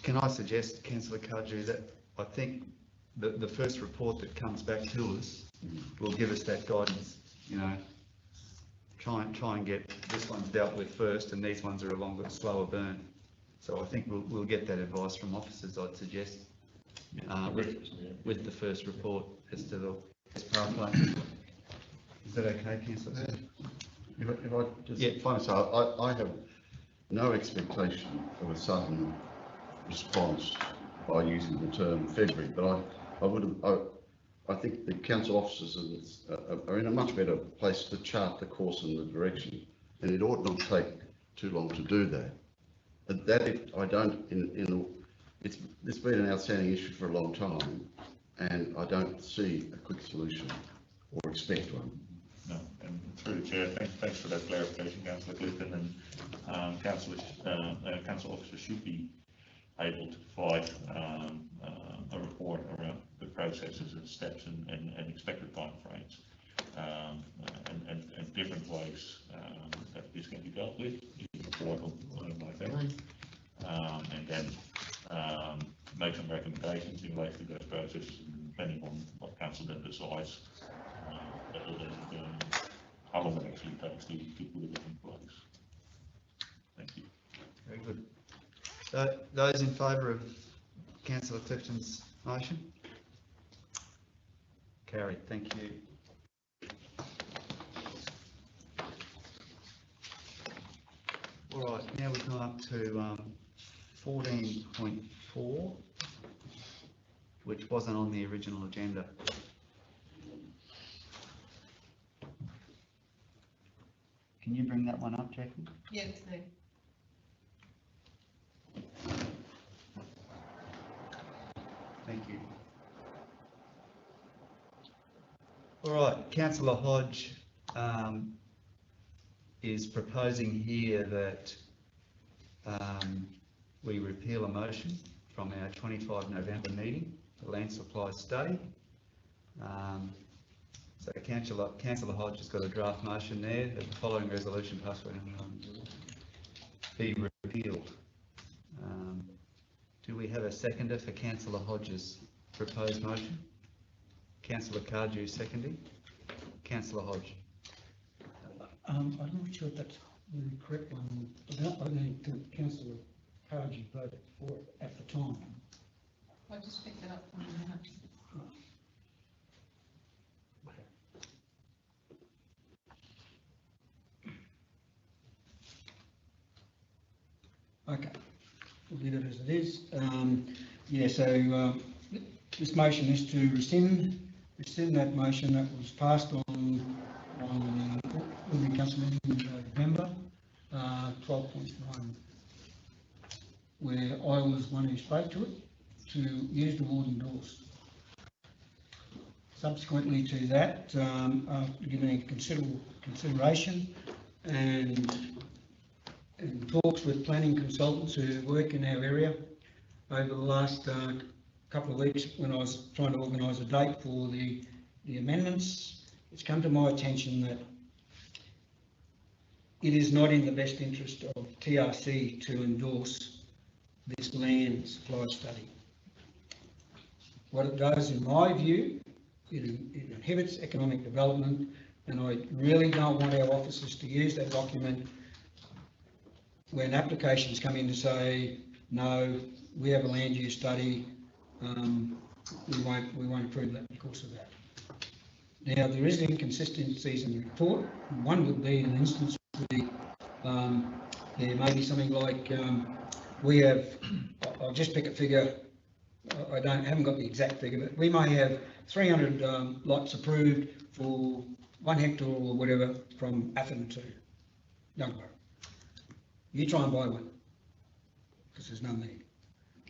Can I suggest, Councillor Cardew, that I think the first report that comes back to us will give us that guidance, you know, try and get this one's dealt with first and these ones are a longer, slower burn. So I think we'll get that advice from officers, I'd suggest, with the first report as to the best pathway. Is that okay, Councillor? If I just finally say, I have no expectation of a sudden response by using the term February, but I think the council officers are in a much better place to chart the course and the direction, and it ought not take too long to do that. But that it's been an outstanding issue for a long time, and I don't see a quick solution or expect one. No, and through the chair, thanks for that clarification, Councillor Clifton, and council officers should be able to provide a report around the processes and steps and expected timeframes and different ways that this can be dealt with in the report by February, and then make some recommendations in relation to those processes, depending on what council then decides whether they how long it actually takes to put it in place. Thank you. Very good. So those in favour of Councillor Clifton's motion? Carried, thank you. All right, now we've gone up to 14.4, which wasn't on the original agenda. Can you bring that one up, Jackie? Yeah, it's me. Thank you. All right, Councillor Hodge is proposing here that we repeal a motion from our 25 November meeting, the land supply study. So Councillor Hodge has got a draft motion there that the following resolution passed be repealed. Do we have a seconder for Councillor Hodge's proposed motion? Councillor Cardew seconding. Councillor Hodge. I'm not sure if that's the correct one. I don't think Councillor Cardew voted for it at the time. I just picked it up from the minutes. Okay, we'll leave it as it is. Yeah, so this motion is to rescind that motion that was passed on the council meeting in November 12.9, where I was one who spoke to it, to use the word endorsed. Subsequently to that, after giving it considerable consideration and talks with planning consultants who work in our area over the last couple of weeks, when I was trying to organise a date for the amendments, it's come to my attention that it is not in the best interest of TRC to endorse this land supply study. What it does, in my view, it inhibits economic development, and I really don't want our officers to use that document when applications come in to say, no, we have a land use study, we won't approve that because of that. Now, there is inconsistencies in the report. One would be an instance where there may be something like, we have, I'll just pick a figure, I haven't got the exact figure, but we may have 300 lots approved for 1 hectare or whatever from Attendant to Youngborough. You try and buy one, because there's no need.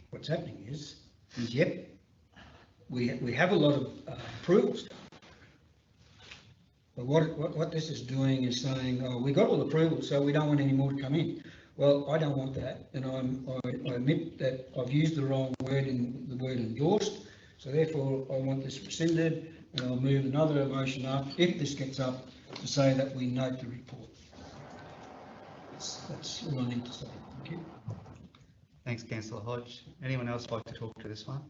What's happening is yep, we have a lot of approvals. But what this is doing is saying, oh, we got all the approvals, so we don't want any more to come in. Well, I don't want that, and I admit that I've used the wrong word in the word endorsed, so therefore I want this rescinded, and I'll move another motion up, if this gets up, to say that we note the report. That's all I need to say. Thank you. Thanks, Councillor Hodge. Anyone else like to talk to this one?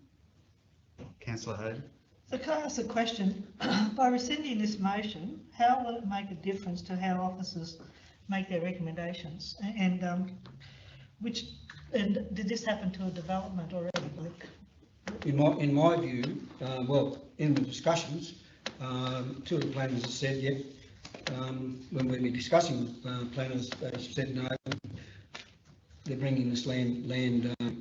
Councillor Hayden. So can I ask a question? By rescinding this motion, how will it make a difference to how officers make their recommendations? And did this happen to a development already? In my view, well, in the discussions, two of the planners have said, yep, when we were discussing with planners, they said no, they're bringing this land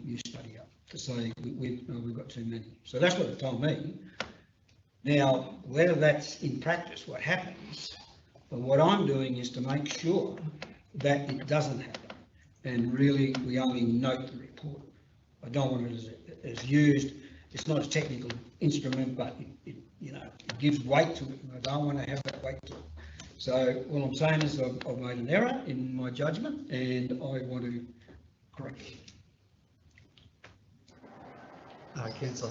use study up to say we've got too many. So that's what they told me. Now, whether that's in practice what happens, but what I'm doing is to make sure that it doesn't happen, and really we only note the report. I don't want it as used. It's not a technical instrument, but it gives weight to it, and I don't want to have that weight to it. So all I'm saying is I've made an error in my judgment, and I want to correct it. So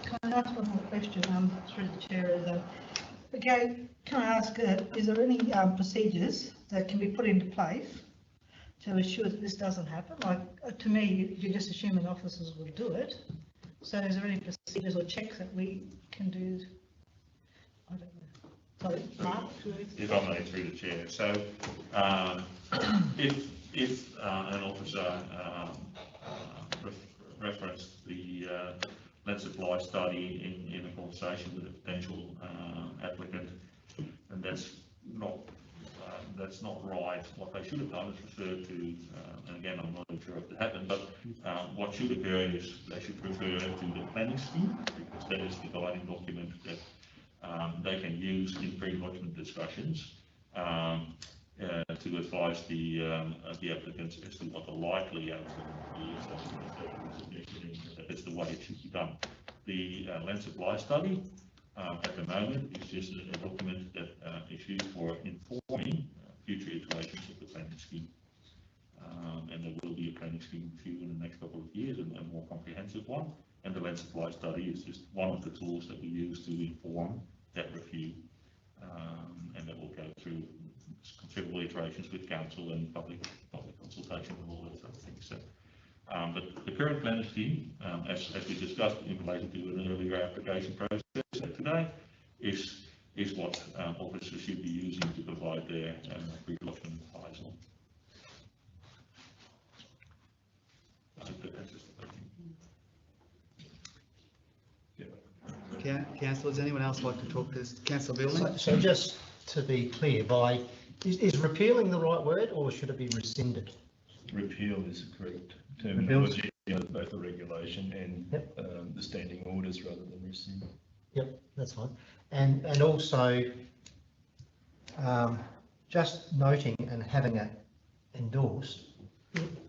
can I ask one more question through the chair? Okay, can I ask, is there any procedures that can be put into place to ensure that this doesn't happen? Like, to me, you're just assuming officers will do it. So is there any procedures or checks that we can do? I don't know. Sorry, Mark? If I may, through the chair. So, if an officer referenced the land supply study in a conversation with a potential applicant, and that's not right. What they should have done is refer to, and again, I'm not sure if it happened, but what should occur is they should refer to the planning scheme, because that is the guiding document that they can use in pre-lodgement discussions to advise the applicants as to what the likely outcome is. That's the way it should be done. The land supply study at the moment is just a document that is used for informing future iterations of the planning scheme. And there will be a planning scheme review in the next couple of years, and a more comprehensive one. And the land supply study is just one of the tools that we use to inform that review. And that will go through considerable iterations with council and public consultation and all those sort of things. So, but the current planning scheme, as we discussed in relation to an earlier application process today, is what officers should be using to provide their pre-lodgement advice. Councillor, does anyone else like to talk to this? Councillor Building? So just to be clear, is repealing the right word, or should it be rescinded? Repeal is the correct terminology, both the regulation and the standing orders rather than rescind. Yep, that's fine. And also, just noting and having it endorsed,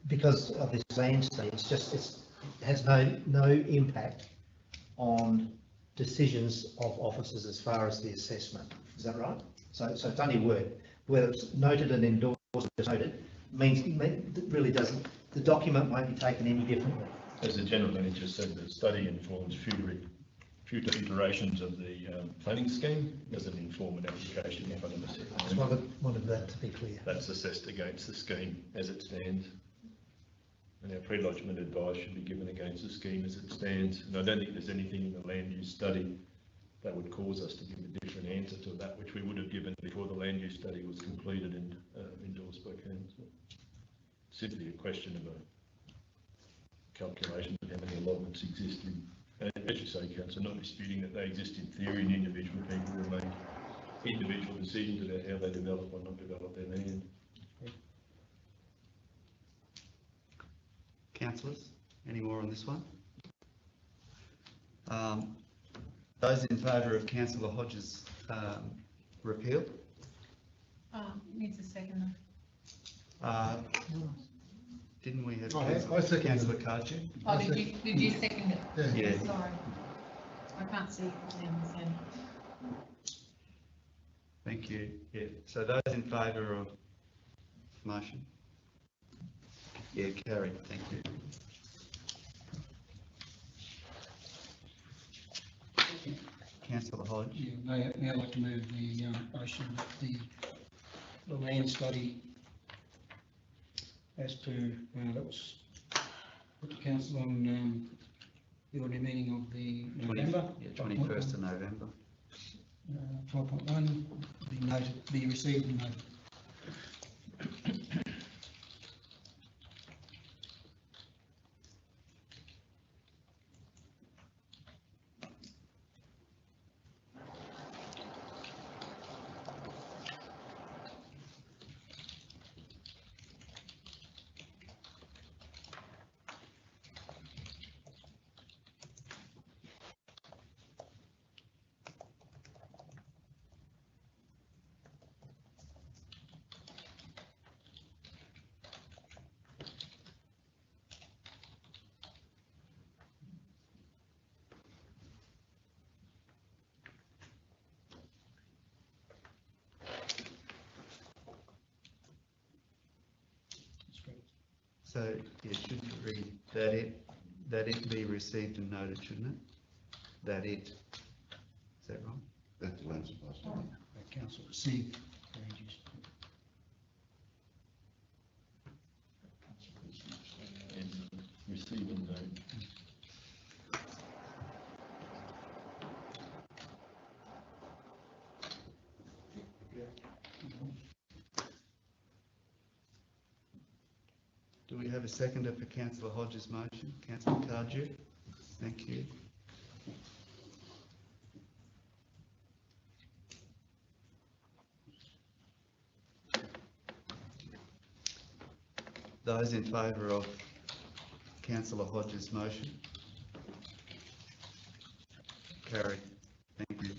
because of this land study, it has no impact on decisions of officers as far as the assessment. Is that right? So it's only a word. Whether it's noted and endorsed or noted it really doesn't, the document won't be taken any differently. As the General Manager said, the study informs future iterations of the planning scheme. Doesn't inform an application. I just wanted that to be clear. That's assessed against the scheme as it stands. And our pre-lodgement advice should be given against the scheme as it stands. And I don't think there's anything in the land use study that would cause us to give a different answer to that, which we would have given before the land use study was completed and endorsed by council. Simply a question of a calculation of how many allotments exist in, as you say, council, not disputing that they exist in theory, and individual people will make individual decisions about how they develop or not develop their land. Councillors, any more on this one? Those in favour of Councillor Hodges' repeal? Needs a second. Didn't we have I second Councillor Cardew? Oh, did you second it? Yeah. Sorry. I can't see it. Thank you. Yeah. So those in favour of motion? Yeah, carried. Thank you. Councillor Hodge. Yeah, may I like to move the motion that the land study as per, that was put to council on the ordinary meeting of the November. 21st of November. 12.1 be received and noted. So it should read that it be received and noted, shouldn't it? That it. Is that wrong? That's the land supply study. Council received. Receive and note. Do we have a seconder for councillor Hodges' motion? Councillor Cardew? Thank you. Those in favour of councillor Hodges' motion? Carried. Thank you.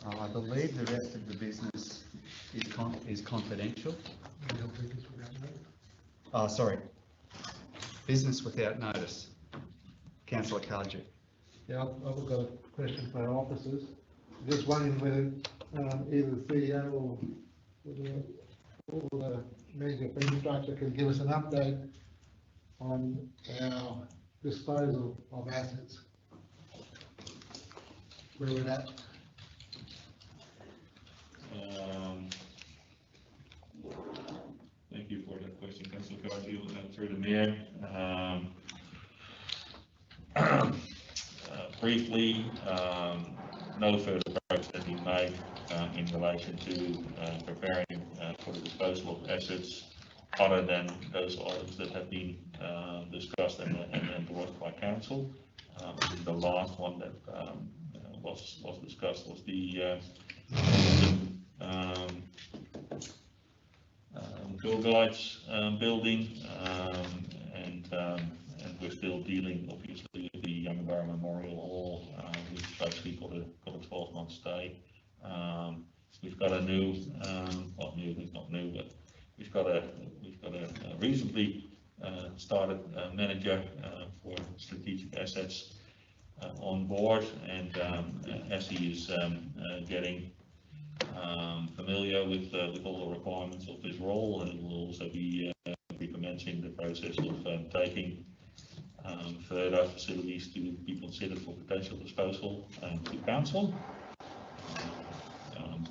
I believe the rest of the business is confidential. Oh, sorry. Business without notice. Councillor Cardew. Yeah, I've got a question for our officers. Just wondering whether either the CEO or the manager of infrastructure can give us an update on our disposal of assets. Where we're at. Thank you for that question, Councillor Cardew, through the Mayor. Briefly, no further progress has been made in relation to preparing for the disposal of assets other than those items that have been discussed and endorsed by Council. The last one that was discussed was the tour guides building, and we're still dealing obviously with the Young Barra Memorial Hall, which basically got a 12-month stay. We've got a new, not new, but we've got a reasonably started manager for strategic assets on board, and as he is getting familiar with all the requirements of his role, and will also be recommencing the process of taking further facilities to be considered for potential disposal to Council.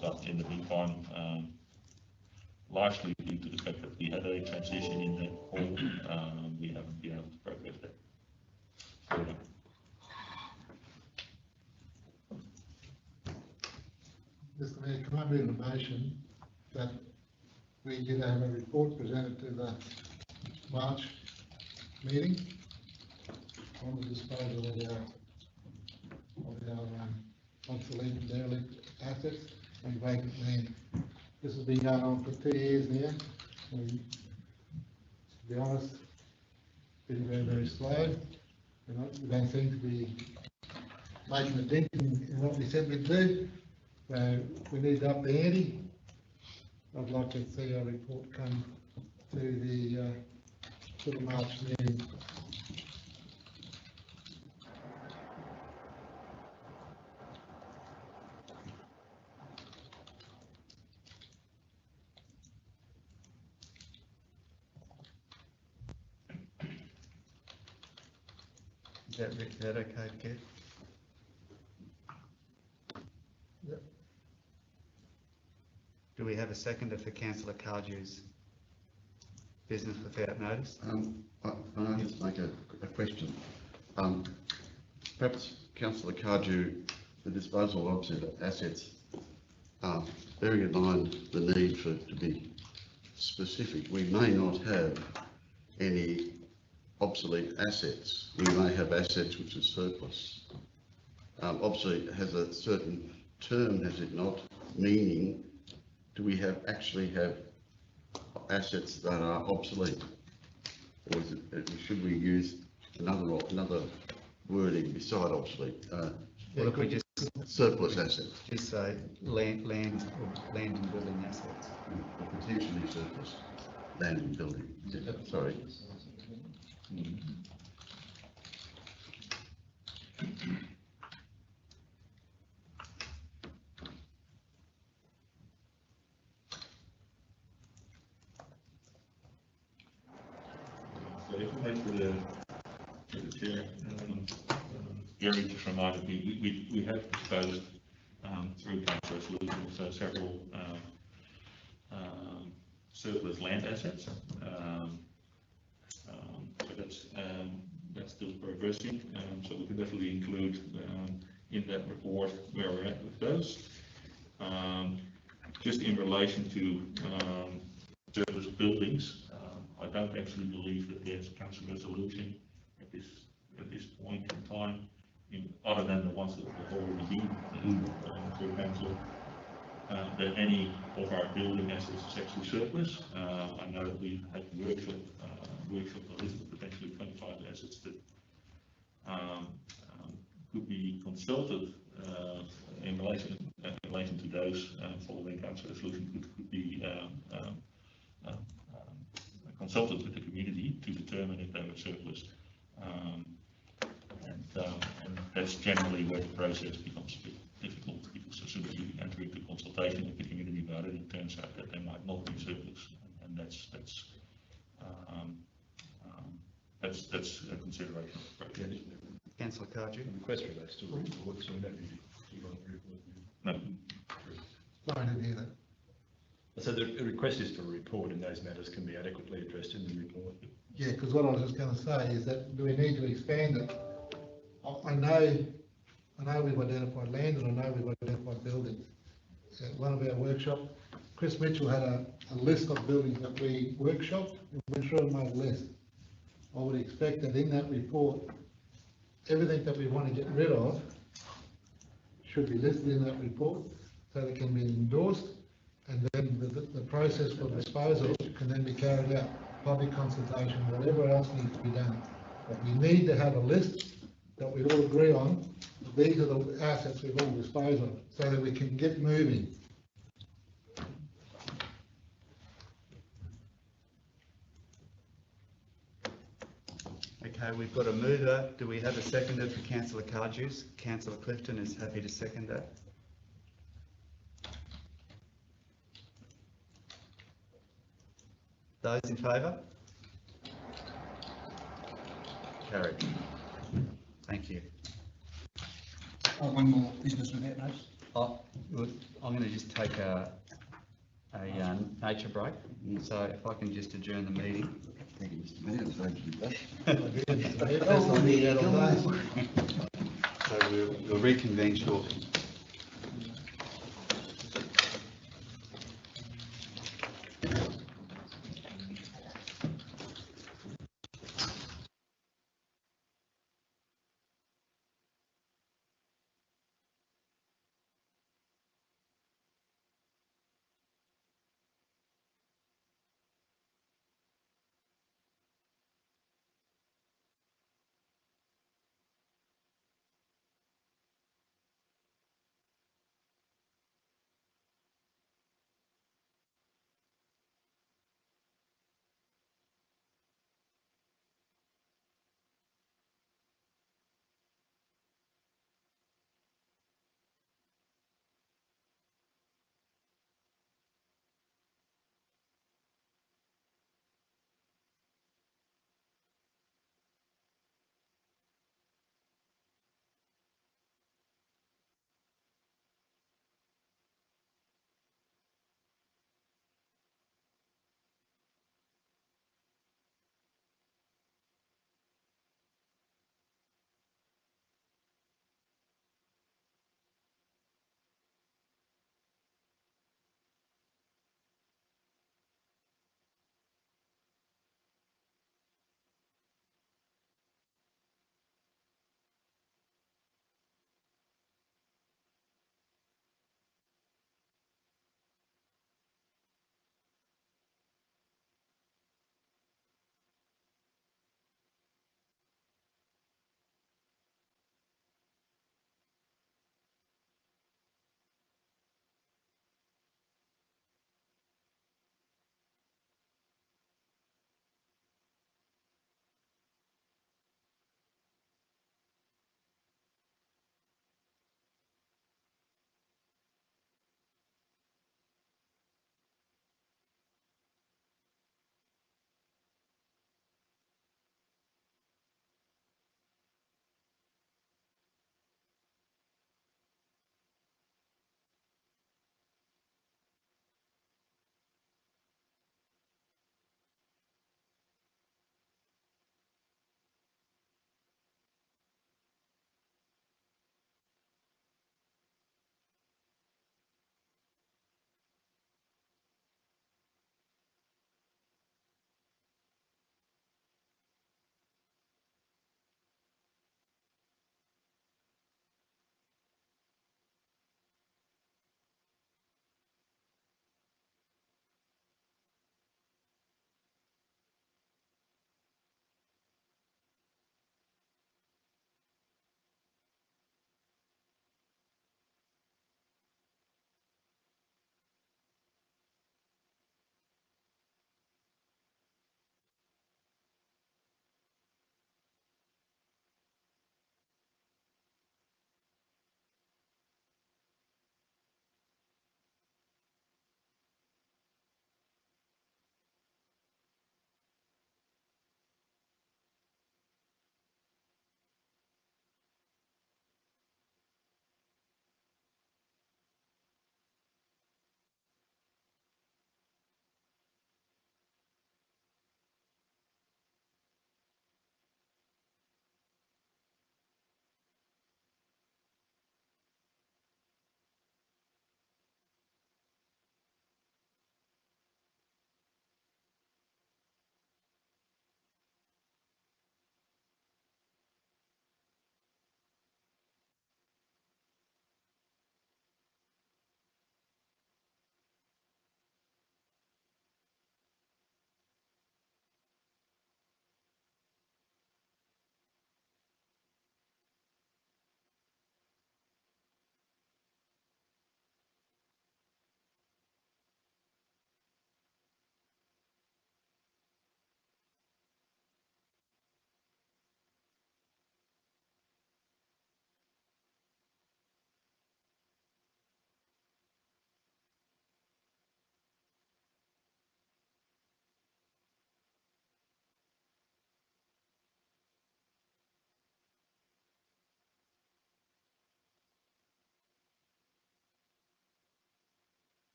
But in the meantime, largely due to the fact that we had a transition in the hall, we haven't been able to progress that further. Mr. Mayor, can I move a motion that we did have a report presented to the March meeting on the disposal of our obsolete and derelict assets and vacant land. This has been going on for 2 years now. And to be honest, been very, very slow. We don't seem to be making a dent in what we said we'd do. So we need to up the ante. I'd like to see our report come to the March meeting. Is that okay to get? Yep. Do we have a seconder for councillor Cardew's business without notice? Can I just make a question? Perhaps councillor Cardew, the disposal of obsolete assets, bearing in mind the need to be specific, we may not have any obsolete assets. We may have assets which are surplus. Obsolete has a certain term, has it not? Meaning, do we actually have assets that are obsolete, or is it, should we use another wording beside obsolete? What if we just surplus assets? Just say land and building assets. Or potentially surplus land and building. Sorry. So if I to the chair, Gary just reminded me, we have disposed through council resolution also several surplus land assets. So that's still progressing, so we can definitely include in that report where we're at with those. just in relation to surplus buildings, I don't actually believe that there's a council resolution at this point in time, other than the ones that have already been through council, that any of our building assets is actually surplus. I know that we've had workshop a list of potentially 25 assets that could be consulted in relation to those following council resolution could be consulted with the community to determine if they were surplus. And that's generally where the process becomes a bit difficult, because as soon as you enter into consultation with the community about it, it turns out that they might not be surplus, and that's a consideration. Councillor Cardew. The request relates to reports, so we don't need to No. Sorry, I didn't hear that. So the request is for a report, and those matters can be adequately addressed in the report. Yeah, because what I was just going to say is that, do we need to expand it? I know we've identified land, and I know we've identified buildings. At one of our workshops, Chris Mitchell had a list of buildings that we workshopped, and went through and made a list. I would expect that in that report, everything that we want to get rid of should be listed in that report, so that it can be endorsed, and then the process for disposal can then be carried out, public consultation, whatever else needs to be done. But we need to have a list that we all agree on. These are the assets we will dispose of, so that we can get moving. Okay, we've got a mover. Do we have a seconder for Councillor Cardew's? Councillor Clifton is happy to second that. Those in favour? Carried. Thank you. One more business without notice. Oh, good. I'm going to just take a nature break. So if I can just adjourn the meeting. Thank you, Mr. Mayor. It's great to be back. So we'll reconvene shortly.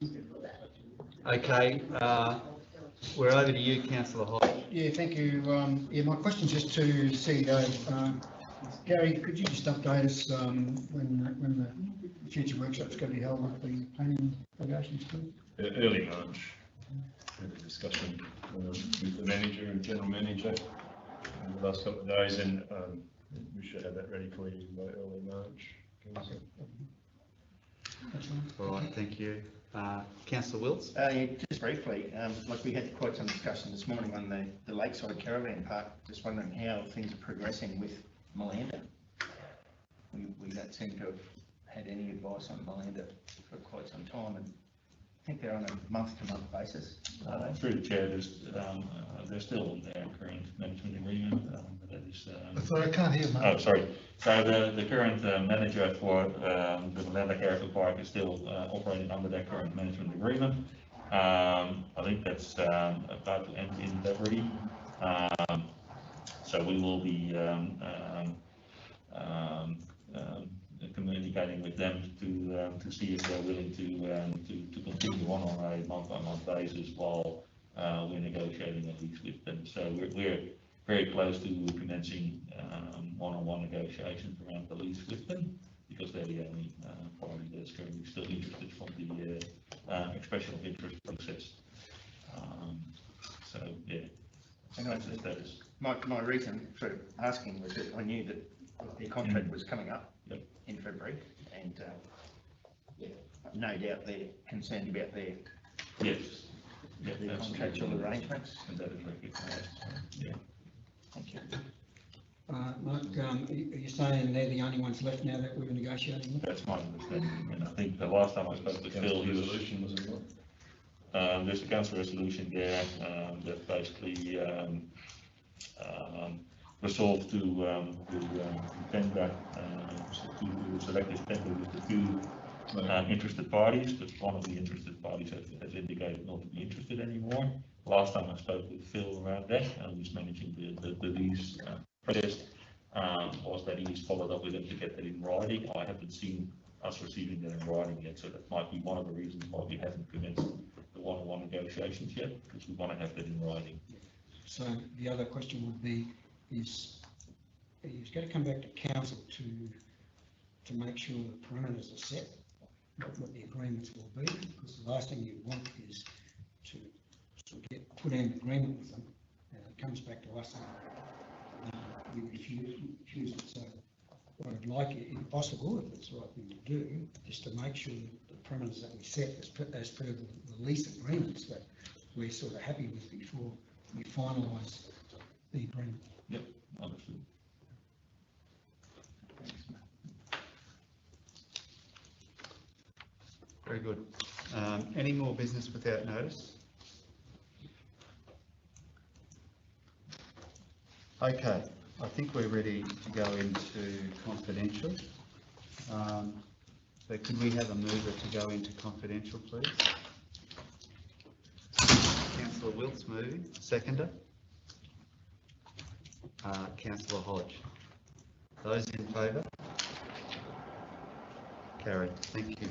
Okay, we're over to you, councillor Hodge. Yeah, thank you. Yeah, my question's just to CEO. Gary, could you just update us when the future workshop's going to be held with the planning delegations, please? Early March, had a discussion with the manager and general manager in the last couple of days, and we should have that ready for you by early March. All right, thank you. Councillor Wills? Yeah, just briefly, like we had quite some discussion this morning on the Lakeside Caravan Park, just wondering how things are progressing with Melinda. We don't seem to have had any advice on Melinda for quite some time, and I think they're on a month-to-month basis. Through the chair, they're still on their current management agreement. That is. Sorry, I can't hear, mate. Oh, sorry. So the current manager for the Melinda Caravan Park is still operating under that current management agreement. I think that's about to end in February. So we will be communicating with them to see if they're willing to continue on a month-by-month basis while we're negotiating a lease with them. So we're very close to commencing one-on-one negotiations around the lease with them, because they're the only party that's currently still interested from the expression of interest process. So yeah, that's the status. My reason for asking was that I knew that their contract was coming up in February, and no doubt they're concerned about their contractual arrangements. And that is recognised. Yeah. Thank you. Mark, are you saying they're the only ones left now that we're negotiating with? That's my understanding, and I think the last time I spoke with Phil, he was. There's a council resolution there that basically resolved to tender, to select this tender with the two interested parties, but one of the interested parties has indicated not to be interested anymore. Last time I spoke with Phil around that, who's managing the lease process, was that he's followed up with him to get that in writing. I haven't seen us receiving that in writing yet, so that might be one of the reasons why we haven't commenced the one-on-one negotiations yet, because we want to have that in writing. So the other question would be, is he's got to come back to council to make sure the parameters are set, what the agreements will be, because the last thing you want is to put in an agreement with them, and it comes back to us and we refuse it. So what I'd like, if possible, if it's the right thing to do, is to make sure that the parameters that we set as per the lease agreements that we're sort of happy with before we finalise the agreement. Yep, understood. Very good. Any more business without notice? Okay, I think we're ready to go into confidential. So could we have a mover to go into confidential, please? Councillor Wilkes moving. Seconder? Councillor Hodge. Those in favour? Carried. Thank you.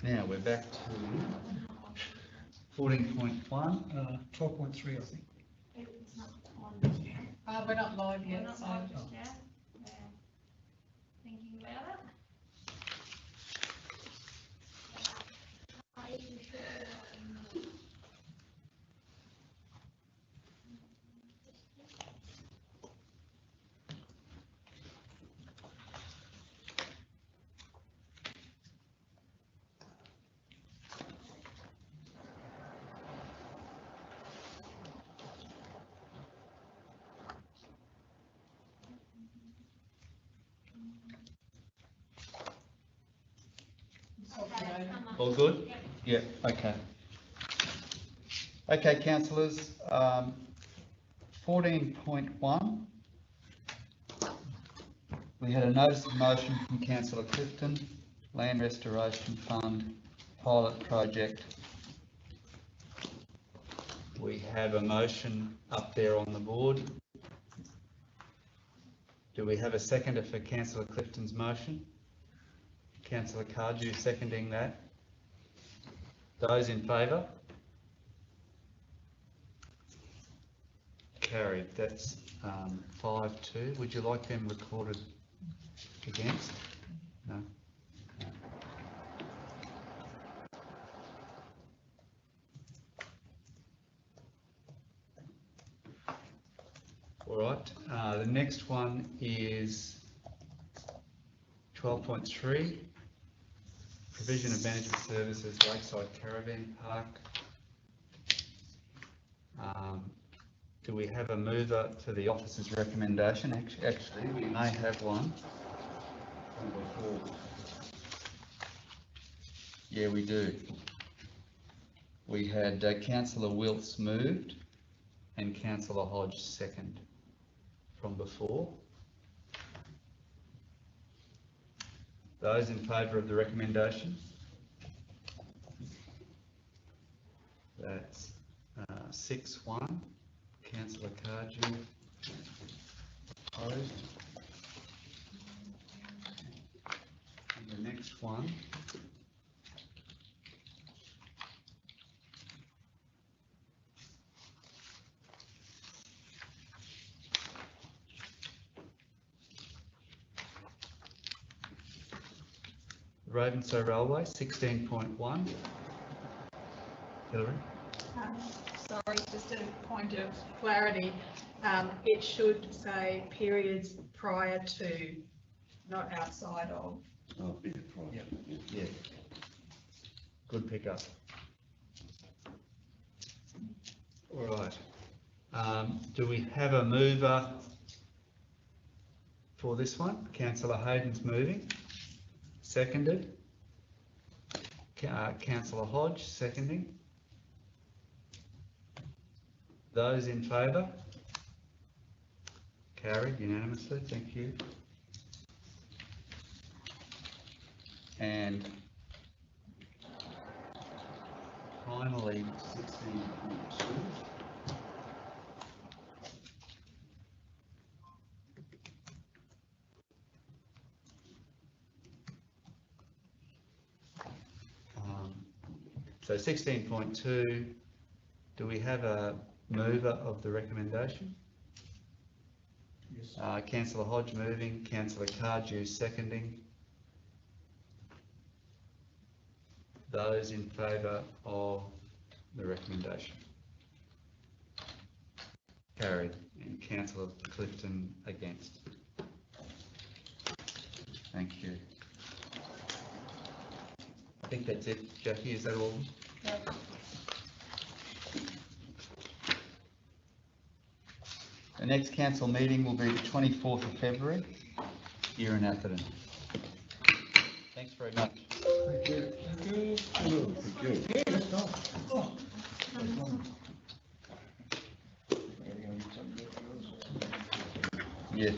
Now we're back to 14.1. 12.3, I think. It's not on. We're not live yet, so. Thinking about it. All good? Yeah, okay. Okay, councillors, 14.1. We had a notice of motion from Councillor Clifton, Land Restoration Fund, pilot project. We have a motion up there on the board. Do we have a seconder for Councillor Clifton's motion? Councillor Cardew seconding that. Those in favour? Carried. That's 5-2. Would you like them recorded against? No. No. All right. The next one is 12.3. Provision of management services, Lakeside Caravan Park. Do we have a mover for the officer's recommendation? Actually, we may have one. Yeah, we do. We had Councillor Wilts moved and Councillor Hodge second from before. Those in favour of the recommendation? That's 6-1. Councillor Cardew opposed. And the next one Ravensay Railway, 16.1. Hillary? Sorry, just a point of clarity. It should say periods prior to, not outside of. Oh, yeah, right. Yeah. Good pickup. All right. Do we have a mover for this one? Councillor Hayden's moving. Seconded. Councillor Hodge seconding. Those in favour? Carried unanimously, thank you. And finally, 16.2. So 16.2, do we have a mover of the recommendation? Yes. Councillor Hodge moving, Councillor Cardew seconding. Those in favour of the recommendation? Carried. And Councillor Clifton against. Thank you. I think that's it. Jackie, is that all? Yep. The next council meeting will be the 24th of February here in Attendant. Thanks very much. Thank you. Thank you. Thank you. Yeah.